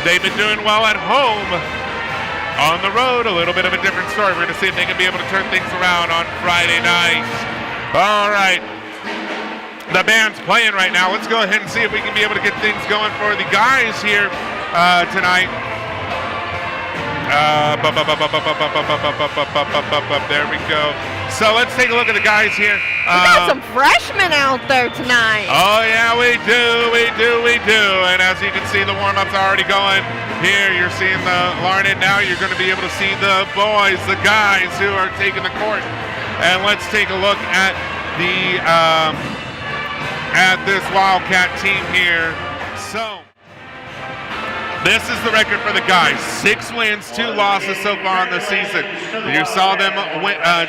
they've been doing well at home. On the road, a little bit of a different story. We're going to see if they can be able to turn things around on Friday night. All right. The band's playing right now. Let's go ahead and see if we can be able to get things going for the guys here tonight. There we go. So let's take a look at the guys here. We got some freshmen out there tonight. Oh, yeah, we do. And as you can see, the warm-up's already going. Here, you're seeing the Larned. Now you're going to be able to see the boys, the guys who are taking the court. And let's take a look at the at this Wildcat team here. So This is the record for the guys. 6 wins, 2 losses so far in the season. You saw them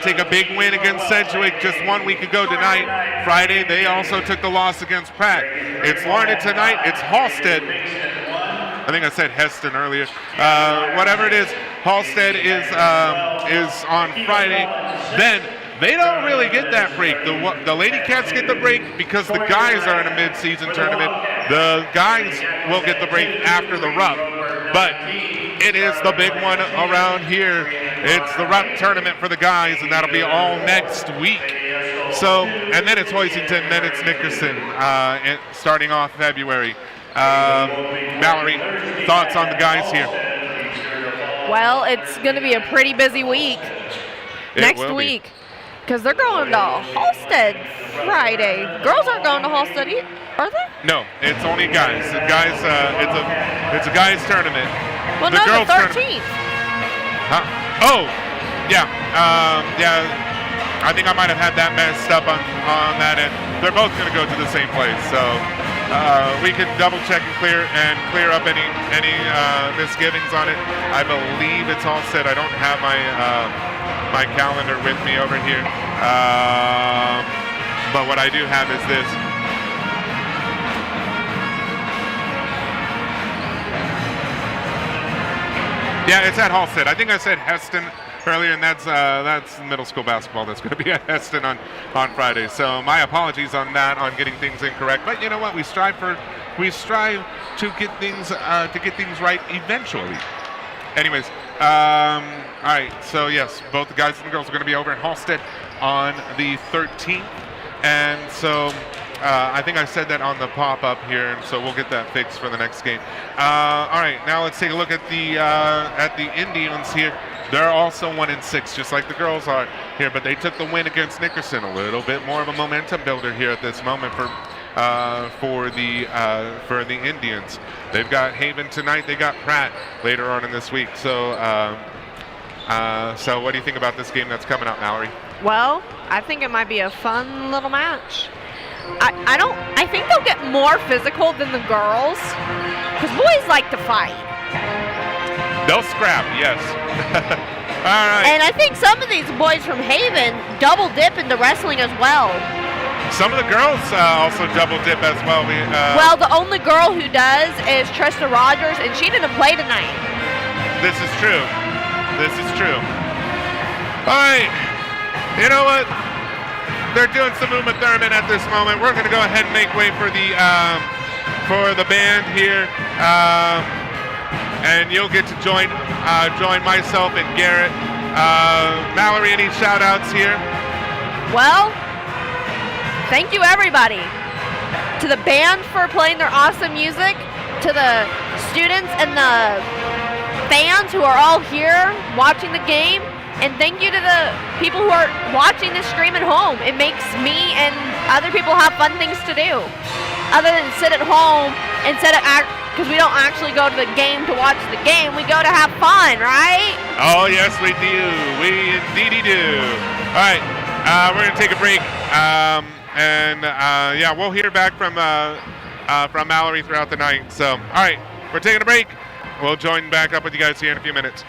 take a big win against Sedgwick just 1 week ago tonight. Friday, they also took the loss against Pratt. It's Larned tonight. It's Halstead. I think I said Heston earlier. Whatever it is, Halstead is on Friday. Then they don't really get that break. The Lady Cats get the break because the guys are in a mid-season tournament. The guys will get the break after the Rupp. But it is the big one around here. It's the Rupp tournament for the guys, and that'll be all next week. So, and then it's Hoisington, then it's Nickerson, starting off February. Mallory, thoughts on the guys here? Well, it's going to be a pretty busy week next week because they're going to Halstead Friday. Girls aren't going to Halstead, are they? No, it's only guys. The guys, it's a guys tournament. Well, the no, girls the 13th. Huh? Oh, yeah, yeah. I think I might have had that messed up on that end. They're both going to go to the same place, so we can double check and clear up any misgivings on it. I believe it's all set. I don't have my calendar with me over here, but what I do have is this. Yeah, it's at Halstead. I think I said Heston earlier, and that's middle school basketball. That's going to be at Heston on Friday. So my apologies on that, on getting things incorrect. But you know what? We strive to get things right eventually. Anyways, all right. So yes, both the guys and the girls are going to be over in Halstead on the 13th, and so. I think I said that on the pop-up here, and so we'll get that fixed for the next game. All right, now let's take a look at the Indians here. They're also 1-6, just like the girls are here, but they took the win against Nickerson. A little bit more of a momentum builder here at this moment for the Indians. They've got Haven tonight. They got Pratt later on in this week. So, so what do you think about this game that's coming up, Mallory? Well, I think it might be a fun little match. I think they'll get more physical than the girls, because boys like to fight. They'll scrap, yes. All right. And I think some of these boys from Haven double dip into wrestling as well. Some of the girls also double dip as well. Well, the only girl who does is Trista Rogers, and she didn't play tonight. This is true. This is true. All right. You know what? They're doing some Uma Thurman at this moment. We're going to go ahead and make way for the band here, and you'll get to join myself and Garrett. Mallory, any shout-outs here? Well, thank you everybody. To the band for playing their awesome music, to the students and the fans who are all here watching the game. And thank you to the people who are watching this stream at home. It makes me and other people have fun things to do. Other than sit at home and because we don't actually go to the game to watch the game. We go to have fun, right? Oh, yes, we do. We indeedy do. All right, we're going to take a break. Yeah, we'll hear back from Mallory throughout the night. So, all right, we're taking a break. We'll join back up with you guys here in a few minutes.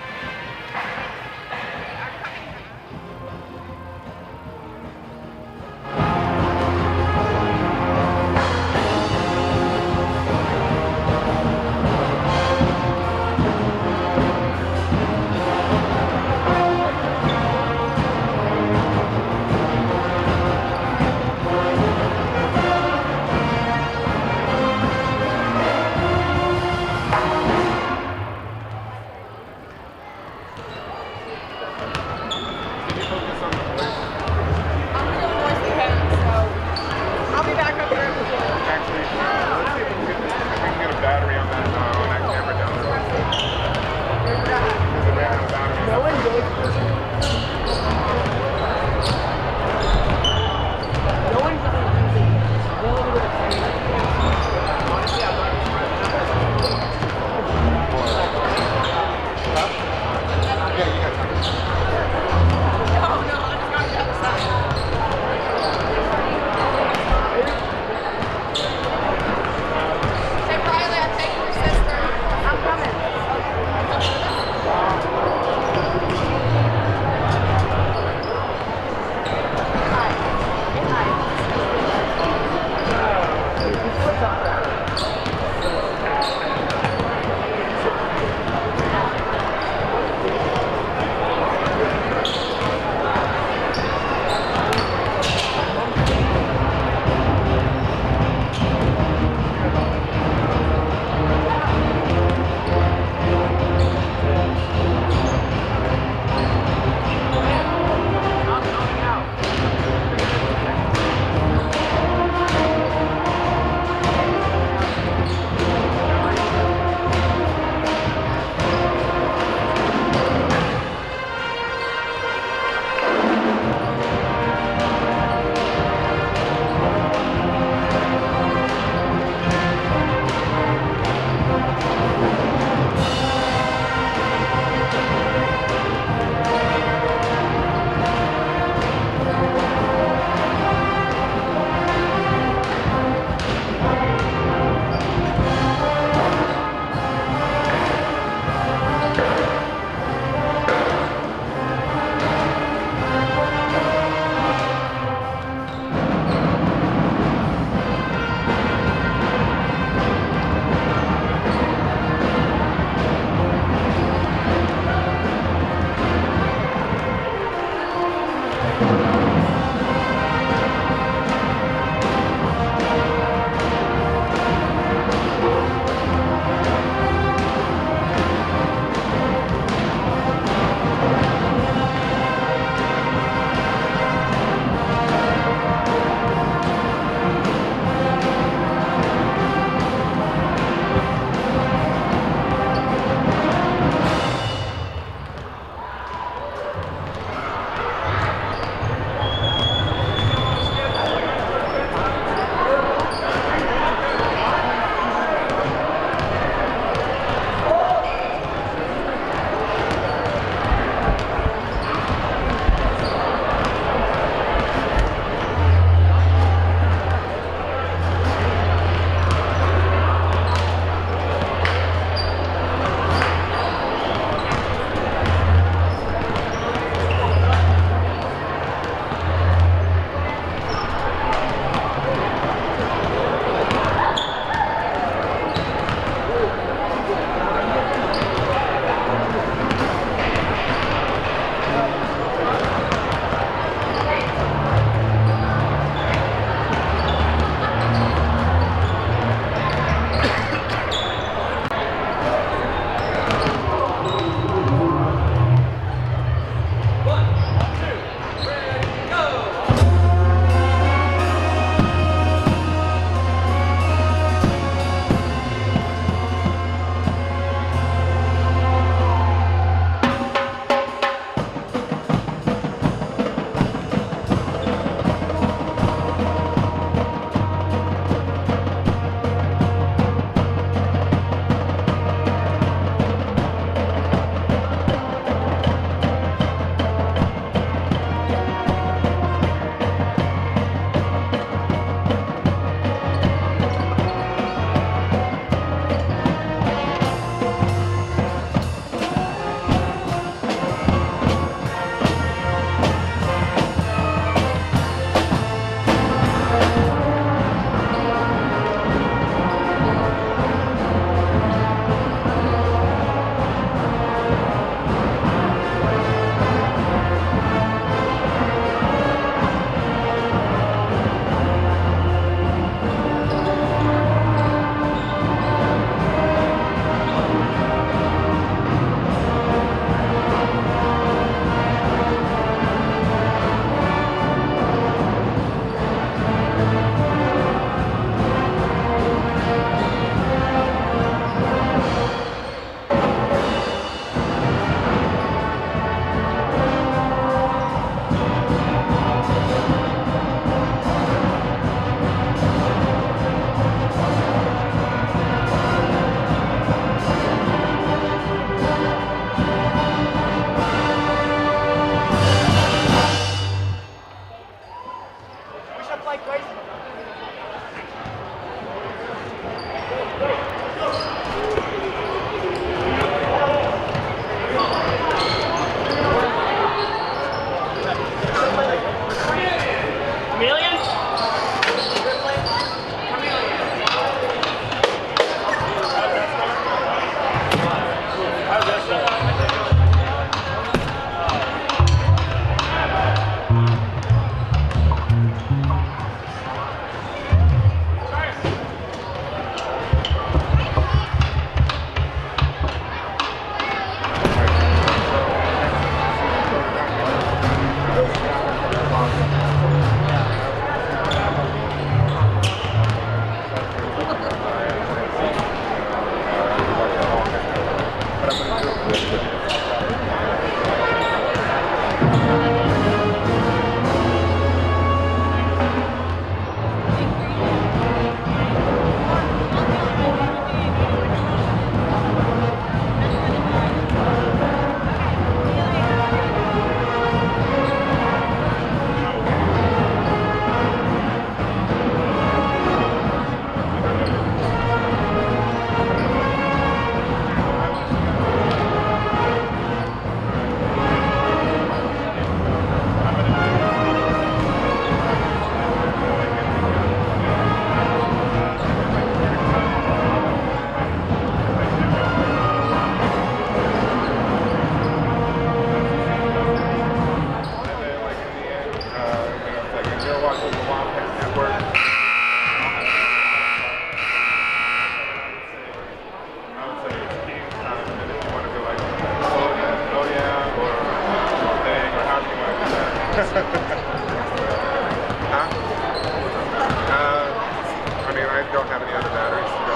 have any other batteries to go?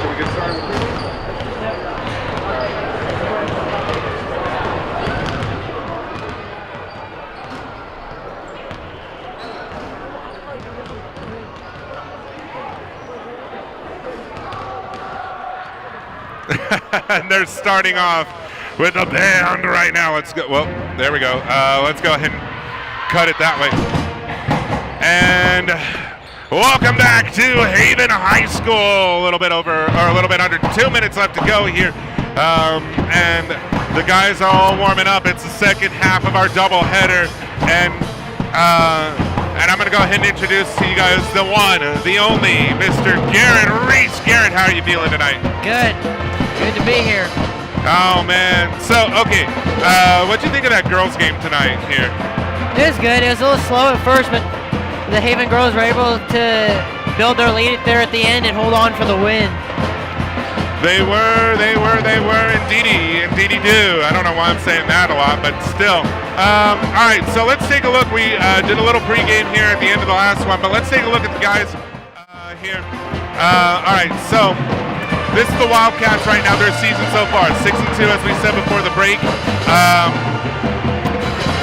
Should we get started with this? And they're starting off with a band right now. Let's go. Well, there we go. Let's go ahead and cut it that way. And welcome back to Haven High School. A little bit under 2 minutes left to go here. And the guys are all warming up. It's the second half of our doubleheader. And I'm going to go ahead and introduce to you guys the one, the only, Mr. Garrett Reese. Garrett, how are you feeling tonight? Good. Good to be here. Oh, man. So, okay. What'd you think of that girls' game tonight here? It was good. It was a little slow at first, but the Haven girls were able to build their lead there at the end and hold on for the win. They were, indeedy do. I don't know why I'm saying that a lot, but still. All right, so let's take a look. We did a little pregame here at the end of the last one, but let's take a look at the guys here. All right, so this is the Wildcats right now. Their season so far, 6-2, as we said before the break.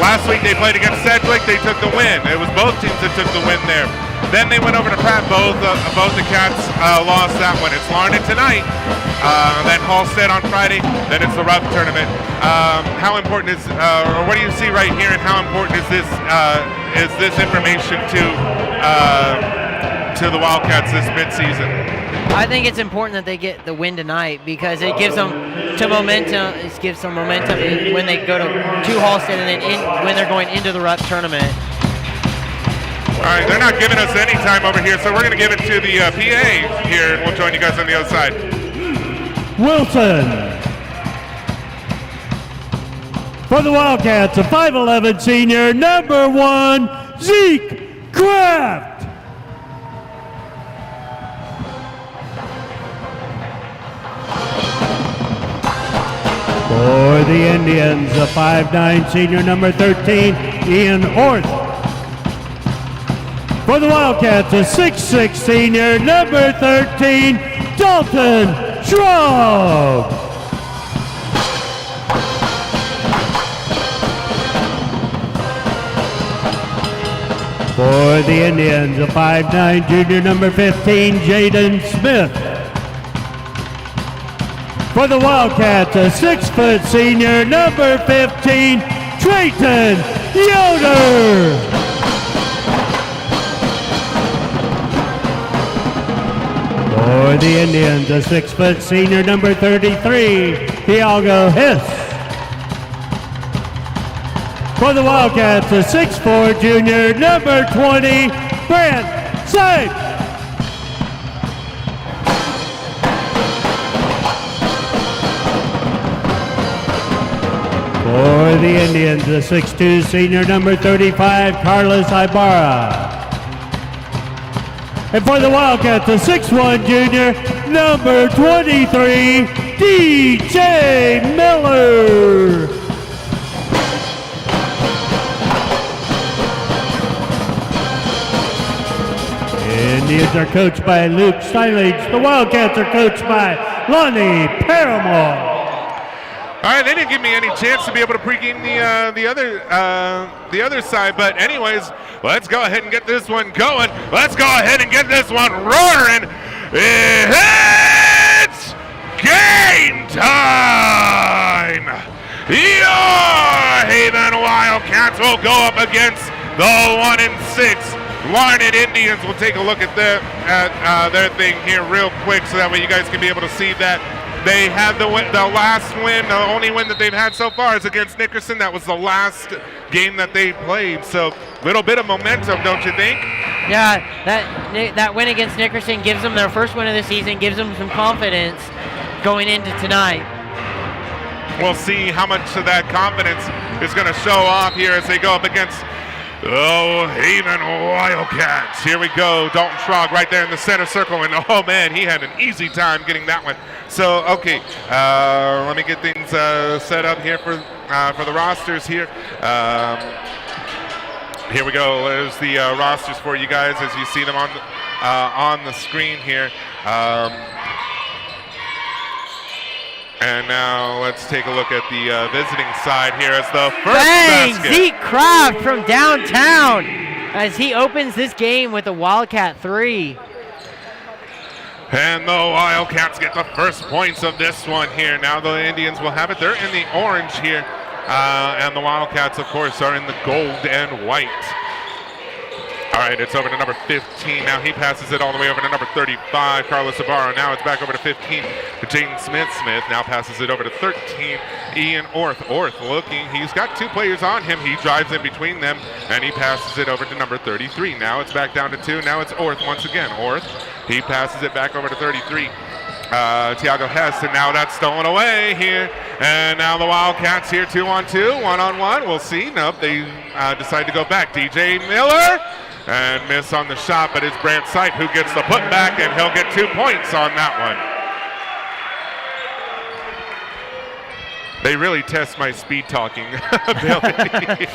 Last week they played against Sedgwick. They took the win. It was both teams that took the win there. Then they went over to Pratt. Both the Cats lost that one. It's Larned tonight. Then Halstead on Friday. Then it's the Rough tournament. How important is, or what do you see right here, and how important is this information to the Wildcats this midseason? I think it's important that they get the win tonight because it gives them momentum. It gives them momentum when they go to Halstead and then when they're going into the Rough tournament. All right, they're not giving us any time over here, so we're going to give it to the PA here, and we'll join you guys on the other side. Wilson. For the Wildcats, a 5'11 senior, number 1, Zeke Kraft. For the Indians, a 5'9 senior, number 13, Ian Orth. For the Wildcats, a 6'6 senior, number 13, Dalton Schraub. For the Indians, a 5'9 junior, number 15, Jaden Smith. For the Wildcats, a 6' senior, number 15, Trayton Yoder. For the Indians, a 6' senior, number 33, Thiago Hiss. For the Wildcats, a 6'4 junior, number 20, Brent Sykes. For the Indians, a 6'2 senior, number 35, Carlos Ibarra. And for the Wildcats, a 6'1 junior, number 23, DJ Miller. Indians are coached by Luke Steinlich. The Wildcats are coached by Lonnie Paramore. All right, they didn't give me any chance to be able to pregame the other side, but anyways, let's go ahead and get this one going. Let's go ahead and get this one roaring. It's game time! Your Haven Wildcats will go up against the 1-6 Larned Indians. We'll take a look at their thing here real quick so that way you guys can be able to see that. They had the last win, the only win that they've had so far is against Nickerson. That was the last game that they played. So a little bit of momentum, don't you think? Yeah, that win against Nickerson gives them their first win of the season, gives them some confidence going into tonight. We'll see how much of that confidence is going to show off here as they go up against Oh, Haven Wildcats. Here we go. Dalton Schrog right there in the center circle. And oh, man, he had an easy time getting that one. So, okay, let me get things set up here for the rosters here. Here we go. There's the rosters for you guys as you see them on the screen here. And now let's take a look at the visiting side here as the first basket. Zeke Kraft from downtown as he opens this game with a Wildcat 3. And the Wildcats get the first points of this one here. Now the Indians will have it. They're in the orange here. And the Wildcats, of course, are in the gold and white. All right, it's over to number 15. Now he passes it all the way over to number 35, Carlos Ibarra. Now it's back over to 15, Jaden Smith. Smith now passes it over to 13, Ian Orth. Orth looking, he's got two players on him. He drives in between them, and he passes it over to number 33. Now it's back down to 2. Now it's Orth once again. Orth, he passes it back over to 33. Tiago Hess, and now that's stolen away here. And now the Wildcats here 2-on-2, 1-on-1. We'll see. Nope, they decide to go back. DJ Miller. And miss on the shot, but it's Brant Sipe who gets the putback, and he'll get 2 points on that one. They really test my speed talking ability.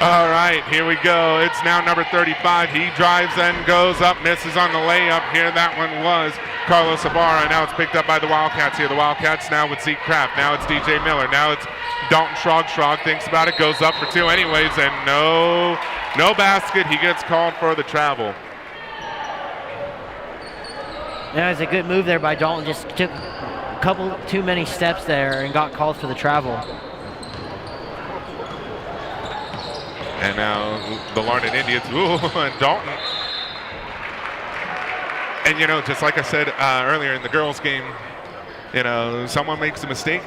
All right, here we go. It's now number 35. He drives and goes up, misses on the layup here. That one was Carlos Ibarra. Now it's picked up by the Wildcats here. The Wildcats now with Zeke Kraft. Now it's DJ Miller. Now it's Dalton Schrog. Schrog thinks about it, goes up for 2 anyways, and no basket. He gets called for the travel. Yeah, it's a good move there by Dalton. Just took a couple too many steps there and got called for the travel. And now the Larned Indians, and Dalton. And you know, just like I said earlier in the girls' game, you know, someone makes a mistake,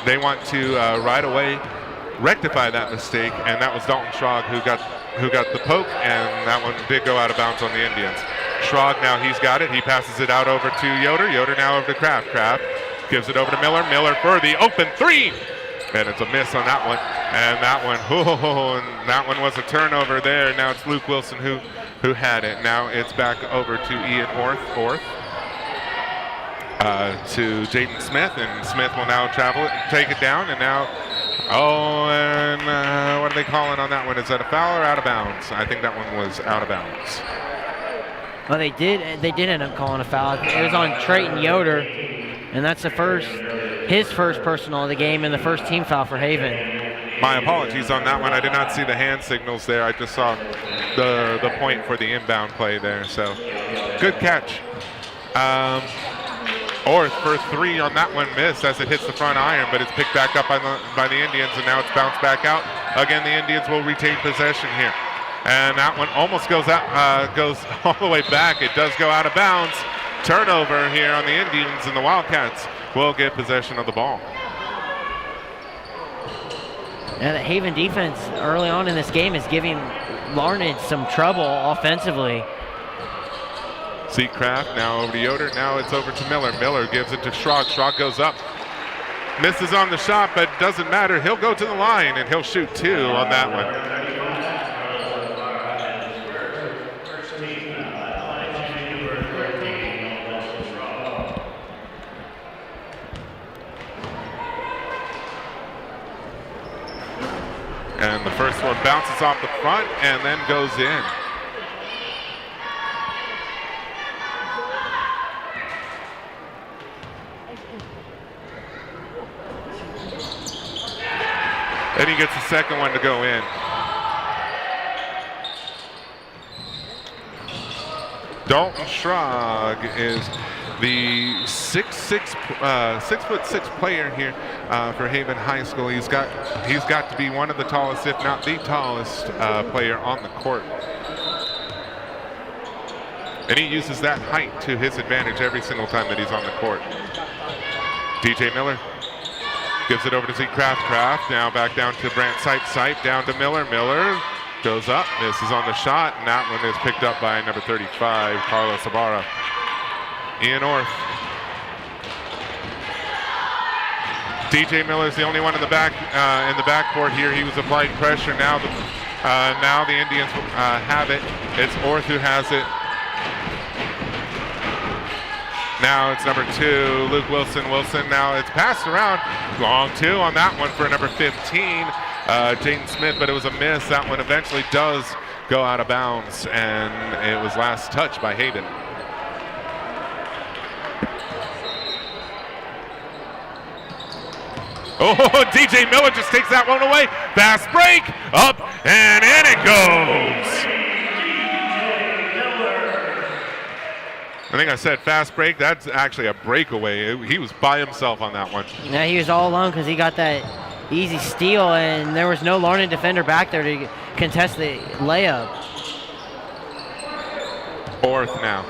they want to right away rectify that mistake, and that was Dalton Schrog who got the poke, and that one did go out of bounds on the Indians. Schrog now, he's got it. He passes it out over to Yoder. Yoder now over to Kraft. Kraft gives it over to Miller. Miller for the open 3. And it's a miss on that one. And that one was a turnover there. Now it's Luke Wilson who had it. Now it's back over to Ian Orth. To Jaden Smith, and Smith will now travel it and take it down, and now, what are they calling on that one? Is that a foul or out of bounds? I think that one was out of bounds. Well, they did end up calling a foul. It was on Trayton Yoder, and that's his first personal of the game and the first team foul for Haven. My apologies on that one. I did not see the hand signals there. I just saw the point for the inbound play there, so good catch. Orth for 3 on that one, missed as it hits the front iron, but it's picked back up by the Indians, and now it's bounced back out. Again, the Indians will retain possession here. And that one almost goes all the way back. It does go out of bounds. Turnover here on the Indians, and the Wildcats will get possession of the ball. Yeah, the Haven defense early on in this game is giving Larned some trouble offensively. Zeke Kraft now over to Yoder. Now it's over to Miller. Miller gives it to Schrog. Schrog goes up. Misses on the shot, but doesn't matter. He'll go to the line, and he'll shoot 2 on that one. And the first one bounces off the front and then goes in. Then he gets the second one to go in. Dalton Schrog is the 6'6" player here for Haven High School. He's got to be one of the tallest, if not the tallest, player on the court. And he uses that height to his advantage every single time that he's on the court. DJ Miller gives it over to Zeke Kraft. Kraft now back down to Brant Sipe. Sipe down to Miller. Miller goes up, misses on the shot, and that one is picked up by number 35, Carlos Ibarra. Ian Orth. DJ Miller's the only one in the backcourt here. He was applying pressure. Now the Indians have it. It's Orth who has it. Now it's number 2, Luke Wilson. Wilson, now it's passed around. Long 2 on that one for number 15, Jaden Smith, but it was a miss. That one eventually does go out of bounds, and it was last touched by Hayden. Oh, DJ Miller just takes that one away. Fast break, up, and in it goes. I think I said fast break. That's actually a breakaway. He was by himself on that one. Yeah, he was all alone because he got that easy steal, and there was no Larned defender back there to contest the layup. Orth now.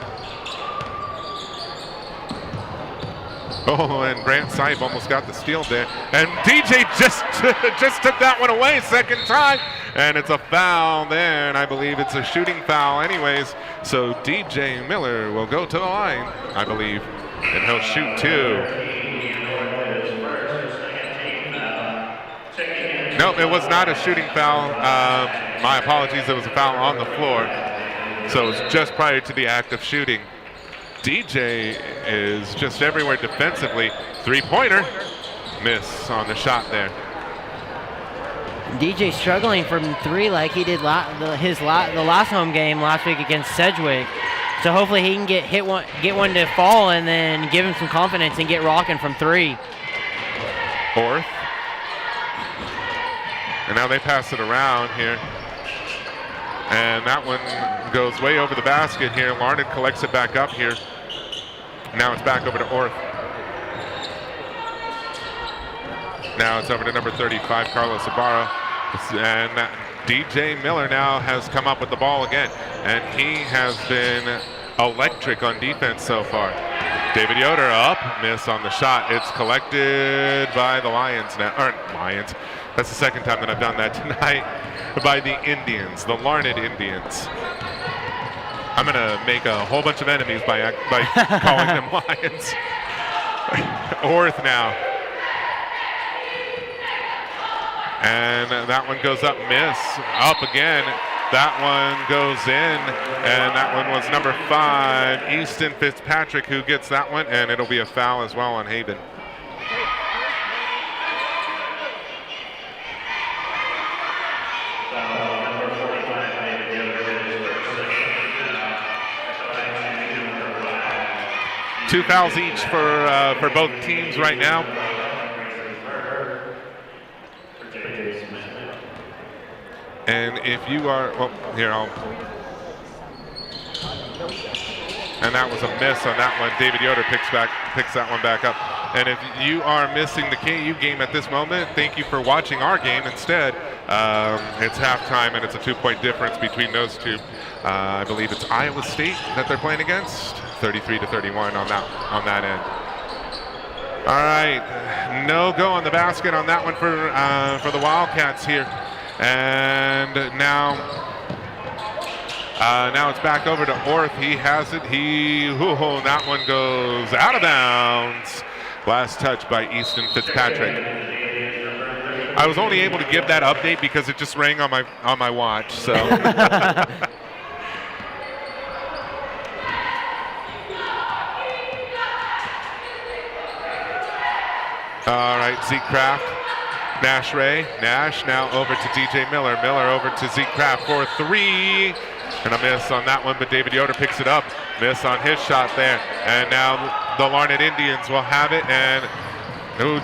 Oh, and Grant Sipe almost got the steal there. And DJ just took that one away, second time. And it's a foul there, and I believe it's a shooting foul anyways. So DJ Miller will go to the line, I believe, and he'll shoot 2. Nope, it was not a shooting foul. My apologies, it was a foul on the floor. So it was just prior to the act of shooting. DJ is just everywhere defensively. 3-pointer, miss on the shot there. DJ struggling from 3 like he did the last home game last week against Sedgwick. So hopefully he can get one to fall and then give him some confidence and get rocking from 3. Orth. And now they pass it around here. And that one goes way over the basket here. Larned collects it back up here. Now it's back over to Orth. Now it's over to number 35, Carlos Ibarra. And DJ Miller now has come up with the ball again. And he has been electric on defense so far. David Yoder up, miss on the shot. It's collected by the Lions now. Or Lions. That's the second time that I've done that tonight. By the Indians, the Larned Indians. I'm going to make a whole bunch of enemies by calling them Lions. Orth now. And that one goes up, miss. Up again. That one goes in. And that one was number 5, Easton Fitzpatrick, who gets that one. And it'll be a foul as well on Hayden. Two fouls each for both teams right now. And if you are, well, here and that was a miss on that one. David Yoder picks that one back up. And if you are missing the KU game at this moment, thank you for watching our game instead. It's halftime, and it's a 2-point difference between those two. I believe it's Iowa State that they're playing against. 33-31 on that end. All right, no go on the basket on that one for the Wildcats here. And now it's back over to Orth. He has it. That one goes out of bounds. Last touch by Easton Fitzpatrick. I was only able to give that update because it just rang on my watch. So. All right, Zeke Kraft, Nash Ray. Nash now over to DJ Miller. Miller over to Zeke Kraft for 3. And a miss on that one, but David Yoder picks it up. Miss on his shot there. And now the Larned Indians will have it. And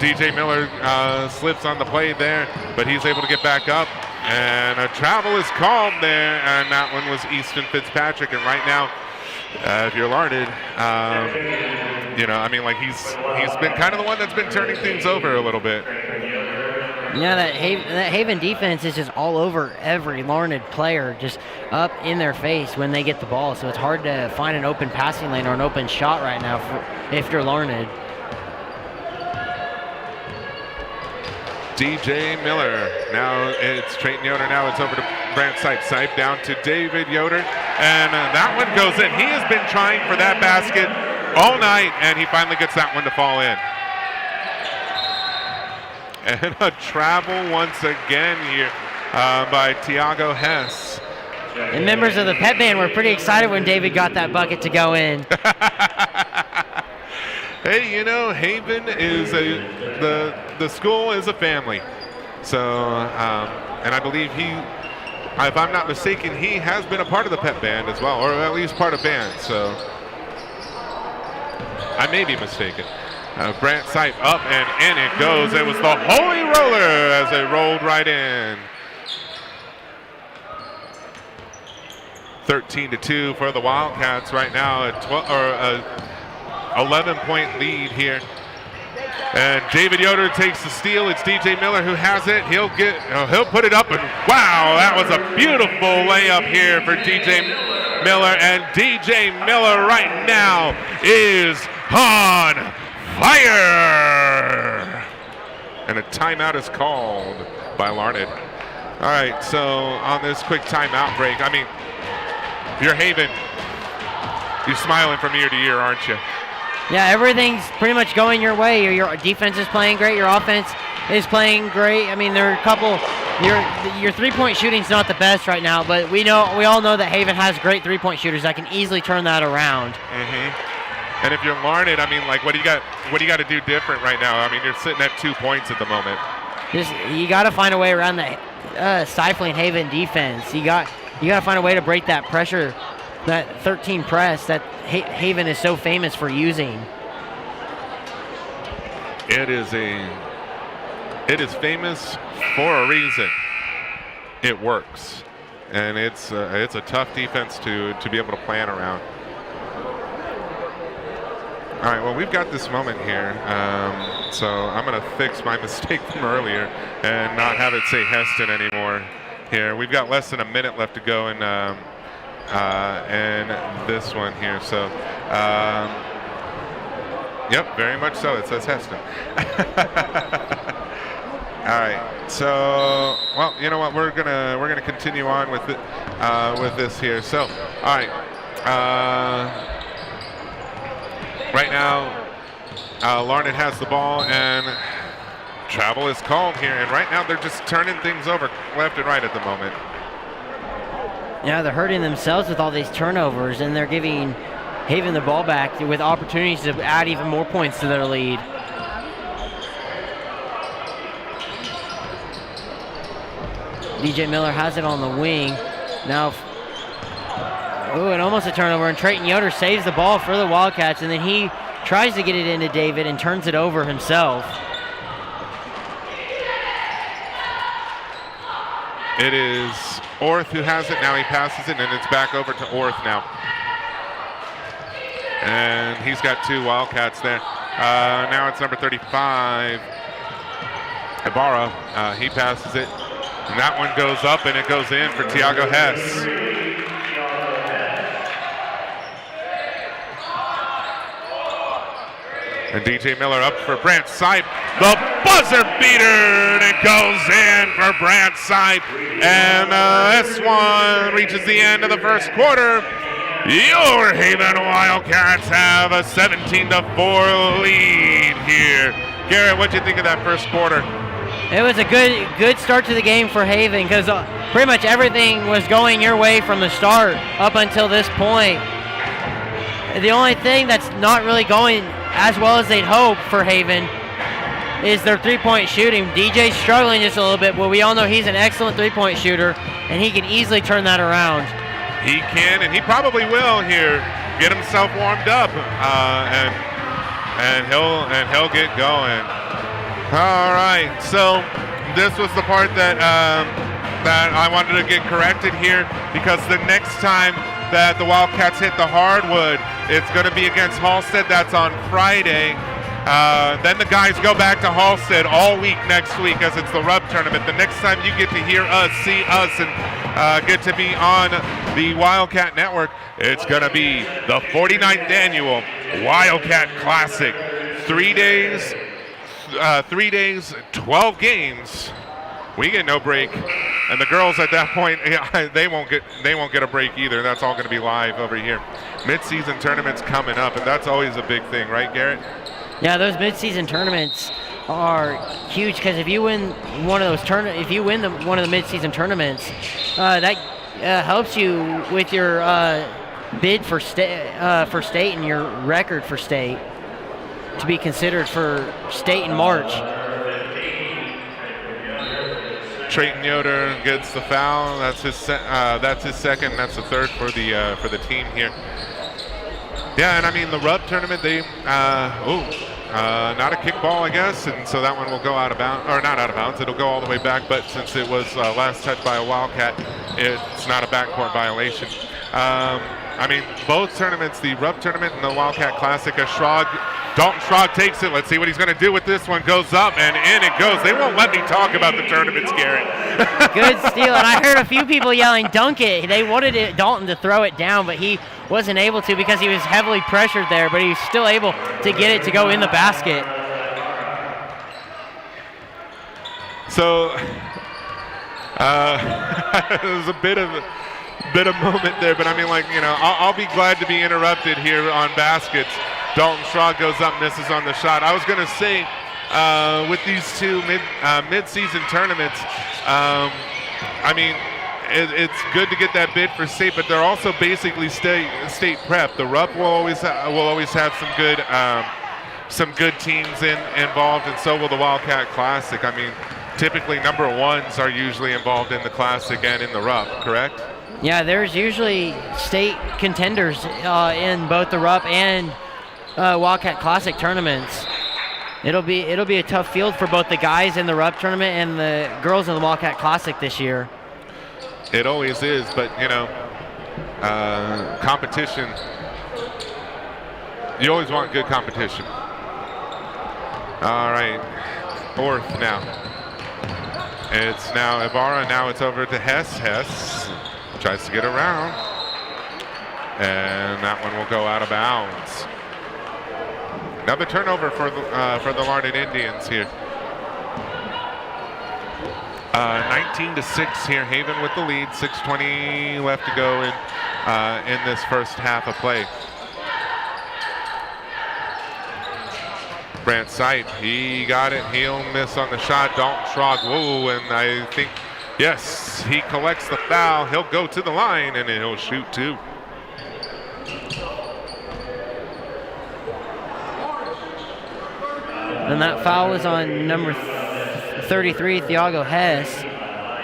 DJ Miller slips on the play there, but he's able to get back up. And a travel is called there. And that one was Easton Fitzpatrick. And right now, if you're Larned, he's been kind of the one that's been turning things over a little bit. Yeah, that Haven defense is just all over every Larned player, just up in their face when they get the ball. So it's hard to find an open passing lane or an open shot right now if you're Larned. DJ Miller. Now it's Trayton Yoder. Now it's over to Brant Sipe. Sipe down to David Yoder. And that one goes in. He has been trying for that basket all night, and he finally gets that one to fall in. And a travel once again here by Tiago Hess. And members of the pep band were pretty excited when David got that bucket to go in. Hey, you know, Haven is the school is a family. So, and I believe if I'm not mistaken, he has been a part of the pep band as well, or at least part of band. So, I may be mistaken. Brant Sipe up and in it goes. It was the Holy Roller as they rolled right in. 13-2 for the Wildcats right now. A 11-point lead here. And David Yoder takes the steal. It's DJ Miller who has it. He'll put it up, and wow, that was a beautiful layup here for DJ Miller. And DJ Miller right now is on fire. And a timeout is called by Larned. All right, so on this quick timeout break, I mean, if you're Haven, you're smiling from ear to ear, aren't you? Yeah, everything's pretty much going your way. Your defense is playing great. Your offense is playing great. I mean, there are a couple. Your three-point shooting's not the best right now, but we all know that Haven has great three-point shooters that can easily turn that around. And if you're Larned, I mean, like, what do you got to do different right now? I mean, you're sitting at 2 points at the moment. You got to find a way around the stifling Haven defense. You got to find a way to break that pressure, that 13 press that Haven is so famous for using. It is famous for a reason. It works, and it's a tough defense to be able to plan around. All right, well, we've got this moment here, so I'm going to fix my mistake from earlier and not have it say Heston anymore here. We've got less than a minute left to go in this one here. So, yep, very much so. It says Heston. All right. So, well, you know what? We're gonna continue on with it, with this here. So, all right. Right now, Larned has the ball, and travel is called here. And right now, they're just turning things over left and right at the moment. Yeah, they're hurting themselves with all these turnovers, and they're giving Haven the ball back with opportunities to add even more points to their lead. DJ Miller has it on the wing. Now, and almost a turnover, and Trayton Yoder saves the ball for the Wildcats, and then he tries to get it into David and turns it over himself. It is Orth who has it. Now he passes it, and it's back over to Orth now. And he's got two Wildcats there. Now it's number 35, Ibarra. He passes it, and that one goes up, and it goes in for Tiago Hess. And DJ Miller up for Brant Sipe. The buzzer beater, and it goes in for Brant Sipe. And this one reaches the end of the first quarter. Your Haven Wildcats have a 17-4 lead here. Garrett, what do you think of that first quarter? It was a good start to the game for Haven, because pretty much everything was going your way from the start up until this point. The only thing that's not really going as well as they'd hope for Haven is their three-point shooting. DJ's struggling just a little bit, but we all know he's an excellent three-point shooter, and he can easily turn that around. He can, and he probably will here. Get himself warmed up, and he'll get going. All right, so this was the part that I wanted to get corrected here, because the next time that the Wildcats hit the hardwood, it's going to be against Halstead. That's on Friday. Then the guys go back to Halstead all week next week, as it's the Rub tournament. The next time you get to hear us, see us, and get to be on the Wildcat Network, it's going to be the 49th annual Wildcat Classic. 3 days, 12 games. We get no break, and the girls at that point, they won't get a break either. That's all going to be live over here. Mid-season tournaments coming up, and that's always a big thing, right, Garrett? Yeah, those mid-season tournaments are huge because if you win one of those one of the mid-season tournaments, that helps you with your bid for state and your record for state to be considered for state in March. Trayton Yoder gets the foul. That's his second. That's the third for the team here. Yeah, and I mean the Rub tournament, they not a kickball, I guess, and so that one will go out of bounds, or not out of bounds. It'll go all the way back, but since it was last touched by a Wildcat, it's not a backcourt violation. I mean, both tournaments, the Rub tournament and the Wildcat Classic, Dalton Schrog takes it. Let's see what he's going to do with this one. Goes up and in it goes. They won't let me talk about the tournaments, Garrett. Good steal, and I heard a few people yelling, dunk it. They wanted Dalton to throw it down, but he wasn't able to because he was heavily pressured there, but he was still able to get it to go in the basket. So, it was a bit of moment there, but I mean, like, you know, I'll be glad to be interrupted here on baskets. Dalton Schrog goes up, misses on the shot. I was going to say, with these two mid-season tournaments, I mean, it's good to get that bid for state, but they're also basically state prep. The Rupp will always have some good teams involved, and so will the Wildcat Classic. I mean, typically number ones are usually involved in the Classic and in the Rupp, correct? Yeah, there's usually state contenders in both the Rupp and Wildcat Classic tournaments. It'll be a tough field for both the guys in the Rupp tournament and the girls in the Wildcat Classic this year. It always is, but you know, competition. You always want good competition. All right, Orth now. It's now Ibarra. Now it's over to Hess. Hess tries to get around, and that one will go out of bounds. Another turnover for the Larned Indians here. 19-6 here. Haven with the lead. 6:20 left to go in this first half of play. Brant Sipe, he got it. He'll miss on the shot. Dalton Schrog, whoa, and I think, yes, he collects the foul. He'll go to the line, and he'll shoot two. And that foul was on number 33, Thiago Hess,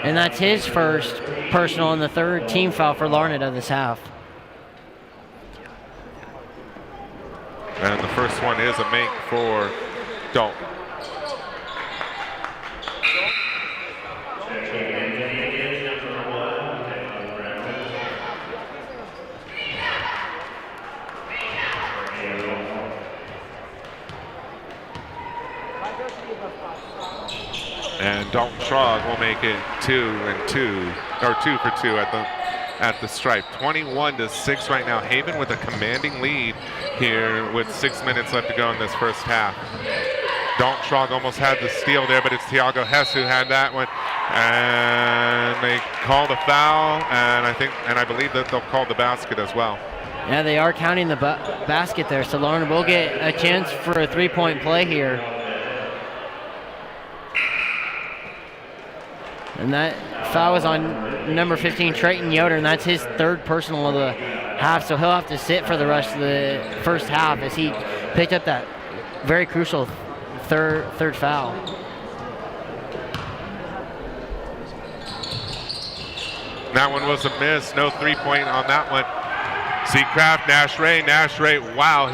and that's his first personal and the third team foul for Larned of this half. And the first one is a make for Dalton. And Dalton Schrog will make it 2 for 2 at the stripe. 21-6 right now. Haven with a commanding lead here with 6 minutes left to go in this first half. Dalton Schrog almost had the steal there, but it's Thiago Hess who had that one. And they call the foul, and I believe that they'll call the basket as well. Yeah, they are counting the basket there, so Larned will get a chance for a three-point play here. And that foul is on number 15, Trayton Yoder, and that's his third personal of the half, so he'll have to sit for the rest of the first half as he picked up that very crucial third foul. That one was a miss. No three-point on that one. Seacraft, Nash Ray, wow,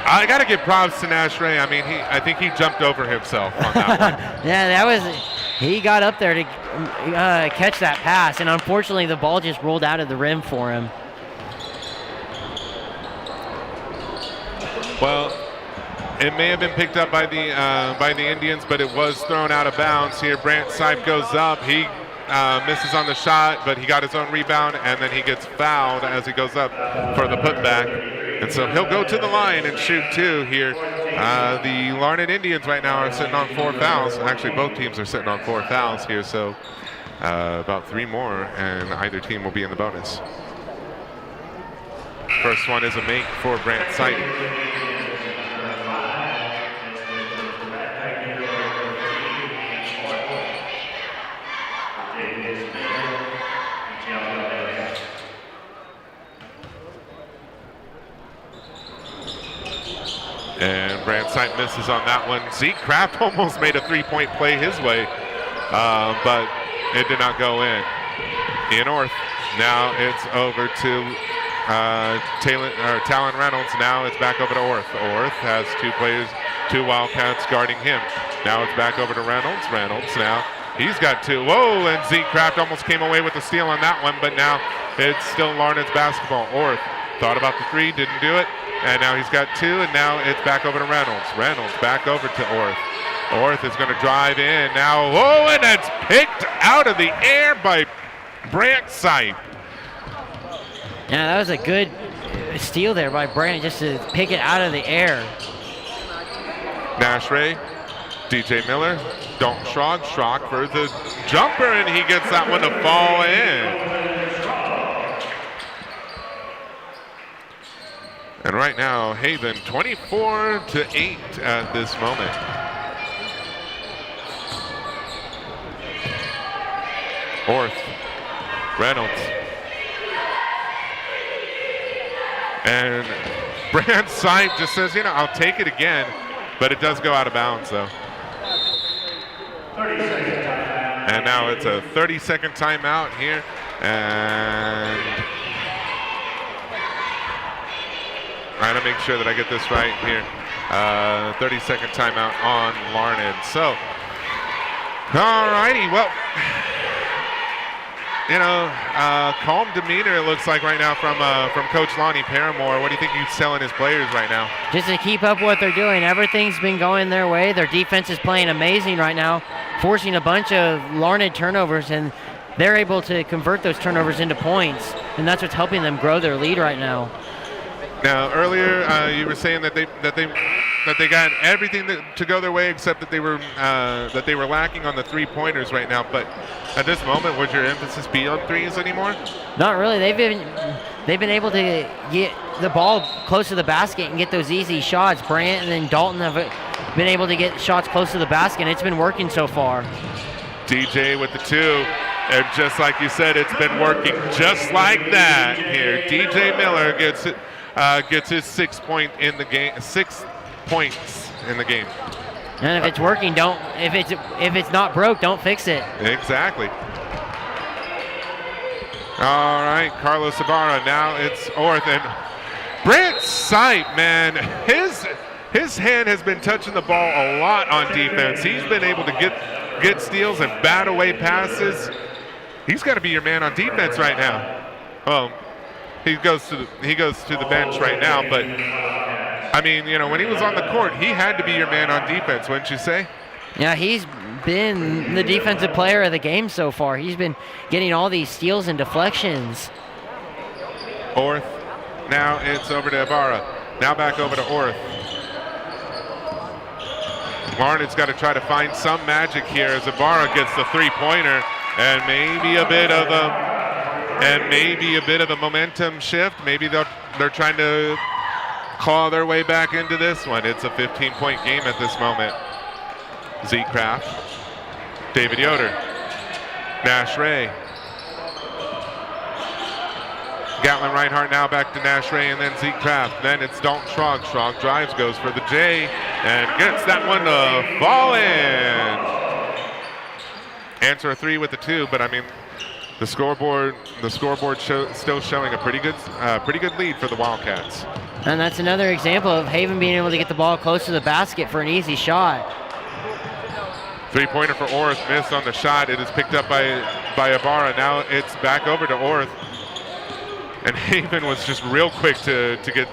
I got to give props to Nash Ray. I mean, I think he jumped over himself on that one. Yeah, he got up there to catch that pass, and unfortunately the ball just rolled out of the rim for him. Well, it may have been picked up by the Indians, but it was thrown out of bounds here. Brant Sipe goes up. He misses on the shot, but he got his own rebound, and then he gets fouled as he goes up for the putback. And so he'll go to the line and shoot two here. The Larned Indians right now are sitting on 4 fouls. Actually, both teams are sitting on 4 fouls here, so about 3 more, and either team will be in the bonus. First one is a make for Brant Sipe. is Miller. Kiana Meyers. And Brandside misses on that one. Zeke Kraft almost made a three-point play his way, but it did not go in. Ian Orth. Now it's over to Talon Reynolds. Now it's back over to Orth. Orth has two Wildcats guarding him. Now it's back over to Reynolds. Reynolds now. He's got two. Whoa, and Zeke Kraft almost came away with the steal on that one, but now it's still Larned's basketball. Orth thought about the three, didn't do it, and now he's got two, and now it's back over to Reynolds. Reynolds back over to Orth. Orth is going to drive in now. Whoa, and it's picked out of the air by Brandside. Yeah, that was a good steal there by Brand just to pick it out of the air. Nash Ray, DJ Miller, Dalton Schrog for the jumper, and he gets that one to fall in. And right now, Haven 24-8 at this moment. Orth, Reynolds. And Brandside just says, I'll take it again, but it does go out of bounds, though. 30-second timeout. And now it's a 30-second timeout here, and trying to make sure that I get this right here. 30-second timeout on Larned. So, all righty, well, calm demeanor it looks like right now from Coach Lonnie Paramore. What do you think he's telling his players right now? Just to keep up what they're doing. Everything's been going their way. Their defense is playing amazing right now, forcing a bunch of Larned turnovers, and they're able to convert those turnovers into points, and that's what's helping them grow their lead right now. Now, earlier you were saying that they got everything to go their way, except that they were lacking on the three-pointers right now. But at this moment, would your emphasis be on threes anymore? Not really. They've been able to get the ball close to the basket and get those easy shots. Brant and then Dalton have been able to get shots close to the basket, and it's been working so far. DJ with the two. And just like you said, it's been working just like that here. DJ Miller gets his 6 points in the game. 6 points in the game. And if it's working, if it's not broke, don't fix it. Exactly. All right, Carlos Ibarra. Now it's Orth, and Brant Sipe, man, his hand has been touching the ball a lot on defense. He's been able to get steals and bat away passes. He's got to be your man on defense right now. Well, he goes to the bench right now, but I mean, when he was on the court, he had to be your man on defense, wouldn't you say? Yeah, he's been the defensive player of the game so far. He's been getting all these steals and deflections. Orth. Now it's over to Ibarra. Now back over to Orth. Larned's got to try to find some magic here as Ibarra gets the three-pointer, and maybe a bit of a momentum shift. Maybe they're trying to claw their way back into this one. It's a 15-point game at this moment. Zeke Kraft, David Yoder, Nash Ray, Gatlin Reinhardt now back to Nash Ray, and then Zeke Kraft. Then it's Dalton Schrog. Schrog drives, goes for the J, and gets that one to fall in. Answer a three with the two, but I mean, the scoreboard still showing a pretty good lead for the Wildcats. And that's another example of Haven being able to get the ball close to the basket for an easy shot. Three-pointer for Orth, missed on the shot. It is picked up by Ibarra. Now it's back over to Orth. And Haven was just real quick to get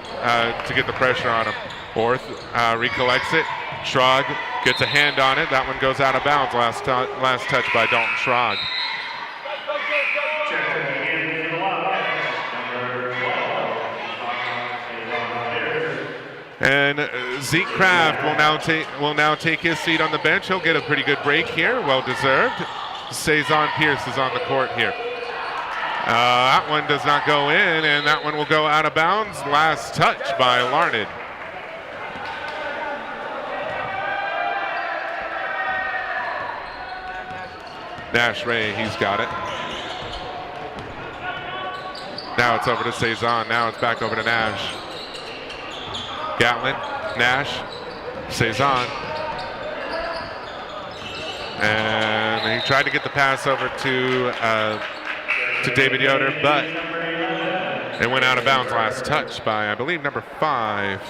the pressure on him. Orth recollects it. Schrog gets a hand on it. That one goes out of bounds. Last touch by Dalton Schrog. And Zeke Kraft will now take his seat on the bench. He'll get a pretty good break here, well deserved. Cezanne Pierce is on the court here. That one does not go in, and that one will go out of bounds. Last touch by Larned. Nash Ray, he's got it. Now it's over to Cezanne. Now it's back over to Nash. Gatlin, Nash, Cezanne. And he tried to get the pass over to David Yoder, but it went out of bounds last touch by, I believe, number 5,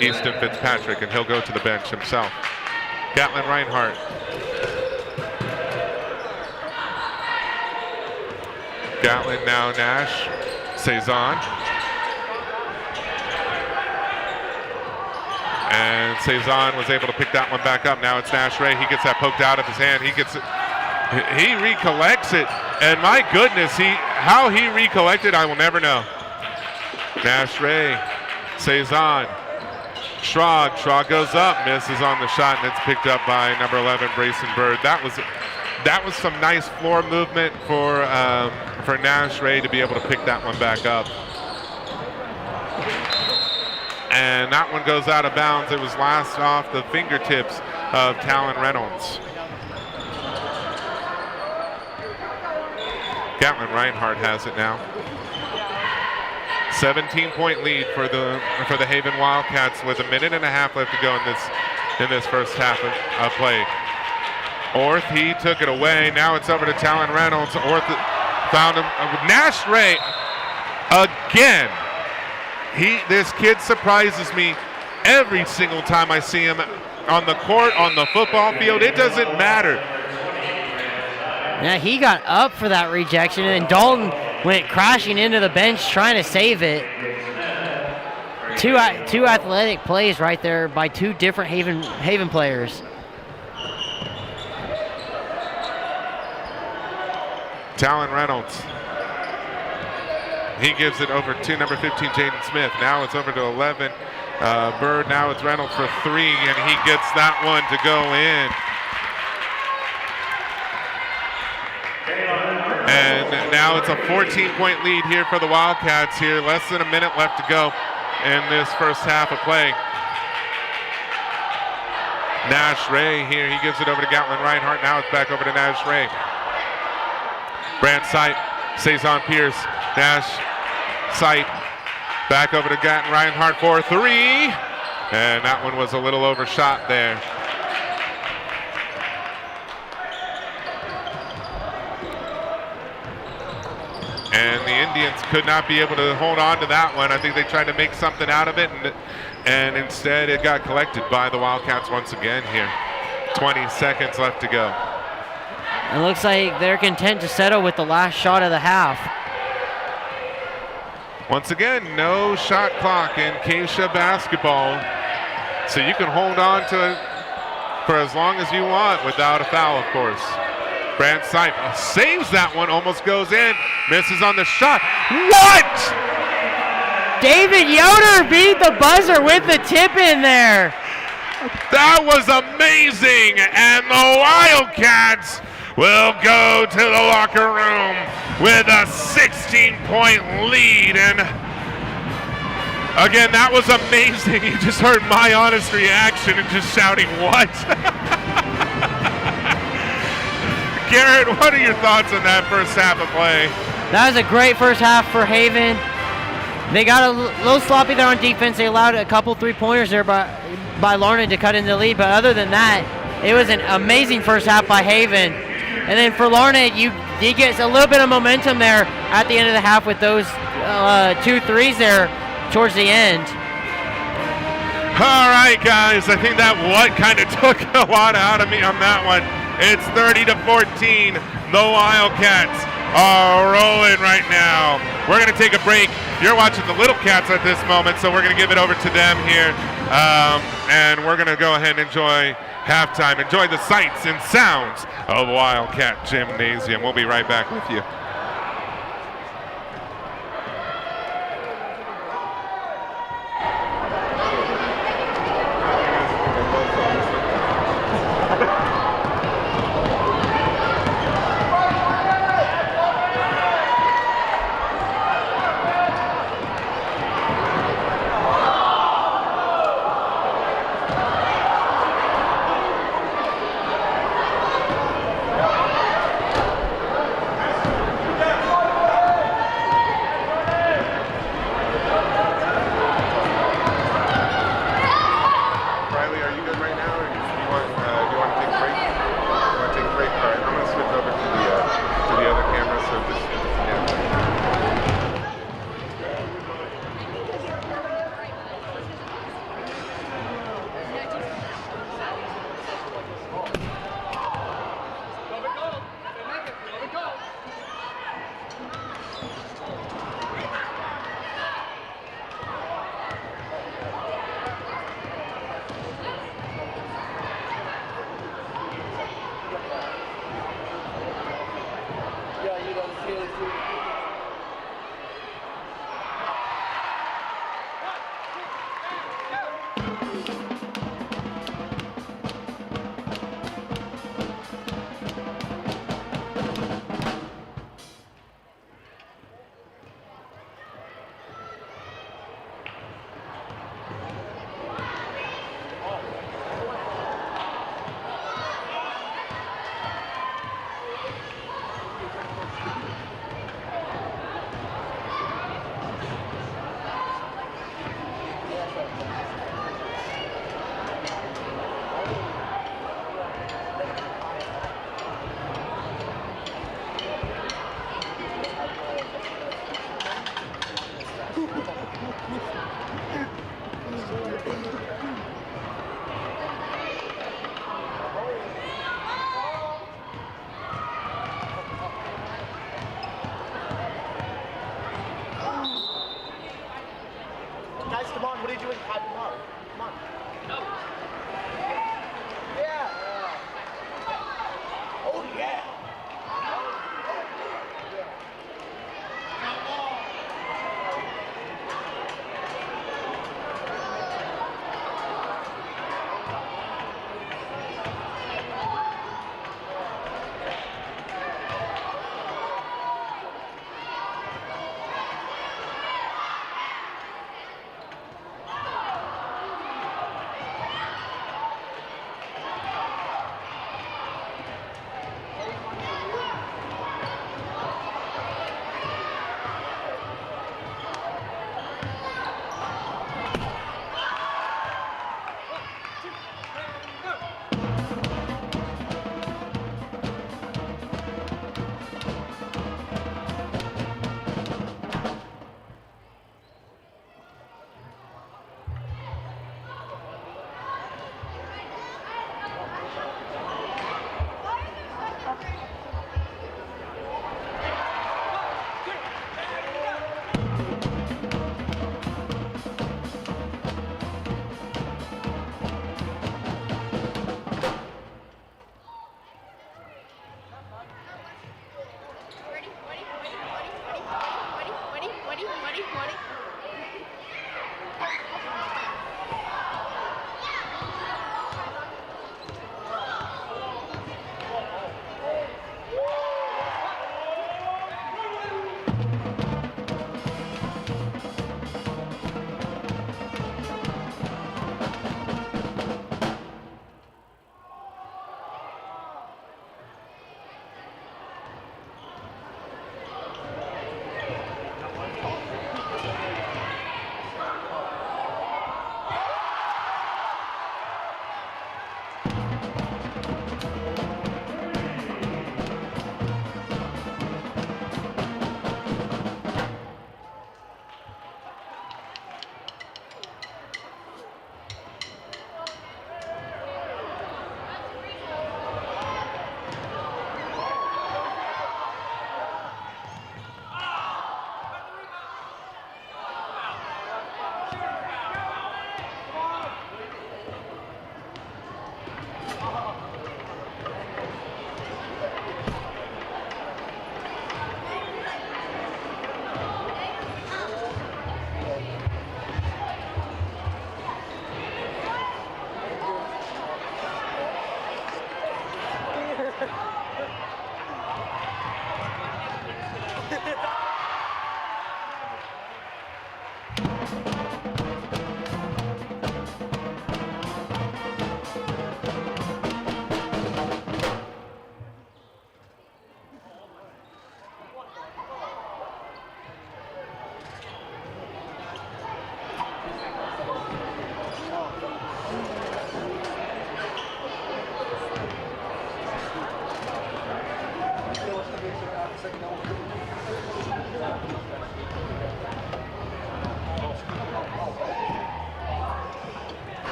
Easton Fitzpatrick, and he'll go to the bench himself. Gatlin Reinhardt. Gatlin now Nash, Cezanne. And Cezanne was able to pick that one back up. Now it's Nash Ray. He gets that poked out of his hand. He recollects it. And my goodness, how he recollected, I will never know. Nash Ray, Cezanne, Schrag. Schrag goes up, misses on the shot, and it's picked up by number 11, Brayson Bird. That was some nice floor movement for Nash Ray to be able to pick that one back up. And that one goes out of bounds. It was last off the fingertips of Talon Reynolds. Gatlin Reinhardt has it now. 17-point lead for the Haven Wildcats with 1.5 minutes left to go in this first half of play. Orth, he took it away. Now it's over to Talon Reynolds. Orth found him. Nash Ray again. This kid surprises me every single time I see him on the court, on the football field. It doesn't matter. Yeah, he got up for that rejection, and Dalton went crashing into the bench trying to save it. Two athletic plays right there by two different Haven players. Talon Reynolds. He gives it over to number 15, Jaden Smith. Now it's over to 11, Bird. Now it's Reynolds for 3, and he gets that one to go in. And now it's a 14-point lead here for the Wildcats here. Less than 1 minute left to go in this first half of play. Nash Ray here. He gives it over to Gatlin Reinhardt. Now it's back over to Nash Ray. Brand Sight, Cezanne Pierce, Nash Sight, back over to Gatlin Reinhardt for 3. And that one was a little overshot there. And the Indians could not be able to hold on to that one. I think they tried to make something out of it, and instead it got collected by the Wildcats once again here. 20 seconds left to go. It looks like they're content to settle with the last shot of the half. Once again, no shot clock in Keisha basketball. So you can hold on to it for as long as you want without a foul, of course. Brand Sight saves that one, almost goes in, misses on the shot. What? David Yoder beat the buzzer with the tip in there. That was amazing, and the Wildcats will go to the locker room with a 16-point lead. And again, that was amazing. You just heard my honest reaction and just shouting, what? Garrett, what are your thoughts on that first half of play? That was a great first half for Haven. They got a little sloppy there on defense. They allowed a couple three-pointers there by Larned to cut into the lead. But other than that, it was an amazing first half by Haven. And then for Larned, he gets a little bit of momentum there at the end of the half with those 2 threes there towards the end. All right, guys, I think that what kind of took a lot out of me on that one. It's 30-14. The Wildcats are rolling right now. We're going to take a break. You're watching the Little Cats at this moment, so we're going to give it over to them here. And we're going to go ahead and enjoy halftime. Enjoy the sights and sounds of Wildcat Gymnasium. We'll be right back with you.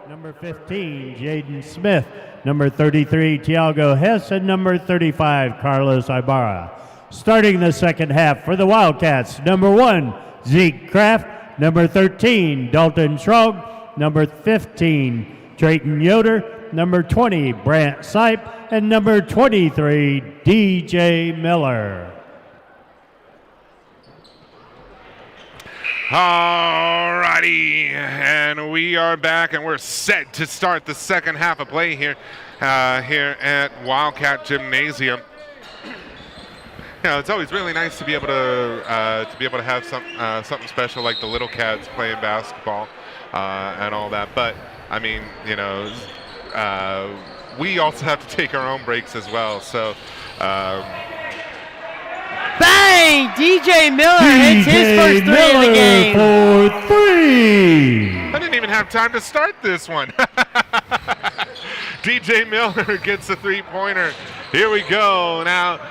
Number 15, Jaden Smith. Number 33, Tiago Hess. And number 35, Carlos Ibarra. Starting the second half for the Wildcats, number 1, Zeke Kraft. Number 13, Dalton Schrog. Number 15, Drayton Yoder. Number 20, Brant Sipe. And number 23, DJ Miller. Alrighty, and we are back, and we're set to start the second half of play here, here at Wildcat Gymnasium. You know, it's always really nice to be able to have something special like the little cats playing basketball and all that. But I mean, you know, we also have to take our own breaks as well. So. Bang! DJ Miller hits his first three of the game. For three. I didn't even have time to start this one. DJ Miller gets the three-pointer. Here we go. Now,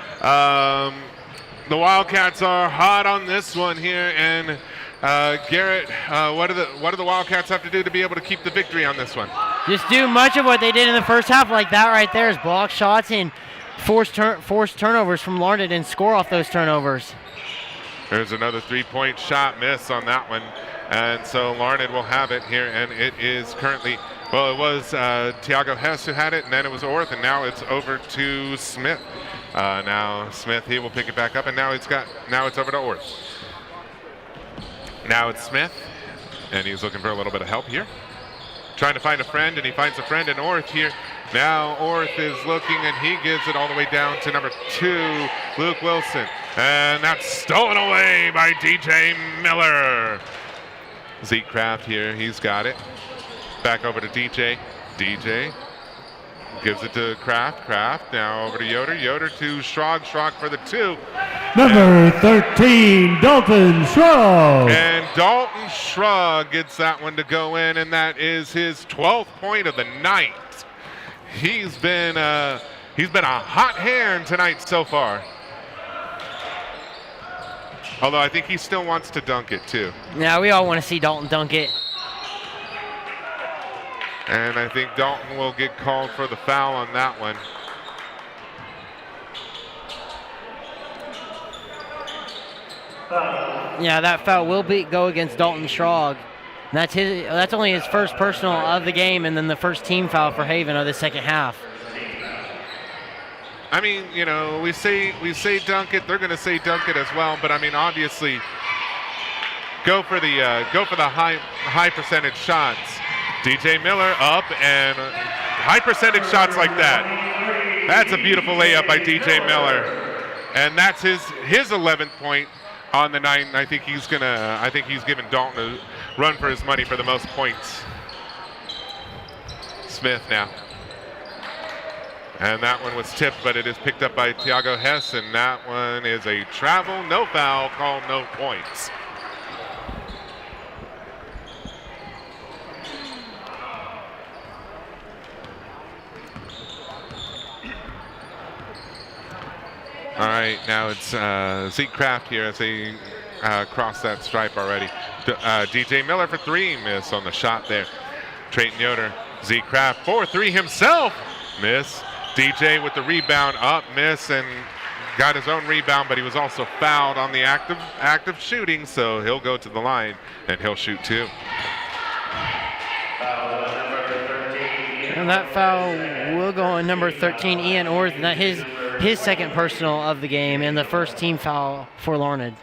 the Wildcats are hot on this one here. And Garrett, what do the Wildcats have to do to be able to keep the victory on this one? Just do much of what they did in the first half, like that right there, is block shots and force turnovers from Larned and score off those turnovers. There's another three-point shot miss on that one. And so Larned will have it here, and it is currently, well, it was Tiago Hess who had it, and then it was Orth, and now it's over to Smith. Now Smith, he will pick it back up, and now it's over to Orth. Now it's Smith, and he's looking for a little bit of help here. Trying to find a friend, and he finds a friend in Orth here. Now Orth is looking, and he gives it all the way down to number 2, Luke Wilson. And that's stolen away by DJ Miller. Zeke Kraft here, he's got it. Back over to DJ. DJ gives it to Kraft. Kraft now over to Yoder. Yoder to Schrog. Schrog for the 2. Number 13, Dalton Schrog. And Dalton Schrog gets that one to go in, and that is his 12th point of the night. He's been a hot hand tonight so far. Although I think he still wants to dunk it too. Yeah, we all want to see Dalton dunk it. And I think Dalton will get called for the foul on that one. Yeah, that foul will go against Dalton Schrog. That's only his first personal of the game, and then the first team foul for Haven of the second half. I mean, you know, we say dunk it. They're going to say dunk it as well. But I mean, obviously, go for the high percentage shots. DJ Miller up, and high percentage shots like that. That's a beautiful layup by DJ Miller, and that's his 11th point on the night. And I think he's giving Dalton a run for his money for the most points. Smith now. And that one was tipped, but it is picked up by Tiago Hess, and that one is a travel, no foul, called no points. All right, now it's Zeke Kraft here as they cross that stripe already. DJ Miller for 3, miss on the shot there. Drayton Yoder, Zeke Kraft for 3 himself, miss. DJ with the rebound, up, miss, and got his own rebound, but he was also fouled on the active shooting, so he'll go to the line and he'll shoot 2. And that foul will go on number 13, Ian Orth, and that his second personal of the game, and the first team foul for Larned.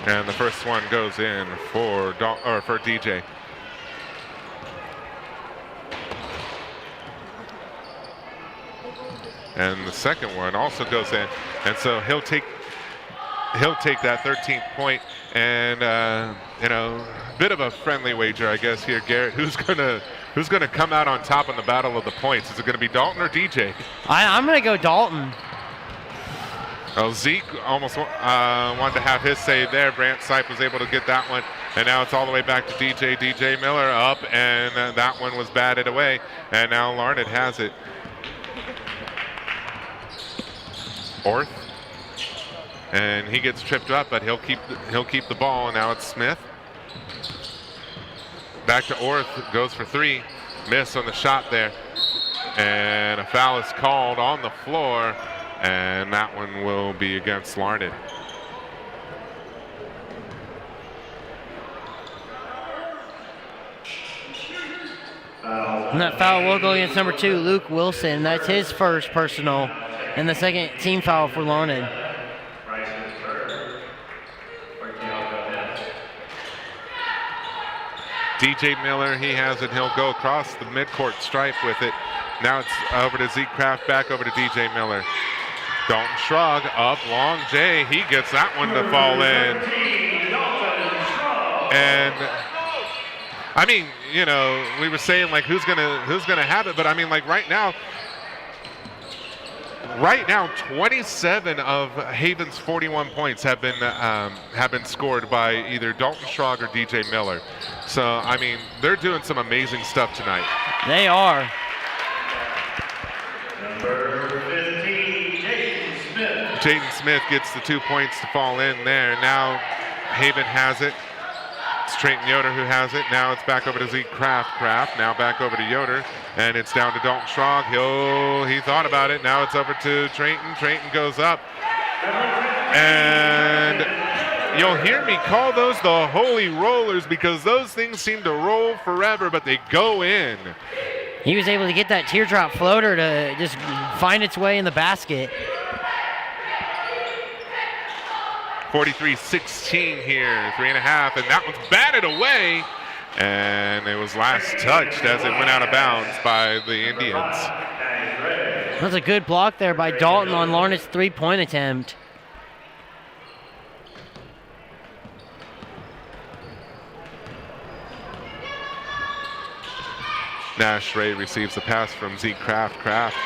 And the first one goes in for DJ. And the second one also goes in, and so he'll take that 13th point, and you know, a bit of a friendly wager, I guess here, Garrett. Who's gonna come out on top in the battle of the points? Is it gonna be Dalton or DJ? I'm gonna go Dalton. Oh, Zeke almost wanted to have his say there. Brant Sipe was able to get that one, and now it's all the way back to DJ. DJ Miller up, and that one was batted away, and now Larned has it. Orth, and he gets tripped up, but he'll keep the ball, and now it's Smith. Back to Orth, goes for 3. Miss on the shot there. And a foul is called on the floor, and that one will be against Larned. And that foul will go against number 2, Luke Wilson. That's his first personal, and the second team foul for Larned. DJ Miller, he has it. He'll go across the midcourt stripe with it. Now it's over to Zeke Kraft, back over to DJ Miller. Dalton Shrug up, long J. He gets that one to fall in. And I mean, you know, we were saying like who's gonna have it, but I mean like right now, 27 of Haven's 41 points have been scored by either Dalton Shrug or DJ Miller. So I mean, they're doing some amazing stuff tonight. They are. Number 15, Jaden Smith. Jaden Smith gets the 2 points to fall in there. Now Haven has it. It's Trayton Yoder who has it. Now it's back over to Zeke Kraft. Now back over to Yoder. And it's down to Dalton Shrog. He thought about it. Now it's over to Trayton. Trayton goes up. And you'll hear me call those the holy rollers because those things seem to roll forever, but they go in. He was able to get that teardrop floater to just find its way in the basket. 43-16 here, 3.5, and that one's batted away. And it was last touched as it went out of bounds by the Indians. That's a good block there by Dalton on Larned's 3-point attempt. Nash Ray receives the pass from Zeke Kraft. Kraft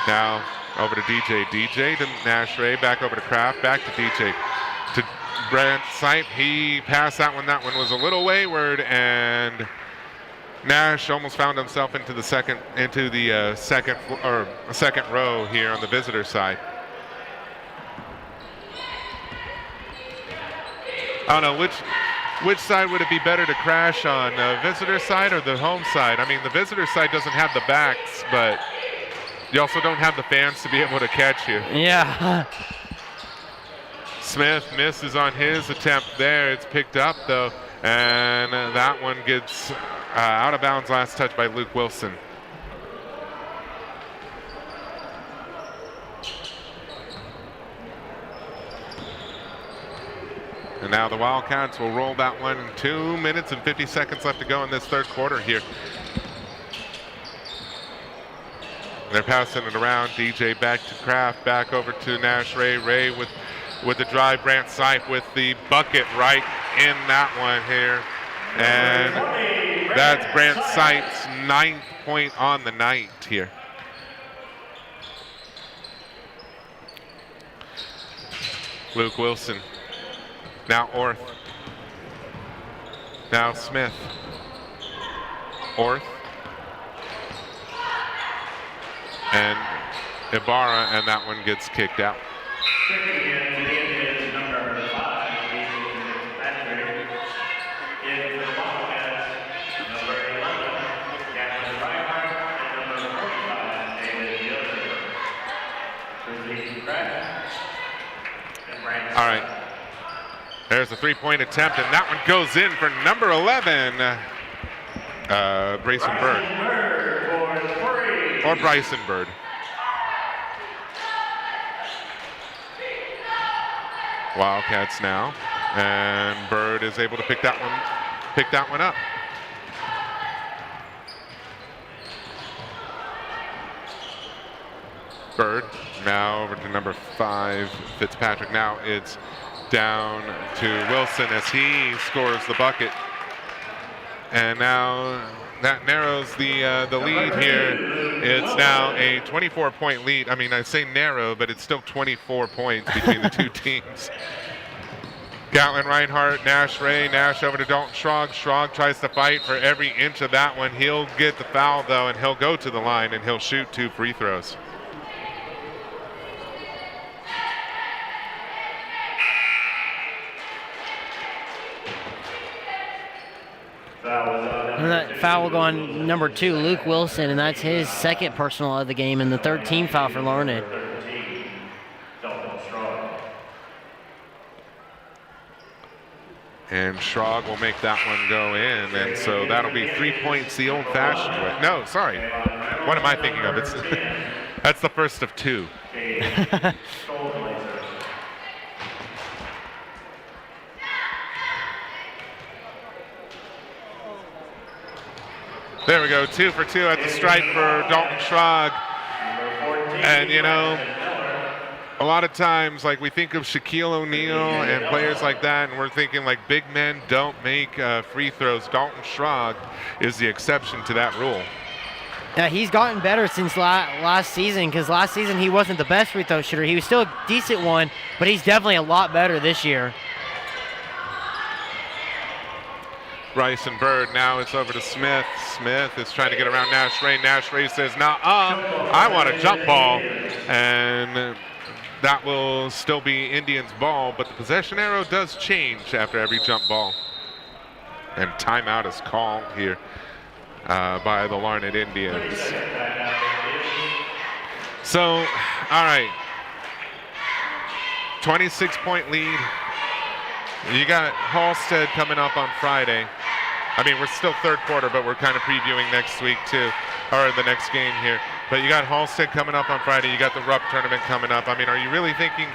now over to DJ. DJ to Nash Ray, back over to Kraft, back to DJ. To Brent Sipe, he passed that one. That one was a little wayward, and Nash almost found himself into the second row here on the visitor side. I don't know which side would it be better to crash on, visitor side or the home side? I mean, the visitor side doesn't have the backs, but you also don't have the fans to be able to catch you. Yeah. Smith misses on his attempt there. It's picked up though, and that one gets out of bounds. Last touch by Luke Wilson. And now the Wildcats will roll that one. 2 minutes and 50 seconds left to go in this third quarter here. They're passing it around. DJ back to Kraft, back over to Nash Ray. Ray with the drive. Brant Sipe with the bucket right in that one here. And that's Brant Sipe's 9th point on the night here. Luke Wilson. Now Orth. Now Smith. Orth. And Ibarra, and that one gets kicked out. Checking in to the Indians, number 5, Patrick. In for the Wildcats, number 11, Captain Reinhardt, and number 45, David Yoder. For the Kraft. All right. There's a 3-point attempt, and that one goes in for number 11, Bryson Bird. Or Bryson Bird. Wildcats now, and Bird is able to pick that one up. Bird now over to number 5, Fitzpatrick. Now it's down to Wilson as he scores the bucket. And now that narrows the lead here. It's now a 24-point lead. I mean, I say narrow, but it's still 24 points between the two teams. Gatlin Reinhardt, Nash Ray, Nash over to Dalton Shrog. Shrog tries to fight for every inch of that one. He'll get the foul, though, and he'll go to the line, and he'll shoot 2 free throws. That was And that foul will go on number 2, Luke Wilson, and that's his second personal of the game and the third team foul for Larned. And Schrog will make that one go in, and so that'll be 3 points the old-fashioned way. No, sorry. What am I thinking of? It's that's the first of 2. There we go, 2 for 2 at the stripe for Dalton Schrog. And you know, a lot of times, like, we think of Shaquille O'Neal and players like that, and we're thinking like big men don't make free throws. Dalton Schrog is the exception to that rule. Yeah, he's gotten better since last season, because last season he wasn't the best free throw shooter. He was still a decent one, but he's definitely a lot better this year. Rice and Bird, now it's over to Smith. Smith is trying to get around Nash Ray. Nash Ray says, I want a jump ball. And that will still be Indians' ball, but the possession arrow does change after every jump ball. And timeout is called here by the Larned Indians. So, all right. 26-point lead. You got Halstead coming up on Friday. I mean, we're still third quarter, but we're kind of previewing next week too, or the next game here. But you got Halstead coming up on Friday. You got the Rupp tournament coming up. I mean, are you really thinking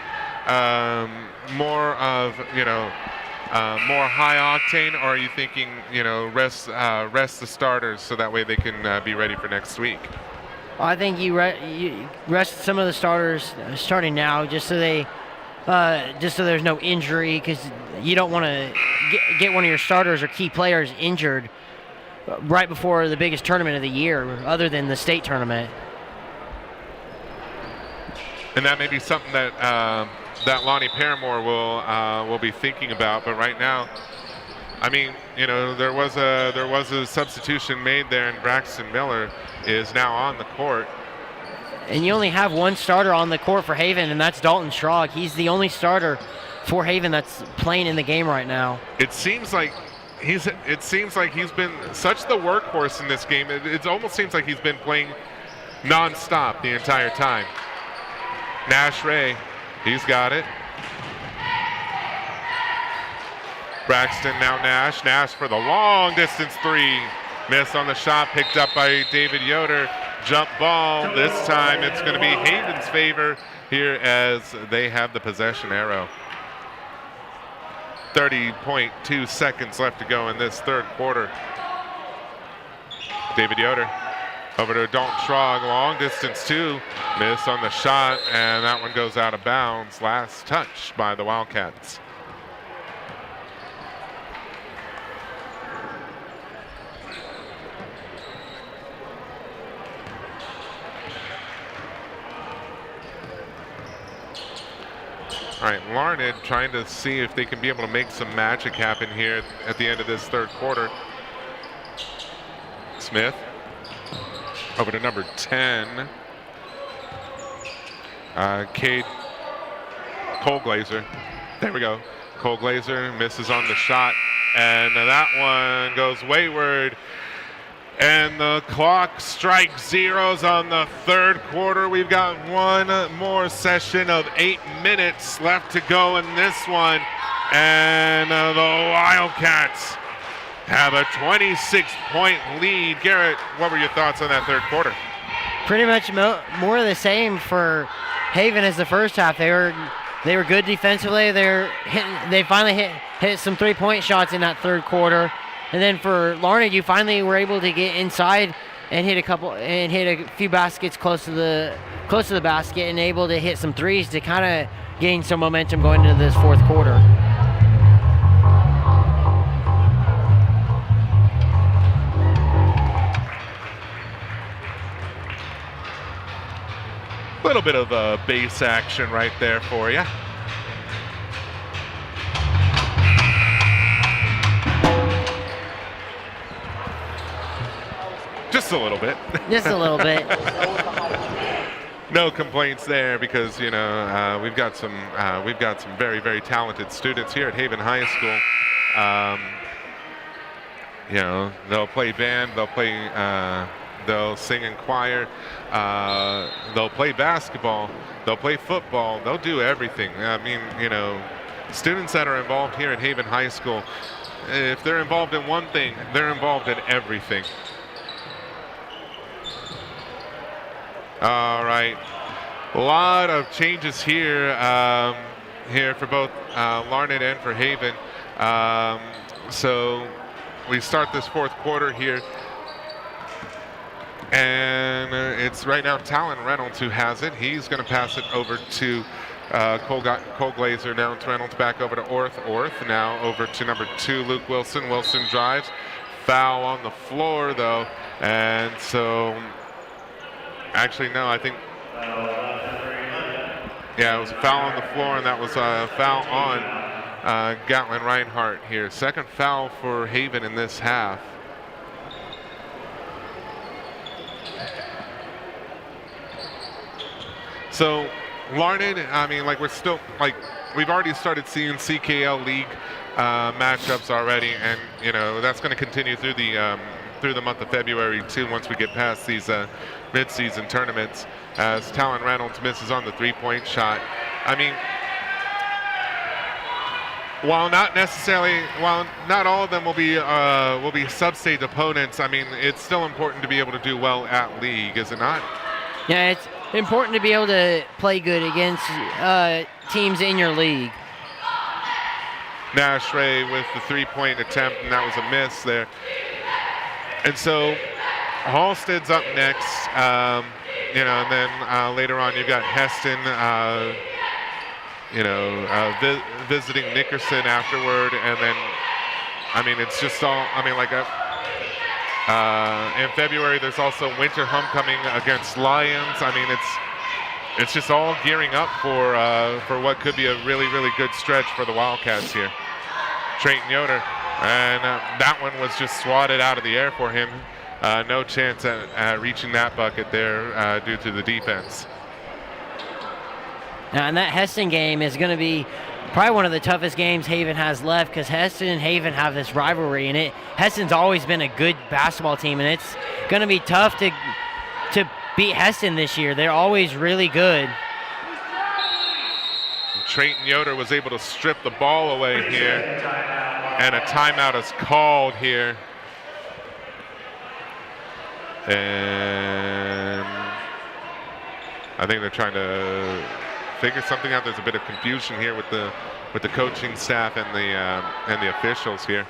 more of, more high octane, or are you thinking, rest the starters so that way they can be ready for next week? Well, I think you rest some of the starters starting now, just so there's no injury, because you don't want to get one of your starters or key players injured right before the biggest tournament of the year, other than the state tournament. And that may be something that that Lonnie Paramore will be thinking about. But right now, I mean, there was a substitution made there, and Braxton Miller is now on the court. And you only have one starter on the court for Haven, and that's Dalton Schrog. He's the only starter for Haven that's playing in the game right now. It seems like he's been such the workhorse in this game. It almost seems like he's been playing non-stop the entire time. Nash Ray, he's got it. Braxton, now Nash. Nash for the long distance 3. Miss on the shot, picked up by David Yoder. Jump ball. This time it's going to be Haven's favor here as they have the possession arrow. 30.2 seconds left to go in this third quarter. David Yoder over to Dalton Schrog, long distance 2. Miss on the shot, and that one goes out of bounds. Last touch by the Wildcats. All right, Larned trying to see if they can be able to make some magic happen here at the end of this third quarter. Smith over to number 10. Cade Cole-Glazer. There we go. Cole-Glazer misses on the shot, and that one goes wayward. And the clock strikes zeros on the third quarter. We've got one more session of 8 minutes left to go in this one. And the Wildcats have a 26-point lead. Garrett, what were your thoughts on that third quarter? Pretty much more of the same for Haven as the first half. They were good defensively. They finally hit some three-point shots in that third quarter. And then for Larned, you finally were able to get inside and hit a few baskets close to the basket, and able to hit some threes to kind of gain some momentum going into this fourth quarter. A little bit of base action right there for you. Just a little bit. Just a little bit. No complaints there, because we've got some very, very talented students here at Haven High School. you know, they'll play band, they'll sing in choir, they'll play basketball, they'll play football, they'll do everything. I mean, you know, students that are involved here at Haven High School, if they're involved in one thing, they're involved in everything. All right, a lot of changes here, here for both Larned and for Haven. So we start this fourth quarter here, and it's right now Talon Reynolds who has it. He's going to pass it over to Cole Glazer. Now it's Reynolds back over to Orth. Now over to number 2, Luke Wilson. Wilson drives. Foul on the floor, though. And so, actually, no, I think, yeah, it was a foul on the floor, and that was a foul on Gatlin Reinhardt here. Second foul for Haven in this half. So, Larned, I mean, like, we're still, like, we've already started seeing CKL League matchups already, and, you know, that's going to continue through the month of February, too, once we get past these mid-season tournaments, as Talon Reynolds misses on the three-point shot. I mean, while not all of them will be sub-state opponents, I mean, it's still important to be able to do well at league, is it not? Yeah, it's important to be able to play good against teams in your league. Nash Ray with the three-point attempt, and that was a miss there. And so Halstead's up next, you know, and then later on you've got Heston, you know, visiting Nickerson afterward, and then, I mean, it's just all, I mean, like in February there's also winter homecoming against Lions. I mean, it's just all gearing up for what could be a really, really good stretch for the Wildcats here. Trayton Yoder, and that one was just swatted out of the air for him. No chance at reaching that bucket there due to the defense. And that Heston game is going to be probably one of the toughest games Haven has left, because Heston and Haven have this rivalry, and Heston's always been a good basketball team, and it's going to be tough to beat Heston this year. They're always really good. Trayton Yoder was able to strip the ball away here, and a timeout is called here. And I think they're trying to figure something out. There's a bit of confusion here with the coaching staff and the officials here.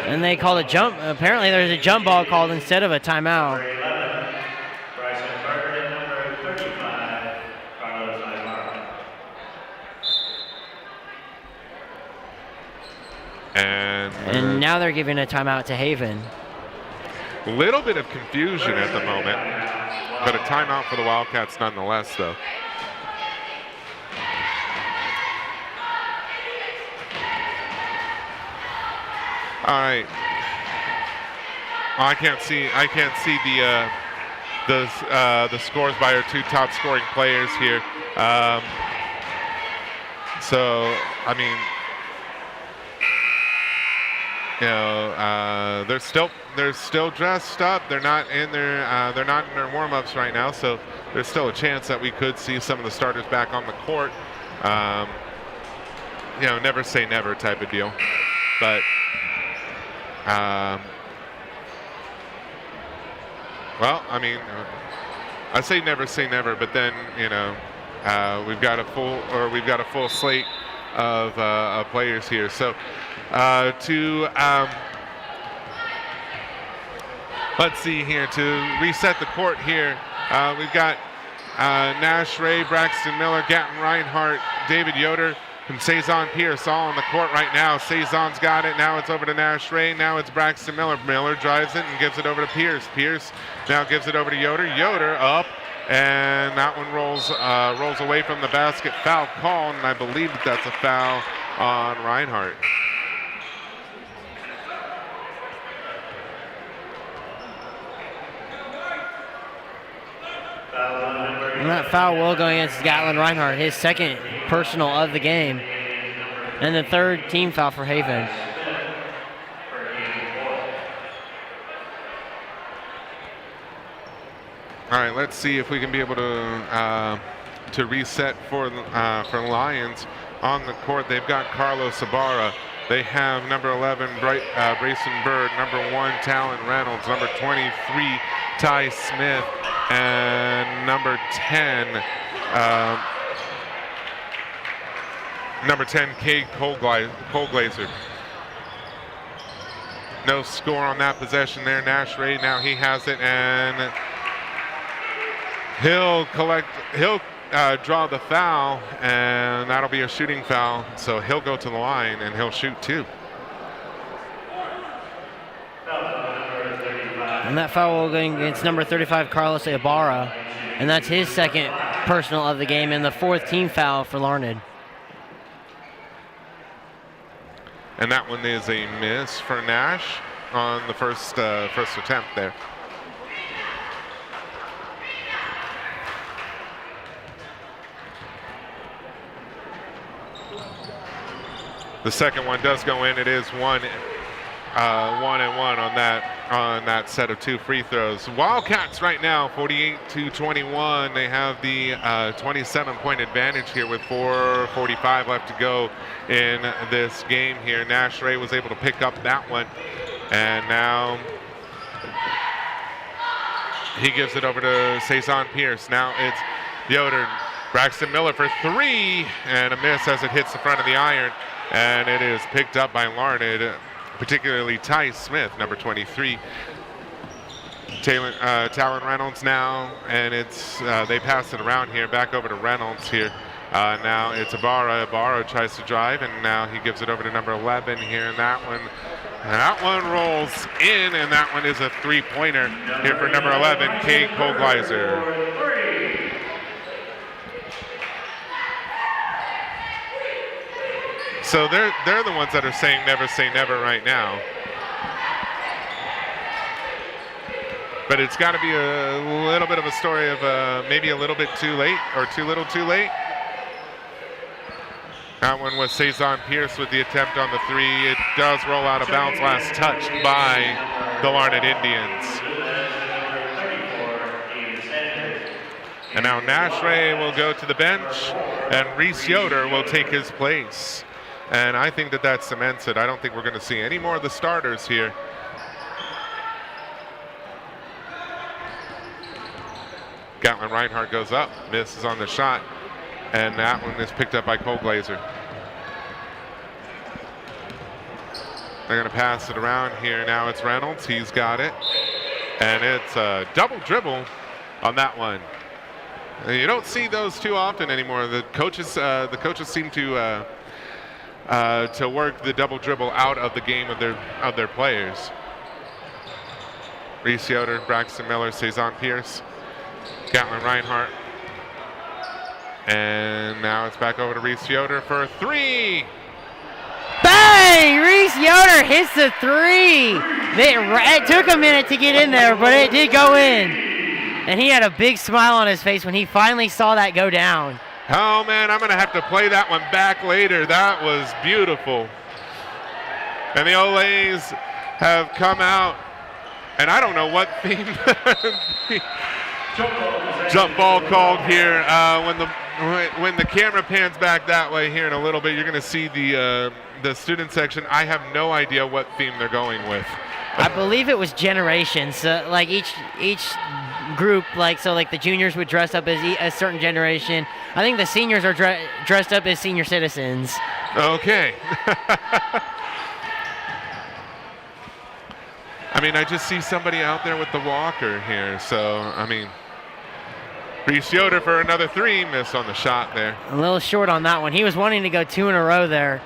And they called a jump. Apparently there's a jump ball called instead of a timeout. And now they're giving a timeout to Haven. A little bit of confusion at the moment, but a timeout for the Wildcats nonetheless, though. All right. I can't see the scores by our two top scoring players here. So I mean, you know, they're still dressed up. They're not in their warm-ups right now. So there's still a chance that we could see some of the starters back on the court. You know, never say never type of deal, but. Well, I mean, I say never, but then, you know, we've got a full slate of players here. So let's see here, to reset the court here, we've got Nash Ray, Braxton Miller, Gatton Reinhardt, David Yoder, and Cezanne Pierce all on the court right now. Cezanne's got it. Now it's over to Nash Ray. Now it's Braxton Miller. Miller drives it and gives it over to Pierce. Pierce now gives it over to Yoder. Yoder up, and that one rolls away from the basket. Foul called, and I believe that's a foul on Reinhardt. And that foul will go against Gatlin Reinhardt, his second personal of the game. And the third team foul for Haven. All right, let's see if we can be able to reset for Lions on the court. They've got Carlos Ibarra. They have number 11, Brayson Bird, number 1, Talon Reynolds, number 23, Ty Smith, and number 10, Cade Colglazer. No score on that possession there. Nash Ray, now he has it, and he'll draw the foul, and that'll be a shooting foul. So he'll go to the line and he'll shoot 2. And that foul will go against number 35, Carlos Ibarra. And that's his second personal of the game and the fourth team foul for Larned. And that one is a miss for Nash on the first attempt there. The second one does go in. It is 1 and 1 on that set of 2 free throws. Wildcats right now 48-21. They have the 27-point advantage here with 4:45 left to go in this game here. Nash Ray was able to pick up that one, and now he gives it over to Cezanne Pierce. Now it's Yoder. Braxton Miller for 3, and a miss as it hits the front of the iron. And it is picked up by Larned, particularly Ty Smith, number 23. Talon Reynolds now, and it's they pass it around here, back over to Reynolds here. Now it's Ibarra. Ibarra tries to drive, and now he gives it over to number 11 here, and that one rolls in, and that one is a 3-pointer here for number 11, Cade Colglazer. So they're the ones that are saying never say never right now. But it's got to be a little bit of a story of maybe a little bit too late or too little too late. That one was Cezanne Pierce with the attempt on the 3. It does roll out of bounds, last touched by the Larned Indians. And now Nash Ray will go to the bench, and Reese Yoder will take his place. And I think that cements it. I don't think we're going to see any more of the starters here. Gatlin Reinhardt goes up, misses on the shot, and that one is picked up by Colglazer. They're going to pass it around here. Now it's Reynolds. He's got it. And it's a double dribble on that one. You don't see those too often anymore. The coaches seem to work the double dribble out of the game of their players. Reese Yoder, Braxton Miller, Cezanne Pierce, Gatlin Reinhardt. And now it's back over to Reese Yoder for a 3. Bang! Reese Yoder hits the 3. It took a minute to get in there, but it did go in. And he had a big smile on his face when he finally saw that go down. Oh man, I'm gonna have to play that one back later. That was beautiful. And the Olays have come out, and I don't know what theme jump ball called here. When the camera pans back that way here in a little bit, you're gonna see the student section. I have no idea what theme they're going with. I believe it was generations. Like each group, like the juniors would dress up as a certain generation. I think the seniors are dressed up as senior citizens. Okay. I mean, I just see somebody out there with the walker here. So, I mean, Reese Yoder for another 3, miss on the shot there. A little short on that one. He was wanting to go 2 in a row there.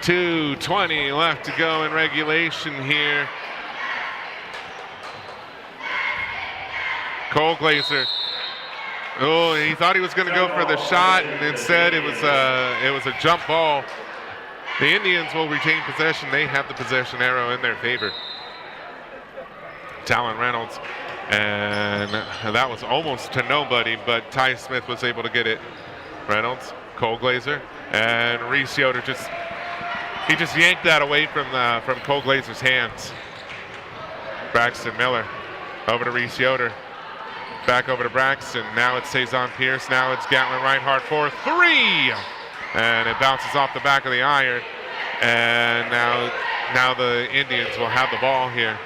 2:20 left to go in regulation here. Colglazer. Oh, he thought he was going to go for the shot, and instead it was a jump ball. The Indians will retain possession. They have the possession arrow in their favor. Talon Reynolds And that was almost to nobody, but Ty Smith was able to get it. Reynolds, Cole Glazer, and Reese Yoder just yanked that away from Cole Glazer's hands. Braxton Miller over to Reese Yoder. Back over to Braxton. Now it's Cezanne Pierce. Now it's Gatlin Reinhardt for 3. And it bounces off the back of the iron. And now the Indians will have the ball here.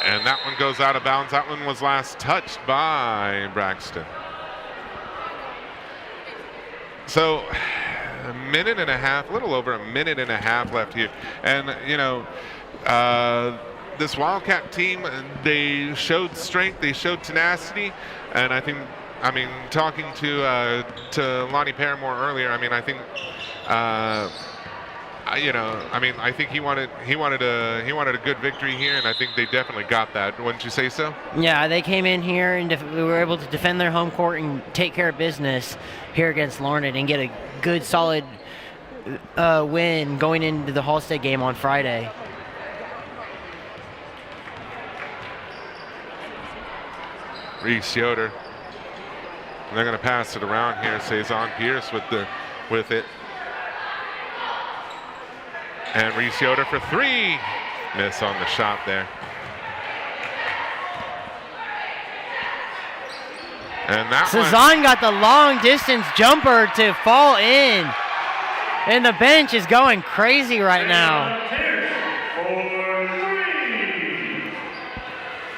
And that one goes out of bounds. That one was last touched by Braxton. So a minute and a half, a little over a minute and a half left here. And, you know, this Wildcat team, they showed strength, they showed tenacity. And I think, talking to Lonnie Paramore earlier, I think I think he wanted a good victory here, and I think they definitely got that. Wouldn't you say so? Yeah, they came in here and we were able to defend their home court and take care of business here against Larned and get a good, solid win going into the Halstead game on Friday. Reese Yoder. And they're going to pass it around here. Cezanne Pierce with it. And Reese Yoder for 3. Miss on the shot there. And that Cezanne got the long distance jumper to fall in. And the bench is going crazy right now.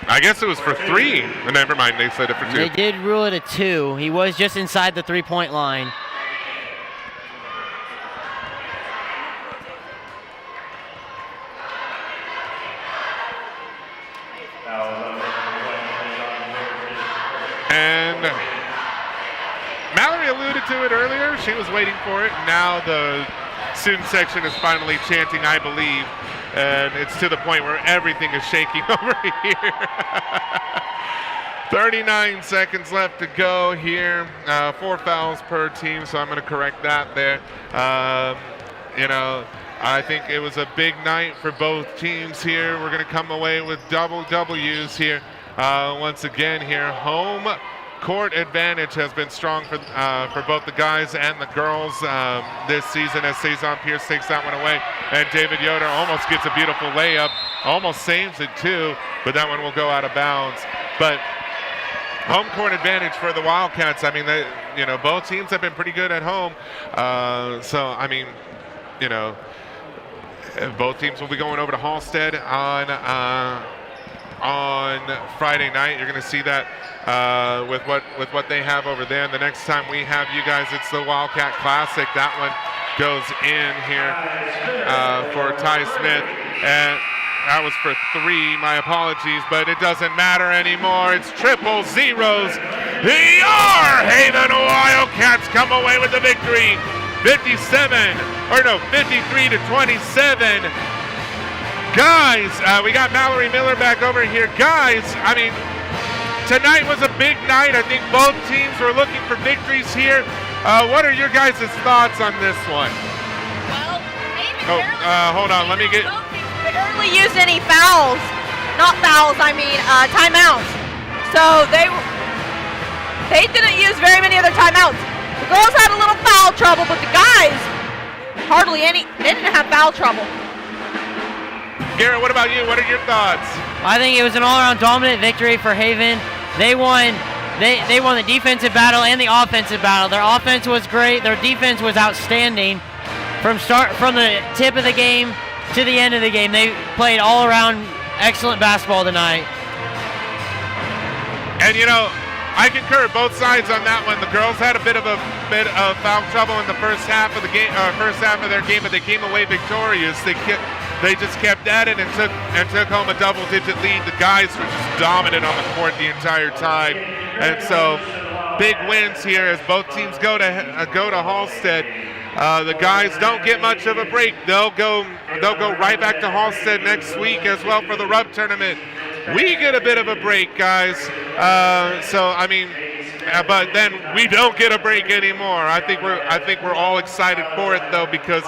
I guess it was for 3. Never mind, they said it for 2. They did rule it a 2. He was just inside the 3-point line. And Mallory alluded to it earlier. She was waiting for it. Now the student section is finally chanting, I believe. And it's to the point where everything is shaking over here. 39 seconds left to go here. 4 fouls per team, so I'm going to correct that there. I think it was a big night for both teams here. We're going to come away with double W's here. Once again here, home court advantage has been strong for both the guys and the girls this season as Cezanne Pierce takes that one away. And David Yoder almost gets a beautiful layup, almost saves it too, but that one will go out of bounds. But home court advantage for the Wildcats. Both teams have been pretty good at home. Both teams will be going over to Halstead on Friday night. You're going to see that with what they have over there. And the next time we have you guys, it's the Wildcat Classic. That one goes in here for Ty Smith. And that was for 3. My apologies, but it doesn't matter anymore. It's 000. The Haven Wildcats come away with the victory. 53 to 27. Guys, we got Mallory Miller back over here. Guys, tonight was a big night. I think both teams were looking for victories here. What are your guys' thoughts on this one? Well, hold on. Let me get... They barely used any fouls. Not fouls, timeouts. So they didn't use very many other timeouts. The girls had a little foul trouble, but the guys hardly any. They didn't have foul trouble. Garrett, what about you? What are your thoughts? I think it was an all-around dominant victory for Haven. They won. They won the defensive battle and the offensive battle. Their offense was great. Their defense was outstanding. From the tip of the game to the end of the game, they played all-around excellent basketball tonight. And I concur both sides on that one. The girls had a bit of foul trouble in the first half of the game, their game, but they came away victorious. They just kept at it and took home a double-digit lead. The guys were just dominant on the court the entire time, and so big wins here as both teams go to Halstead. The guys don't get much of a break. They'll go right back to Halstead next week as well for the Rub tournament. We get a bit of a break, guys. But then we don't get a break anymore. I think we're all excited for it though, because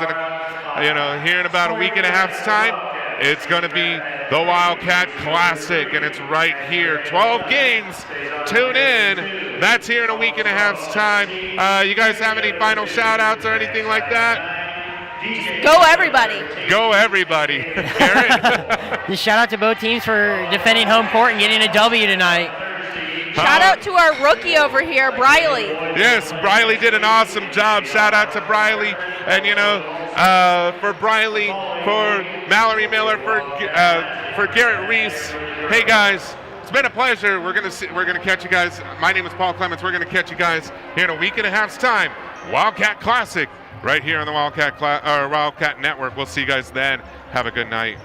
here in about a week and a half's time, it's going to be the Wildcat Classic, and it's right here. 12 games. Tune in. That's here in a week and a half's time. You guys have any final shout-outs or anything like that? Go everybody. Go everybody. Garrett? Just shout out to both teams for defending home court and getting a W tonight. Shout out to our rookie over here, Briley. Yes, Briley did an awesome job. Shout out to Briley, and for Briley, for Mallory Miller, for Garrett Reese. Hey guys, it's been a pleasure. We're gonna catch you guys. My name is Paul Clements. We're gonna catch you guys here in a week and a half's time. Wildcat Classic, right here on the Wildcat Network. We'll see you guys then. Have a good night.